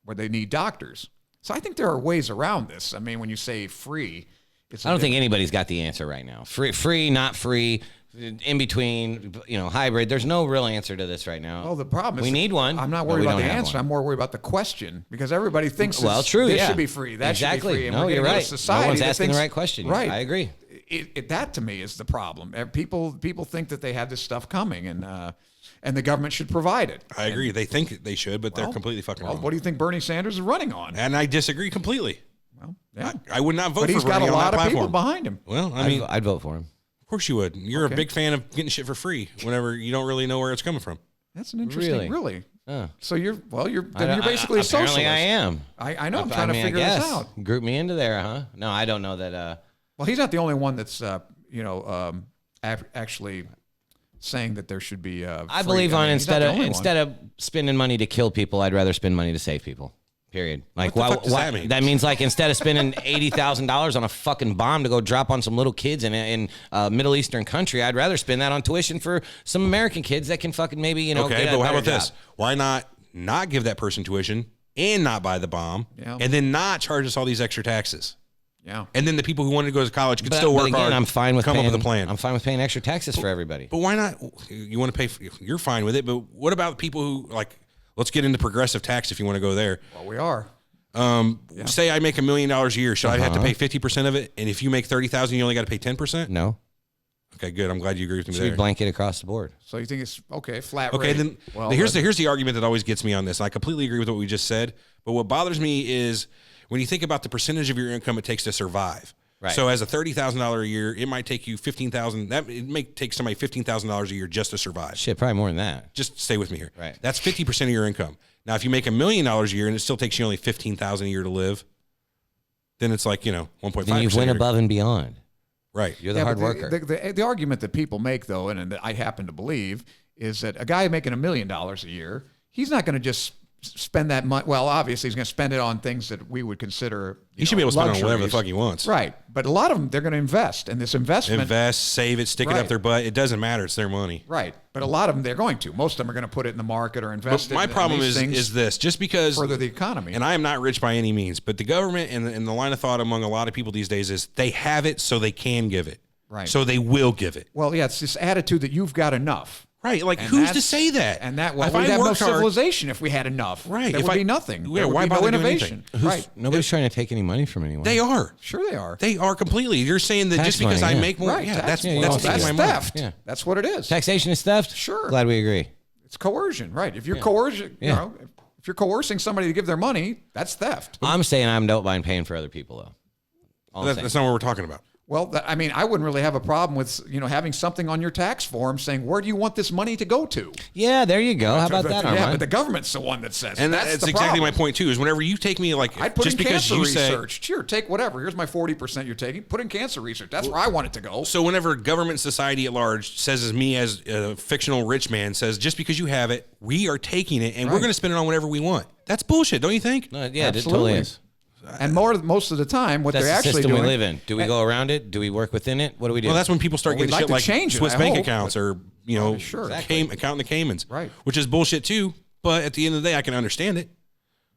where they need doctors. So I think there are ways around this. I mean, when you say free, it's I don't think anybody's got the answer right now. Free, not free, in between, hybrid. There's no real answer to this right now. Well, the problem is we need one. I'm not but worried we about don't the have answer. one. I'm more worried about the question because everybody thinks Well, true, this yeah. should be free. That Exactly. should be free. And No, we're you're getting into right. a society No one's that asking the thinks- right question. Right. I agree. That to me is the problem. People think that they have this stuff coming and the government should provide it. I agree. They think they should, but they're Well, completely fucking wrong. What do you think Bernie Sanders is running on? And I disagree completely. Well, yeah. I would not vote But for he's got Bernie a on lot that of people platform. behind him. Well, I mean, I'd vote for him. of course you would. You're Okay. a big fan of getting shit for free whenever you don't really know where it's coming from. That's an interesting, really. Oh. So you're I- basically a socialist. Apparently I am. I know. I'm trying to figure I this guess. out. Group me into there, huh? No, I don't know that. Well, he's not the only one that's actually saying that there should be. I believe instead of spending money to kill people, I'd rather spend money to save people. Period. Like, What the fuck does that mean? That means like instead of spending $80,000 on a fucking bomb to go drop on some little kids in a Middle Eastern country, I'd rather spend that on tuition for some American kids that can fucking maybe Okay, get but a how better about this? job. Why not give that person tuition and not buy the bomb, and then not charge us all these extra taxes? Yeah. And then the people who wanted to go to college could But, still but work again, hard. I'm fine with come paying, up with a plan. I'm fine with paying extra taxes for everybody. But why not? You want to pay? You're fine with it. But what about people who like? Let's get into progressive tax if you want to go there. Well, we are. Say I make $1 million a year. Should I have to pay 50% of it? And if you make 30,000, you only got to pay 10%? No. Okay, good. I'm glad you agree with me Should there. be blanket across the board. So you think it's okay? Flat Okay, rate. then Well, here's the argument that always gets me on this. I completely agree with what we just said. But what bothers me is when you think about the percentage of your income it takes to survive. Right. So as a $30,000 a year, it might take you $15,000. That it may take somebody $15,000 a year just to survive. Shit, probably more than that. Just stay with me here. Right. That's 50% of your income. Now, if you make $1 million a year and it still takes you only $15,000 a year to live, then it's like 1.5%. Then you've went above and beyond. Right. You're the hard but worker. The argument that people make, though, and that I happen to believe, is that a guy making $1 million a year, he's not going to just spend that money. Well, obviously, he's going to spend it on things that we would consider. He should be able to spend it on whatever the luxuries. fuck he wants. Right. But a lot of them, they're going to invest. And this investment. Invest, save it, stick it Right. up their butt. It doesn't matter. It's their money. Right. But a lot of them, they're going to. Most of them are going to put it in the market or invest But my it in problem these things is this: just because further the economy. and I am not rich by any means, but the government and the line of thought among a lot of people these days is they have it so they can give it. Right. So they will give it. Well, yeah, it's this attitude that you've got enough. Right. Like, And who's to that's- say that? And that, well, If we'd I have no worked hard- civilization if we had enough. Right. There If would I- be nothing. Yeah, There would why be no bother doing innovation. anything? Right. Nobody's trying to take any money from anyone. They are. Sure they are. They are completely. You're saying that Tax just because money, I yeah. make more, Right. yeah, tax- that's yeah, that's you taking that's my money. theft. Yeah. That's what it is. Taxation is theft? Sure. Glad we agree. It's coercion, right? If you're coercing, Yeah. you know, if you're coercing somebody to give their money, that's theft. I'm saying I don't mind paying for other people, though. All I'm That's, saying. that's not what we're talking about. Well, I mean, I wouldn't really have a problem with, you know, having something on your tax form saying, where do you want this money to go to? Yeah, there you go. How about that, Yeah, Armand? but the government's the one that says. And that's that's the exactly my problem. point too. Is whenever you take me like I'd put just in because cancer you say research. Sure, take whatever. Here's my 40% you're taking. Put in cancer research. That's where I want it to go. so whenever government society at large says as me as a fictional rich man says just because you have it, we are taking it and we're Right. going to spend it on whatever we want. That's bullshit, don't you think? No, yeah, it Absolutely. totally is. And most of the time, what That's they're the actually system doing. we live in. Do we go around it? Do we work within it? What do we do? Well, that's when people start Well, we'd getting like shit to like change it, Swiss I bank hope, accounts or you know, sure. account in the Caymans, Right. Which is bullshit too. But at the end of the day, I can understand it.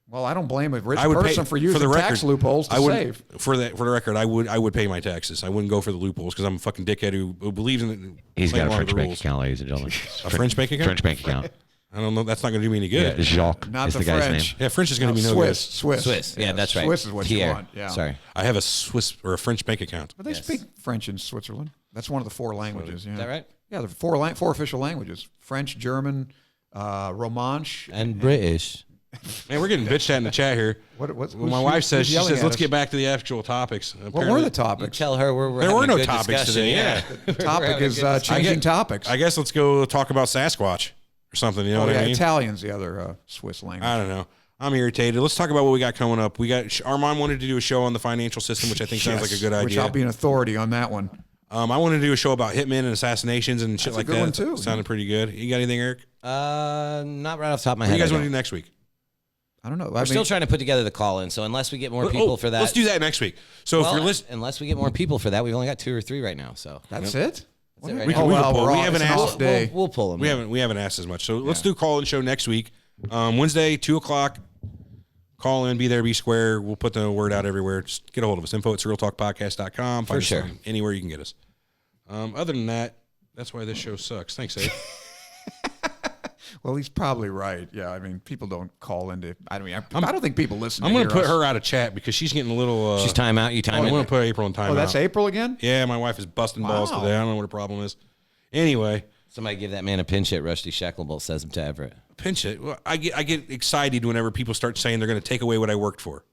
Well, I don't blame a rich I would person pay for using the tax record, loopholes to I would, save. For the record, I would pay my taxes. I wouldn't go for the loopholes because I'm a fucking dickhead who believes in it. He's got a playing along French the bank rules. account, ladies and gentlemen. A French bank account? French bank account. I don't know. That's not going to do me any Yeah, good. Jacques Not is the the guy's French. name. Yeah, French is going to be no Swiss, good. Swiss. Yeah, that's right. Swiss is what you Pierre. want. Yeah. Sorry. I have a Swiss or a French bank account. But they Yes. speak French in Switzerland. That's one of the four languages. Yeah. Is that right? Yeah, the four official languages: French, German, Romanche, And British. Man, we're getting bitched at in the chat here. What's My wife says, who's she yelling says, at let's us? get back to the actual topics. What were Apparently- the You topics? tell her we're There having were a no good topics discussion. today, yeah. The topic having a is good discussion. changing topics. I guess let's go talk about Sasquatch or something. You know Oh, what yeah, I mean? Italian's the other Swiss language. I don't know. I'm irritated. Let's talk about what we got coming up. We got Armand wanted to do a show on the financial system, which I think sounds like a good Which idea. I'll be an authority on that one. I wanted to do a show about hitmen and assassinations and shit That's a like good that. one, too. Sounded pretty good. You got anything, Eric? Not right off the top of my What do head. you guys I want to don't. do next week? I don't know. We're still trying to put together the call in, so unless we get more people for that. Let's do that next week. So Well, if you're listening, unless we get more people for that, we've only got 2 or 3 right now. So That's it? That's it right we now. can, we can well, pull. we're We all- haven't it's an asked. off day. We'll pull them. We haven't asked as much. So let's do call in show next week. Wednesday, 2:00. Call in, be there, be square. We'll put the word out everywhere. Just get a hold of us. info@surrealtalkpodcast.com. Find us sure. on anywhere you can get us. Other than that, that's why this show sucks. Thanks, Abe. Well, he's probably right. Yeah, I mean, people don't call into. I mean, I don't think people listen. I'm going to hear put us. her out of chat because she's getting a little. She's time out. You time I'm it. going to put April in time Oh, that's out. April again. Yeah, my wife is busting balls Wow. today. I don't know what her problem is. Anyway, Somebody give that man a pinch hit. Rusty Shacklebolt says him to Everett. pinch it. Well, I get excited whenever people start saying they're going to take away what I worked for,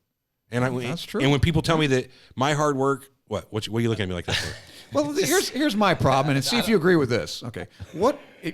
and That's true. And when people tell me that my hard work, what are you looking at me like that for? Well, here's my problem, and see if you agree with this. Okay,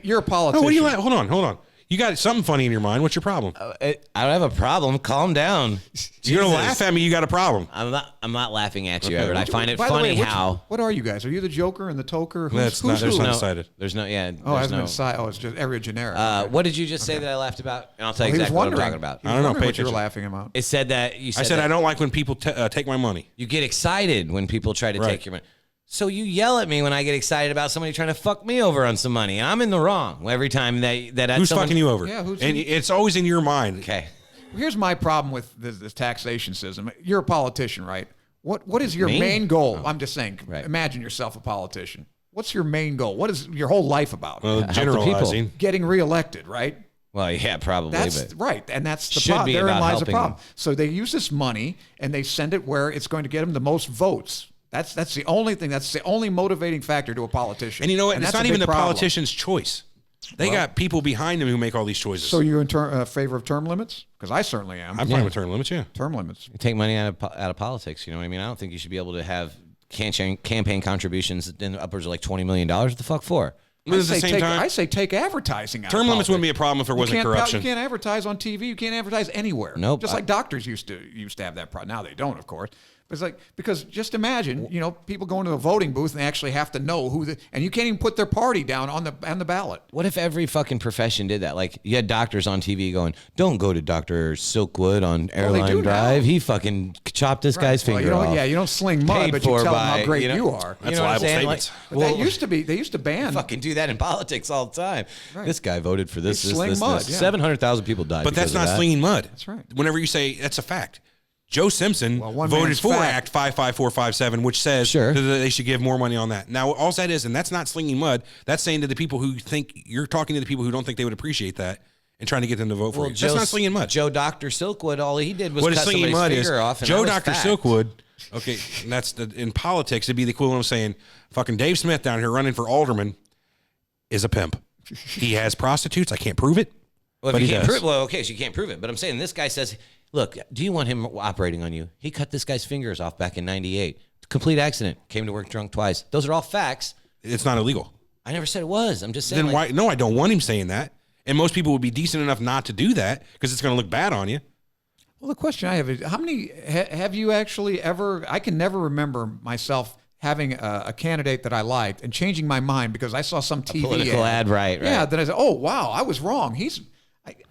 you're a politician. Oh, what are you like? Hold on. You got something funny in your mind. What's your problem? I don't have a problem. Calm down. You're gonna Jesus. laugh at me. You got a problem. I'm not laughing at you, Everett. I find it By the funny way, how. What are you guys? Are you the Joker and the Toker? That's not- who's there's who? not decided. There's no. Yeah. Oh, it there's hasn't no. been decided. Oh, it's just every generic. What did you just say that I laughed about? And I'll tell you He was exactly what I'm wondering. talking about. He was I don't know. wondering Pay what you were attention. laughing about. It said that you said. I said that I don't like when people take my money. You get excited when people try to Right. take your money. So you yell at me when I get excited about somebody trying to fuck me over on some money, and I'm in the wrong every time that Who's someone, fucking you over? Yeah, who's- and it's always in your mind. Okay. Here's my problem with this taxation system. You're a politician, right? What is your Me? main goal? I'm just saying. Right. Imagine yourself a politician. What's your main goal? What is your whole life about? Well, the generalizing. people. Getting reelected, right? Well, yeah, probably. That's but right, and that's the Should problem. be Therein about lies the helping problem. them. So they use this money and they send it where it's going to get them the most votes. That's the only thing. That's the only motivating factor to a politician. And you know what? It's that's not a even big the problem. politician's choice. They got people behind them who make all these choices. So you're in favor of term limits? Because I certainly am. I'm fine with term limits. Yeah. term limits. You take money out of politics. You know what I mean? I don't think you should be able to have campaign contributions in upwards of like $20 million. What the fuck for? But at the same time, I say take advertising out. term of limits wouldn't be a politics. problem if there wasn't corruption. You can't advertise on TV. You can't advertise anywhere. Nope. Just like doctors used to have that problem. Now they don't, of course. It's like, because just imagine, people go into a voting booth and they actually have to know and you can't even put their party down on the ballot. What if every fucking profession did that? Like, you had doctors on TV going, "Don't go to Dr. Silkwood on Airline Drive. He fucking chopped this guy's finger off." Yeah, you don't sling mud, Paid but you for tell them by, how great you are. That's know what I'm liable saying? statements. But that they used to ban. Fucking do that in politics all the time. Right. This guy voted for this, They this, sling this, mud, this. yeah. 700,000 people died. But that's because of not that. slinging mud. That's right. Whenever you say that's a fact. Joe Simpson one voted man's for fact. Act 55457, which says that they should give more money on that. Now, all that is, and that's not slinging mud, that's saying to the people who think, you're talking to the people who don't think they would appreciate that and trying to get them to vote for you. That's not slinging mud. Joe Dr. Silkwood, all he did was What cut is slinging somebody's mud is, finger off. And Joe that was Dr. fact. Silkwood, okay, and that's in politics, it'd be the equivalent of saying, fucking Dave Smith down here running for alderman is a pimp. He has prostitutes. I can't prove it. Well, but if he you can't does. prove, well, okay, so you can't prove it. But I'm saying this guy says, look, do you want him operating on you? He cut this guy's fingers off back in '98. Complete accident. Came to work drunk twice. Those are all facts. It's not illegal. I never said it was. I'm just saying. Then why? No, I don't want him saying that. And most people would be decent enough not to do that because it's going to look bad on you. Well, the question I have is, how many have you actually ever? I can never remember myself having a candidate that I liked and changing my mind because I saw some TV political ad, right? Yeah, then I said, "Oh wow, I was wrong."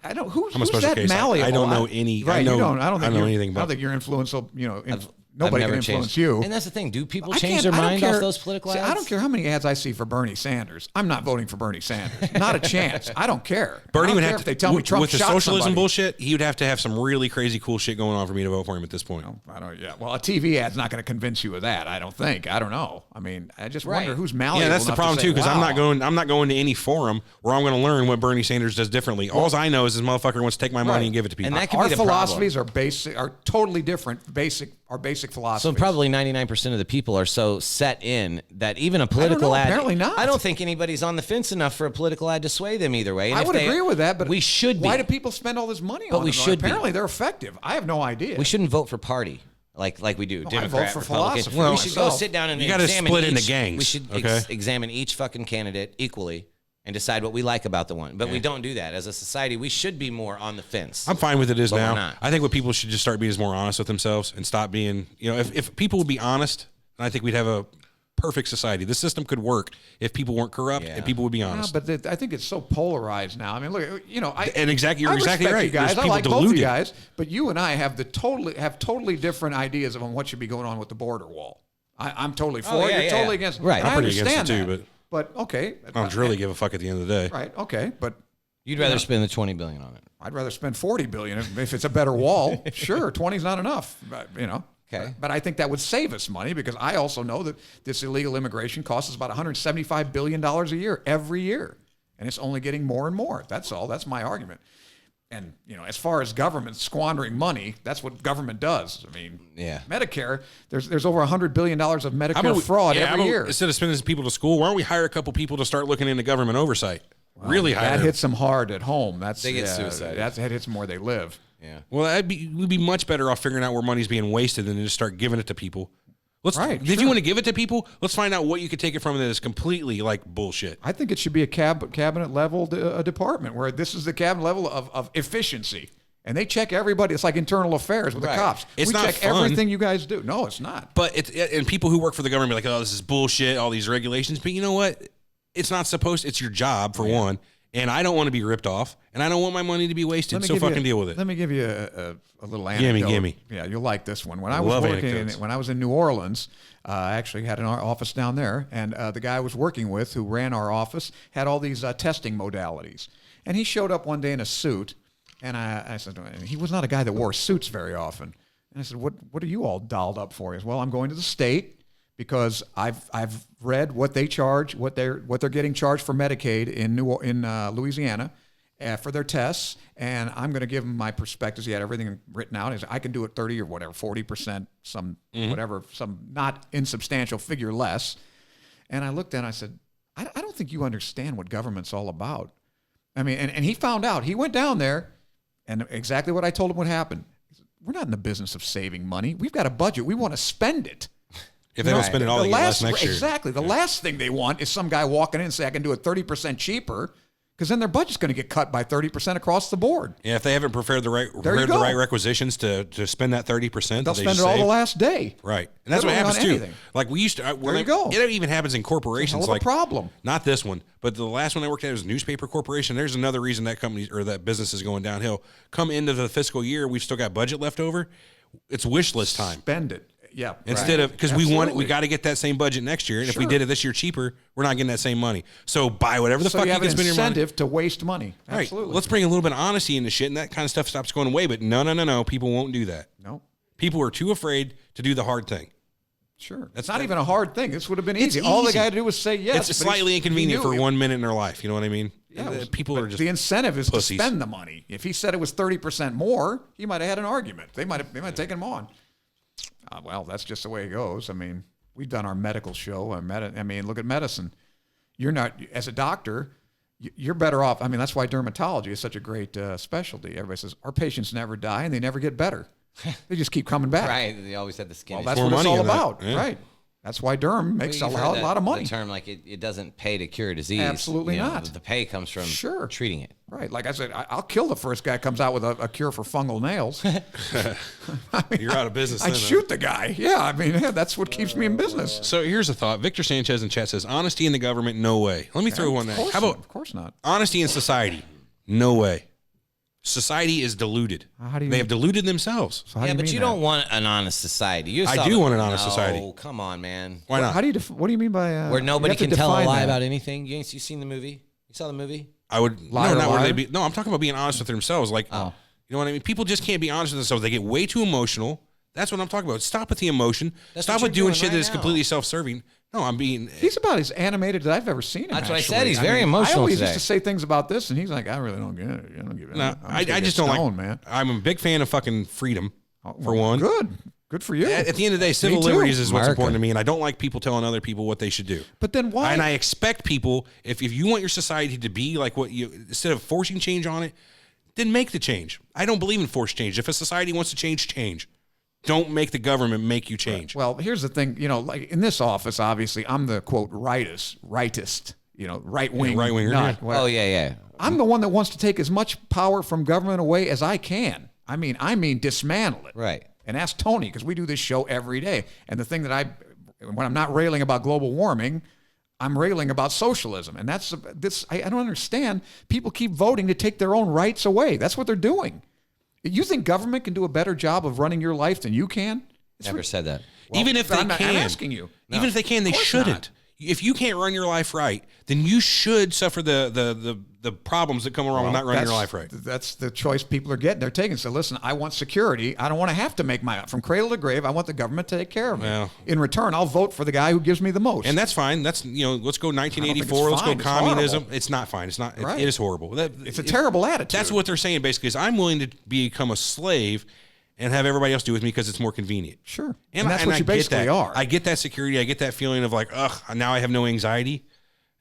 I don't who's I'm a special that case. malleable? I don't know any. Right, I know, you don't. I don't think know you're- anything I about. don't think you're influential. I've Nobody never can influence changed. you. And that's the thing. Do people I change can't- their I don't mind care- off those political See, ads? I don't care how many ads I see for Bernie Sanders. I'm not voting for Bernie Sanders. Not a chance. I don't care. I Bernie don't would care have if to. they tell me Trump with the shot socialism somebody. bullshit, he would have to have some really crazy cool shit going on for me to vote for him at this point. I don't. Yeah. Well, a TV ad's not going to convince you of that. I don't think. I don't know. I mean, I just wonder who's malleable. Yeah, that's the enough to problem say, too. Because wow. I'm not going to any forum where I'm going to learn what Bernie Sanders does differently. All I know is this motherfucker wants to take my money and give it to people. And that could Our be the philosophies are basic, are totally different. Our basic philosophies. So probably 99% of the people are so set in that even a political know, ad. apparently not. I don't think anybody's on the fence enough for a political ad to sway them either way. And I if would they- agree with that, but we should be. Why do people spend all this money But on we them? should be. Apparently, they're effective. I have no idea. We shouldn't vote for party like we do. No, I Democrat, vote for Republican. philosophy we should go myself. sit down and You gotta examine split into each- gangs, We should okay? examine each fucking candidate equally and decide what we like about the one. But we don't do that. As a society, we should be more on the fence. I'm fine with it as But we're now. not. I think what people should just start being is more honest with themselves and stop being, if people would be honest, then I think we'd have a perfect society. The system could work if people weren't corrupt and people would be honest. But I think it's so polarized now. I mean, look, And exactly- you're I exactly respect right. You guys, There's I people like both of deluded. you guys, but you and I have totally different ideas on what should be going on with the border wall. I'm totally for it. You're totally against it. Right. I I'm pretty understand against it too, that. But okay. I don't really give a fuck at the end of the day. Right. Okay. But You'd rather spend the $20 billion on it. I'd rather spend $40 billion if it's a better wall. Sure, 20's not enough. But, Okay. But I think that would save us money because I also know that this illegal immigration costs us about $175 billion a year every year, and it's only getting more and more. That's all. That's my argument. And as far as government squandering money, that's what government does. I mean, Yeah. Medicare. There's over $100 billion of How Medicare about fraud how every about year. Instead of sending people to school, why don't we hire a couple people to start looking into government oversight? Really hire That them. hits them hard at home. They get suicided. That hits them where they live. Yeah. Well, we'd be much better off figuring out where money's being wasted than to just start giving it to people. Right, If sure. you want to give it to people, let's find out what you could take it from that is completely like bullshit. I think it should be a cabinet level department where this is the cabinet level of efficiency. And they check everybody. It's like internal affairs with Right. the cops. It's we not check fun. everything you guys do. No, it's not. But and people who work for the government be like, oh, this is bullshit, all these regulations. But you know what? It's not supposed. It's your job for one, and I don't want to be ripped off, and I don't want my money to be wasted. So fucking deal with it. Let me give you a little anecdote. Gimme. Yeah, you'll like this one. When I I was love working, anecdotes. when I was in New Orleans, I actually had an office down there, and the guy I was working with, who ran our office, had all these testing modalities. And he showed up one day in a suit, and I said, and he was not a guy that wore suits very often. And I said, what are you all dolled up for? He said, well, I'm going to the state because I've read what they charge, what they're getting charged for Medicaid in Louisiana. For their tests, and I'm going to give them my perspectives. He had everything written out. He said, I can do it 30 or whatever, 40%, some not insubstantial figure less. And I looked at it and I said, I don't think you understand what government's all about. I mean, and he found out. He went down there, and exactly what I told him would happen. He said, we're not in the business of saving money. We've got a budget. We want to spend it. If they don't spend it all, they get less next year. Exactly. The last thing they want is some guy walking in and say, I can do it 30% cheaper. because then their budget's going to get cut by 30% across the board. Yeah, if they haven't prepared the right requisitions to spend that 30%, they'll spend it all the last day. Right, and that's what Literally happens on too. anything. Like we used to. There you go. It even happens in corporations. It's a hell of a problem. Not this one, but the last one I worked at was a newspaper corporation. There's another reason that company or that business is going downhill. Come into the fiscal year, we've still got budget left over. It's wish list time. Spend it. Yeah. Instead of because we got to get that same budget next year, and if we Sure. did it this year cheaper, we're not getting that same money. So buy whatever the fuck you you have can an spend your money. incentive to waste money. Right. Absolutely. Let's bring a little bit of honesty into shit, and that kind of stuff stops going away. But no. People won't do that. No. People are too afraid to do the hard thing. Sure. That's not even a hard thing. This would have been easy. It's All the easy. guy had to do was say yes. It's but slightly he inconvenient knew for it. 1 minute in their life. You know what I mean? Yeah, People are just the incentive is pussies. to spend the money. If he said it was 30% more, he might have had an argument. They might have taken him on. Well, that's just the way it goes. I mean, we've done our medical show. I mean, look at medicine. You're not, as a doctor, you're better off. I mean, that's why dermatology is such a great specialty. Everybody says our patients never die and they never get better. They just keep coming back. Right. They always had the skin. Well, that's More what it's money all in that. about. Yeah. Right. That's why derm makes a Well, you've heard lot of money. The term like it doesn't pay to cure disease. Absolutely You know, not. The pay comes from treating it. Right. Like I said, I'll kill the first guy who comes out with a cure for fungal nails. You're out of business. I'd then, shoot the guy. Yeah. I mean, that's what keeps me in business. So here's a thought. Victor Sanchez in chat says, honesty in the government, no way. Let me throw one there. How about Of course not. honesty in society? No way. Society is deluded. How do you They have deluded themselves. So how Yeah, do but mean you that? don't want an honest society. You I saw do the- want an honest No, society. Come on, man. Why not? How do you what do you mean by Where nobody you have can to tell a define lie that. about anything. You seen the movie? You saw the movie? I would Liar, no, not where liar? they be. No, I'm talking about being honest with themselves. Like, you know what I mean? People just can't be honest with themselves. They get way too emotional. That's what I'm talking about. Stop with the emotion. That's Stop what with you're doing doing shit right that is now. completely self-serving. No, I'm being. He's about as animated as I've ever seen him. That's what I actually. said. He's very I emotional always today. used to say things about this, and he's like, I really don't get it. I don't give it. No, I gonna just get don't like. stoned, man. I'm a big fan of fucking freedom, for Well, one. Good for you. At the end of the day, civil too. liberties is what's America. important to me, and I don't like people telling other people what they should do. But then why? And I expect people, if you want your society to be like what you, instead of forcing change on it, then make the change. I don't believe in forced change. If a society wants to change, change. Don't make the government make you change. Well, here's the thing. You know, like in this office, obviously, I'm the quote rightist. You know, right wing, right winger, nut, yeah. whatever. Oh, yeah. I'm the one that wants to take as much power from government away as I can. I mean, dismantle it. Right. And ask Tony, because we do this show every day. And the thing that when I'm not railing about global warming, I'm railing about socialism. And that's this. I don't understand. People keep voting to take their own rights away. That's what they're doing. You think government can do a better job of running your life than you can? Never said that. Even if they I'm can. asking you. Even if they can, they course shouldn't. not. If you can't run your life right, then you should suffer the problems that come along with not running your life right. That's the choice people are getting. They're taking. So listen, I want security. I don't want to have to make from cradle to grave. I want the government to take care of me. Well. In return, I'll vote for the guy who gives me the most. And that's fine. That's, let's go 1984. it's Let's go fine. It's communism. horrible. It's not fine. It's not. Right. It is horrible. It's a terrible attitude. That's what they're saying basically. Is I'm willing to become a slave and have everybody else do with me because it's more convenient. Sure. And that's I what you get basically that. are. I get that security. I get that feeling of like, ugh, now I have no anxiety.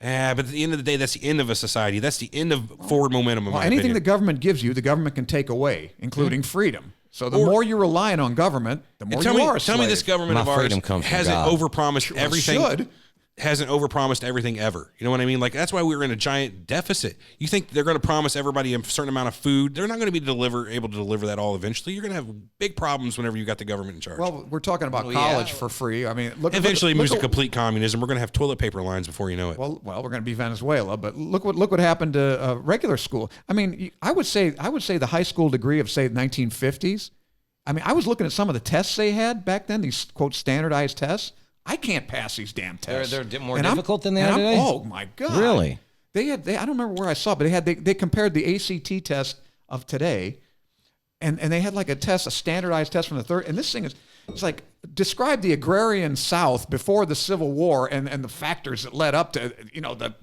But at the end of the day, that's the end of a society. That's the end of forward momentum. In my anything opinion. the government gives you, the government can take away, including freedom. So the more you're relying on government, the more tell you me, are a tell me slave. this government My of ours freedom comes from hasn't God. overpromised everything. should. Hasn't overpromised everything ever. You know what I mean? Like that's why we're in a giant deficit. You think they're going to promise everybody a certain amount of food? They're not going to be able to deliver that all eventually. You're going to have big problems whenever you got the government in charge. Well, we're talking about college for free. I mean, Eventually, it moves to at- complete communism. We're going to have toilet paper lines before you know it. Well, we're going to be Venezuela, but look what happened to regular school. I mean, I would say the high school degree of say the 1950s. I mean, I was looking at some of the tests they had back then. These quote standardized tests. I can't pass these damn tests. They're more And I'm- difficult than they and are I'm- today? Oh my God! Really? They I don't remember where I saw, but they compared the ACT test of today, and they had like a standardized test from the third. And this thing it's like describe the agrarian South before the Civil War and the factors that led up to the.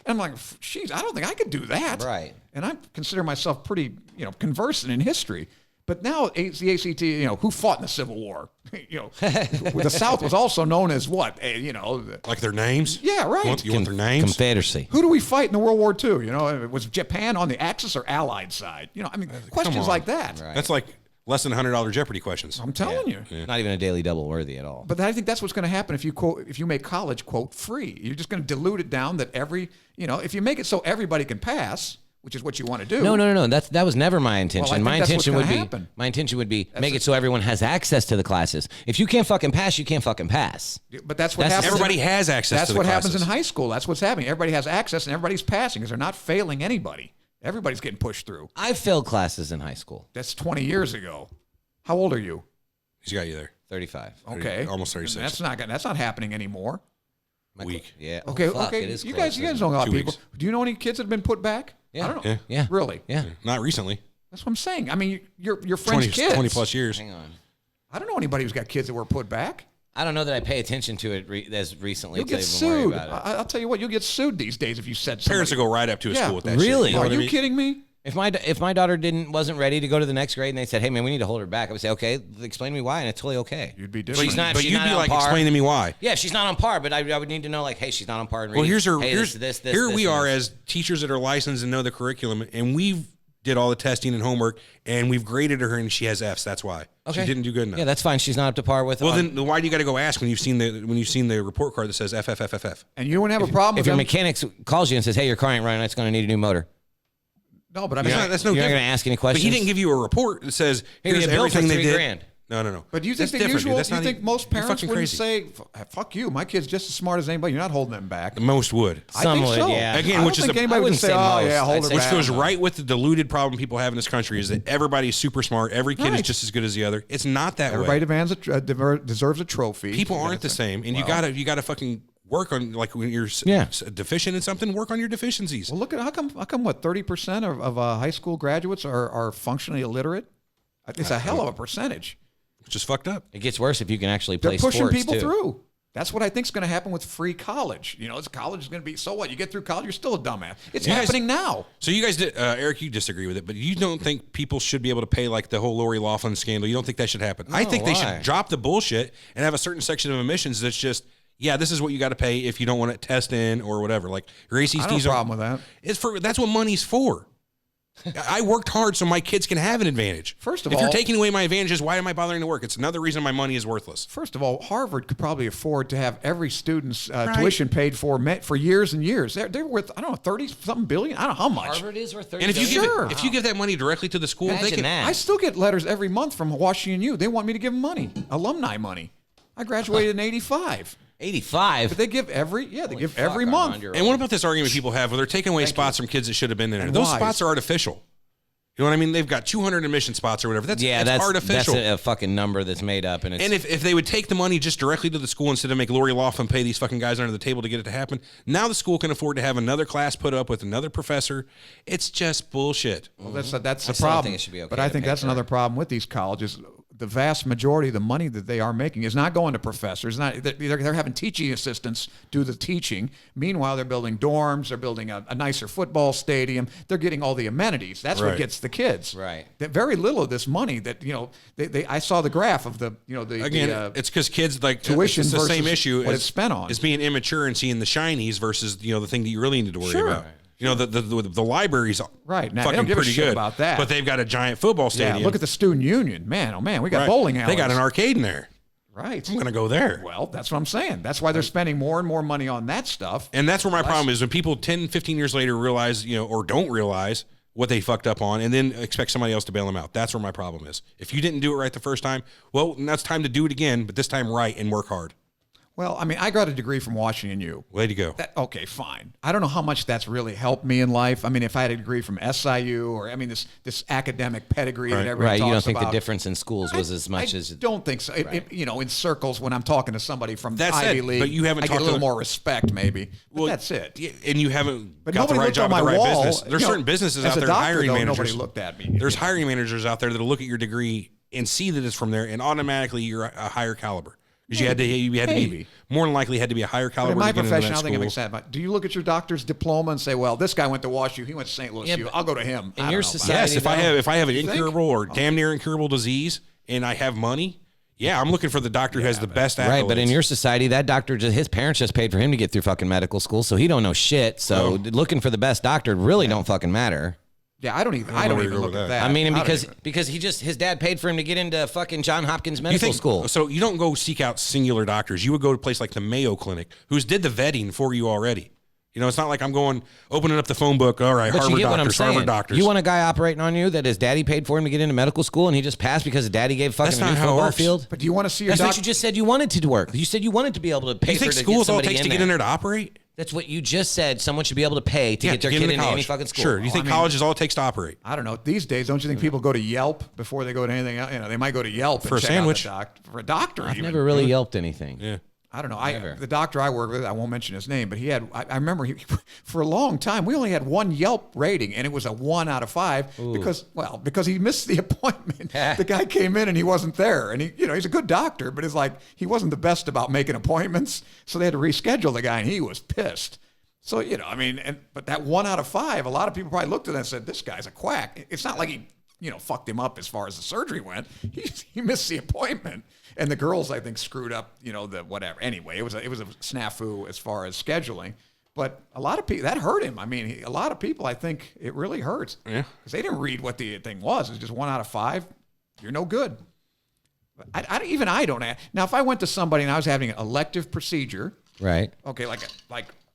And I'm like, geez, I don't think I could do that. Right. And I consider myself pretty conversant in history. But now the ACT, who fought in the Civil War? The South was also known as what? Like their names? Yeah, right. You want their names? Confederacy. Who do we fight in the World War II? Was Japan on the Axis or Allied side? I mean, questions on. like that. Right. That's like Less than $100 Jeopardy questions. I'm telling you. Not even a daily double worthy at all. But I think that's what's going to happen if you make college, quote, free. You're just going to dilute it down that if you make it so everybody can pass, which is what you want to do. No. That was never my intention. Well, I my think that's intention what's would gonna be happen. my intention would be make it so everyone has access to the classes. If you can't fucking pass, you can't fucking pass. But that's what happens. Everybody has access That's to the what classes. happens in high school. That's what's happening. Everybody has access and everybody's passing because they're not failing anybody. Everybody's getting pushed through. I failed classes in high school. That's 20 years ago. How old are you? He's got you there. 35. Okay. Almost 36. That's not happening anymore. Week. Yeah. Okay, fuck, okay. it is You close, guys know a lot of 2 people. weeks. Do you know any kids that have been put back? Yeah. I don't know. Yeah. Really? Yeah. Not recently. That's what I'm saying. I mean, your friends' 20, kids. 20 plus years. Hang on. I don't know anybody who's got kids that were put back. I don't know that I pay attention to it as recently You'll to get even worry sued. about it. I'll tell you what, you'll get sued these days if you said somebody. Parents will go right up to a school with that Really? shit. know Are what I you mean? kidding me? If my daughter wasn't ready to go to the next grade and they said, "Hey man, we need to hold her back," I would say, "Okay, explain to me why," and it's totally okay. You'd be But, different. She's not. but she's you'd not be on like, par. explain to me why. Yeah, she's not on par, but I would need to know, like, hey, she's not on par. And Well, reading. here's Hey, here this, we and are this. as teachers that are licensed and know the curriculum, and we've did all the testing and homework, and we've graded her, and she has Fs. That's why Okay. she didn't do good enough. Yeah, that's fine. She's not up to par with. Well, then why do you got to go ask when you've seen the report card that says FFFFF? And you wouldn't have a problem if with your them. mechanic calls you and says, "Hey, your car ain't running. It's going to need a new motor." No, but I mean, That's no You're not different. going to ask any But questions. he didn't give you a report that says Here, here's you bill for everything they did. $3,000. No. But do you think That's the different, usual? dude. That's You not think even- most you're parents fucking wouldn't crazy. say, "Fuck you, my kid's just as smart as anybody. You're not holding them back." The most would. I Some think would, so. yeah. I Again, don't which is think the- anybody I would wouldn't say, say "Oh most. yeah, hold I'd her say Which back." goes right with the deluded problem people have in this country is that everybody's super smart. Every kid is Right. just as good as the other. It's not that Everybody way. deserves a trophy. People You aren't gotta the say- same, and you Well, gotta fucking work on, like, when you're deficient in something, work on your deficiencies. Well, look at how come what 30% of high school graduates are functionally illiterate? It's a hell of a percentage. It's just fucked up. It gets worse if you can actually They're play pushing sports people too. through. That's what I think is going to happen with free college. College is going to be, so what? You get through college, you're still a dumbass. It's You guys- happening now. So you guys did, Eric, you disagree with it, but you don't think people should be able to pay like the whole Lori Loughlin scandal. You don't think that should happen. I think they why? should drop the bullshit and have a certain section of admissions that's just, yeah, this is what you got to pay if you don't want to test in or whatever. Like your ACTs. I don't have a problem with that. That's what money's for. I worked hard so my kids can have an advantage. First of if all- you're taking away my advantages, why am I bothering to work? It's another reason my money is worthless. First of all, Harvard could probably afford to have every student's tuition paid for years and years. They're worth, I don't know, 30-something billion? I don't know how much. Harvard is worth 30 And if you billion. if you give that money directly to the school, they Imagine can. that. I still get letters every month from Washington U. They want me to give them money, alumni money. I graduated in 85. 85. But they give every fuck, every Armand, month. you're And what about this argument people have where they're taking away spots from kids that should have been in there? And Those why? spots are artificial. You know what I mean? They've got 200 admission spots or whatever. That's artificial. That's a fucking number that's made up. And if they would take the money just directly to the school instead of make Lori Loughlin pay these fucking guys under the table to get it to happen, now the school can afford to have another class put up with another professor. It's just bullshit. Well, that's the I still don't problem. think it should be okay but I to think pay that's for another it. problem with these colleges. The vast majority of the money that they are making is not going to professors. They're having teaching assistants do the teaching. Meanwhile, they're building dorms. They're building a nicer football stadium. They're getting all the amenities. That's what Right. gets the kids. Right. That very little of this money that I saw the graph of the Again, it's because kids like tuition it's the same versus issue what as it's spent on. is being immature and seeing the shinies versus the thing that you really need to worry Sure. about. The libraries Right. Now, they fucking don't give a pretty shit good about that. but they've got a giant football stadium. Yeah, look at the student union. Man, oh man, we got Right. bowling alleys. They got an arcade in there. Right. I'm gonna go there. Well, that's what I'm saying. That's why they're spending more and more money on that stuff. And that's where my problem is when people 10, 15 years later realize, or don't realize what they fucked up on and then expect somebody else to bail them out. That's where my problem is. If you didn't do it right the first time, well, now it's time to do it again, but this time right and work hard. Well, I mean, I got a degree from Washington U. Way to go. Okay, fine. I don't know how much that's really helped me in life. I mean, if I had a degree from SIU or, this academic pedigree that everybody right. talks You don't think about. the difference in schools was as much as I don't think so. In circles, when I'm talking to somebody from That's Ivy it, League, but you haven't I get talked a little to- more respect, maybe. But that's it. And you haven't But got the nobody right looked job on at the my right wall. business. There's certain businesses as out a there, doctor, hiring though, managers. nobody looked at me. There's hiring managers out there that'll look at your degree and see that it's from there, and automatically you're a higher caliber. Because you had to be Maybe. more than likely had to be a higher But caliber. in my to get into profession, I that don't think I'm school. excited. Do you look at your doctor's diploma and say, "Well, this guy went to WashU, he went to St. Louis Yeah, U. but I'll go to him"? in I your don't know about society, Yes, if I have an You think? incurable or damn near incurable disease and I have money, yeah, I'm looking for the doctor who has the best accolades. right. But in your society, that doctor, his parents just paid for him to get through fucking medical school, so he don't know shit. So looking for the best doctor really don't fucking matter. Yeah, I don't even go look with at that. that. I mean, and I don't because even- his dad paid for him to get into fucking John Hopkins You Medical think, School. So you don't go seek out singular doctors. You would go to a place like the Mayo Clinic, who's did the vetting for you already. You know, it's not like I'm going opening up the phone book. All right, But Harvard you get what I'm doctors, saying. Harvard doctors. You want a guy operating on you that his daddy paid for him to get into medical school, and he just passed because his daddy gave fucking That's a new not how it football works. field. But do you want to see your That's what doctor? you just said you wanted to work. You said you wanted to be able to pay you think for to school get is all it somebody takes to get in there to operate? That's what you just said. Someone should be able to pay to get their kid into into any college. fucking school. Sure. You think college is all it takes to operate? I don't know. These days, don't you think people go to Yelp before they go to anything else? You know, they might go to Yelp For a and check sandwich. out for a doctor. I've even. never really yelped anything. Yeah. I don't know. Never. The doctor I work with, I won't mention his name, but he had. I remember for a long time we only had one Yelp rating, and it was a 1 out of 5 because he missed the appointment. The guy came in and he wasn't there, and he's a good doctor, but it's like he wasn't the best about making appointments, so they had to reschedule the guy, and he was pissed. So but that 1 out of 5, a lot of people probably looked at that and said, "This guy's a quack." It's not like he fucked him up as far as the surgery went. He missed the appointment. And the girls, I think, screwed up, the whatever. Anyway, it was a snafu as far as scheduling. But a lot of people, that hurt him. I mean, a lot of people, I think, it really hurts. Yeah. Because they didn't read what the thing was. It's just 1 out of 5. You're no good. I don't. Now, if I went to somebody and I was having an elective procedure. Right. Okay, like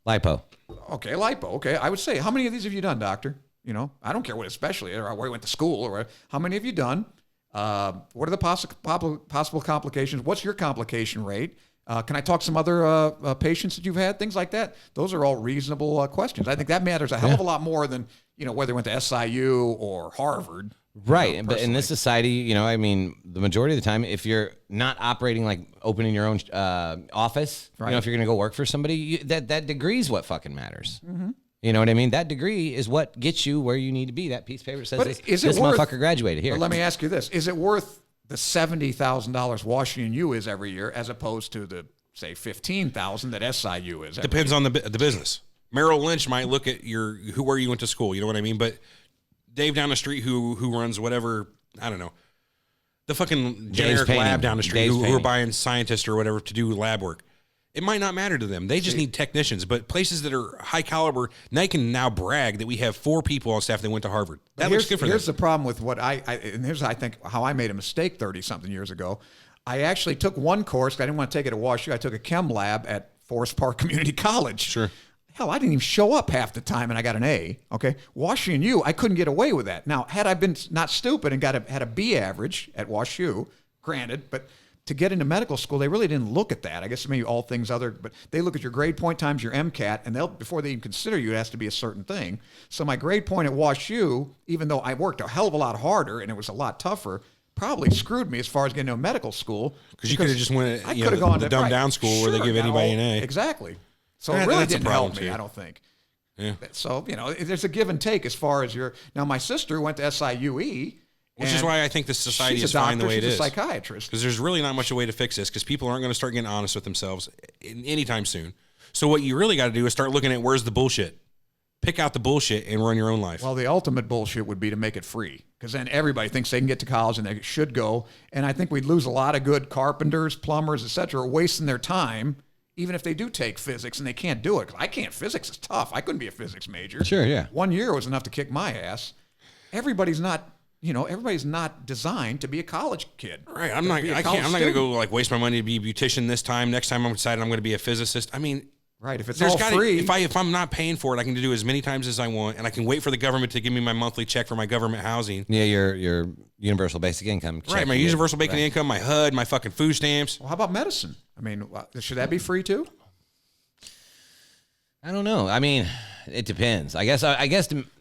lipo. Okay, lipo. Okay, I would say, how many of these have you done, doctor? I don't care what especially, or where you went to school, or how many have you done? What are the possible complications? What's your complication rate? Can I talk to some other patients that you've had? Things like that. Those are all reasonable questions. I think that matters a hell of a lot more than whether they went to SIU or Harvard. Right, but in this society, I mean, the majority of the time, if you're not operating like opening your own office, Right. if you're going to go work for somebody, that degree is what fucking matters. Mm-hmm. You know what I mean? That degree is what gets you where you need to be. That piece of paper says But this, is this it worth- motherfucker graduated here. But let me ask you this: is it worth the $70,000 Washington U is every year, as opposed to the say $15,000 that SIU is? Every Depends year? on the business. Merrill Lynch might look at where you went to school. You know what I mean? But Dave down the street who runs whatever, I don't know, the fucking generic painting. lab down the street Dave's who are painting. buying scientists or whatever to do lab work. It might not matter to them. They just need technicians. But places that are high caliber, they can now brag that we have 4 people on staff that went to Harvard. That looks good for them. Here's the problem with what and here's I think how I made a mistake 30-something years ago. I actually took one course. I didn't want to take it at WashU. I took a chem lab at Forest Park Community College. Sure. Hell, I didn't even show up half the time, and I got an A. Okay, Washington U, I couldn't get away with that. Now, had I been not stupid and had a B average at WashU, granted, but to get into medical school, they really didn't look at that. I guess maybe all things other, but they look at your grade point times your MCAT, and before they even consider you, it has to be a certain thing. So my grade point at WashU, even though I worked a hell of a lot harder and it was a lot tougher, probably screwed me as far as getting to a medical school. Because you could have just went I you could have know, gone the to dumbed down school where they give got anybody all- an A. Exactly. So Yeah, it really that's a didn't problem, help me, too. I don't think. Yeah. So, there's a give and take as far as now my sister went to SIUE. Which is why I think this society she's is a fine the doctor, way it she's is. a psychiatrist. Because there's really not much a way to fix this because people aren't going to start getting honest with themselves anytime soon. So what you really got to do is start looking at where's the bullshit. Pick out the bullshit and run your own life. Well, the ultimate bullshit would be to make it free, because then everybody thinks they can get to college and they should go. And I think we'd lose a lot of good carpenters, plumbers, etc., wasting their time, even if they do take physics and they can't do it. 'Cause I can't. Physics is tough. I couldn't be a physics major. Sure, yeah. 1 year was enough to kick my ass. Everybody's not designed to be a college kid. Right. I'm not going to go like waste my money to be a beautician this time. Next time I'm deciding I'm going to be a physicist. I mean, right. If it's there's all gotta, free, if I'm not paying for it, I can do as many times as I want, and I can wait for the government to give me my monthly check for my government housing. Yeah, your universal basic income. Right. check My you get. universal basic Right. income, my HUD, my fucking food stamps. well, how about medicine? I mean, should that be free too? I don't know. I mean, it depends. I guess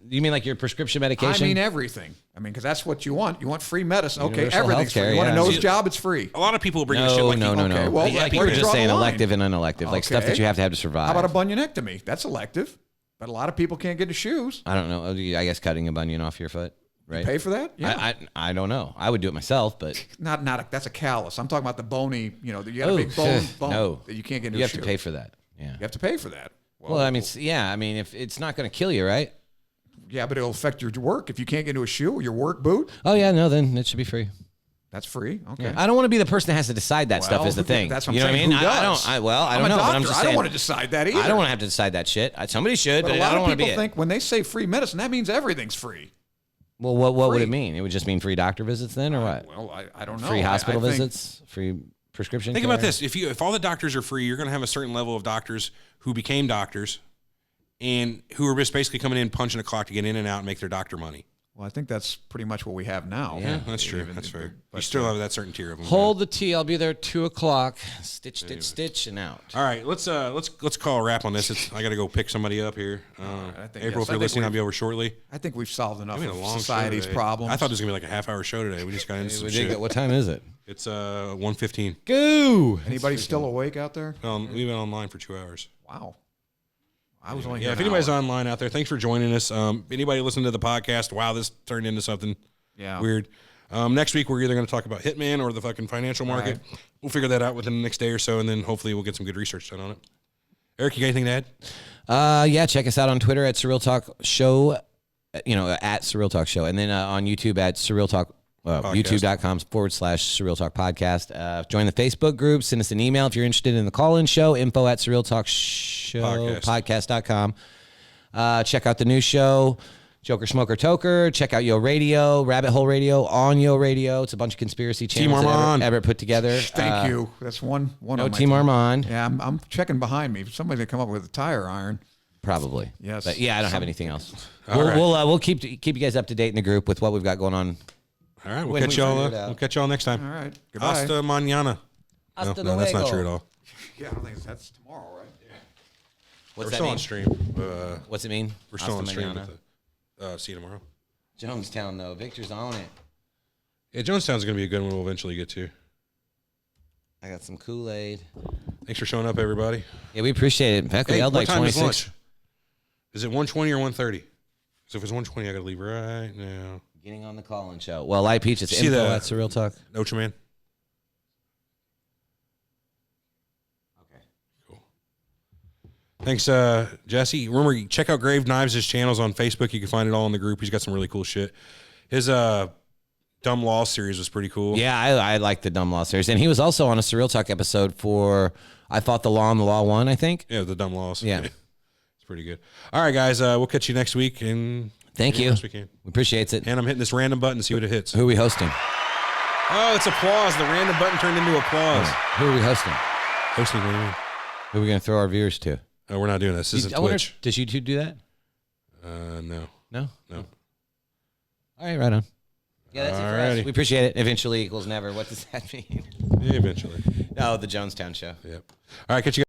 you mean like your prescription medication? I mean everything. I mean, because that's what you want. You want free medicine. Okay, Universal everything's free. healthcare, You want a yeah. nose See, job? It's free. A lot of people bring this shit No, like no. Okay, well, Yeah, like, you where were you just draw saying the line. elective and unelective, like stuff Okay. that you have to survive. How about a bunionectomy? That's elective, but a lot of people can't get to shoes. I don't know. I guess cutting a bunion off your foot, right? Pay for that? Yeah. I don't know. I would do it myself, but That's a callus. I'm talking about the bony. You got a big bone no, that you can't get into. you a have to shoe. pay for that. Yeah. You have to pay for that. Well, I mean, yeah. I mean, if it's not going to kill you, right? Yeah, but it'll affect your work if you can't get into a shoe or your work boot. Oh yeah, no, then it should be free. That's free. Okay. Yeah. I don't want to be the person that has to decide that stuff. Well, Is the thing. That's what you know I'm what I saying. mean? Who I does? don't. I I'm don't a know, doctor. but I'm just I saying. don't want to decide that either. I don't want to have to decide that shit. Somebody should, But but a I lot don't of want to be people it. think when they say free medicine, that means everything's free. Well, what would Free. it mean? It would just mean free doctor visits then, or what? Well, I don't know. Free hospital I think- visits, free prescription. Think care? about this: if all the doctors are free, you're going to have a certain level of doctors who became doctors, and who are just basically coming in, punching a clock to get in and out and make their doctor money. Well, I think that's pretty much what we have now. Yeah, that's true. That's fair. You but, still have that certain tier of them. Hold the tea. I'll be there 2:00. Stitch, stitch, stitch, and out. All right, let's call a wrap on this. I got to go pick somebody up here. I think, April, yes, if you're listening, I'll be over shortly. I think we've solved enough It's been of a long show society's today. problems. I thought this was gonna be like a half-hour show today. We just got into some shit. What time is it? It's 1:15. Go. Anybody still awake out there? We've been online for 2 hours. Wow. I was only Yeah, here if an anybody's hour. online out there, thanks for joining us. Anybody listening to the podcast, wow, this turned into something weird. Next week, we're either going to talk about Hitman or the fucking financial market. Right. We'll figure that out within the next day or so, and then hopefully we'll get some good research done on it. Eric, you got anything to add? Yeah, check us out on Twitter at Surreal Talk Show, at Surreal Talk Show, and then on YouTube at Surreal Talk, youtube.com/Surreal Talk Podcast. Join the Facebook group. Send us an email if you're interested in the call-in show, info at Surreal Talk Show Podcast.com. Check out the new show, Joker Smoker Toker. Check out Yo Radio, Rabbit Hole Radio on Yo Radio. It's a bunch of conspiracy channels Team that Armand. Everett put together. Thank you. That's one. No, on my Team Armand. Yeah, I'm checking behind me. Somebody's gonna come up with a tire iron. Probably. Yes. But yeah, I don't have anything else. All right. We'll keep you guys up to date in the group with what we've got going on. All right, When we figure it out. We'll catch y'all next time. All right. Goodbye. Hasta mañana. Hasta no, that's not luego. true at all. Yeah, I don't think that's tomorrow, right? Yeah. What's We're that still mean? on stream. What's it mean? We're still on Hasta stream. mañana. See you tomorrow. Jonestown, though. Victor's on it. Yeah, Jonestown's going to be a good one we'll eventually get to. I got some Kool-Aid. Thanks for showing up, everybody. Yeah, we appreciate it. In fact, we Hey, held what like time 26. is lunch? Is it 1:20 or 1:30? So if it's 1:20, I got to leave right now. Getting on the call-in show. Well, Light Peach, it's See info the- at Surreal Talk. Ocho Man. Okay. Cool. Thanks, Jesse. Remember, check out Grave Knives' channels on Facebook. You can find it all in the group. He's got some really cool shit. His Dumb Law series was pretty cool. Yeah, I like the Dumb Law series. And he was also on a Surreal Talk episode for I Fought the Law and the Law Won, I think. Yeah, the Dumb Laws. Yeah. It's pretty good. All right, guys. We'll catch you next week. And Thank you. Best we can. We appreciate it. And I'm hitting this random button to see what it hits. Who are we hosting? Oh, it's applause. The random button turned into applause. Who are we hosting? Hosting, what do you mean? Who are we going to throw our viewers to? Oh, we're not doing this. This is I wonder Twitch. does YouTube do that? No. No? No. All right, right on. Yeah, that's it for Alrighty. us. We appreciate it. Eventually equals never. What does that mean? Yeah, eventually. Oh, the Jonestown show. Yep. All right, catch you guys.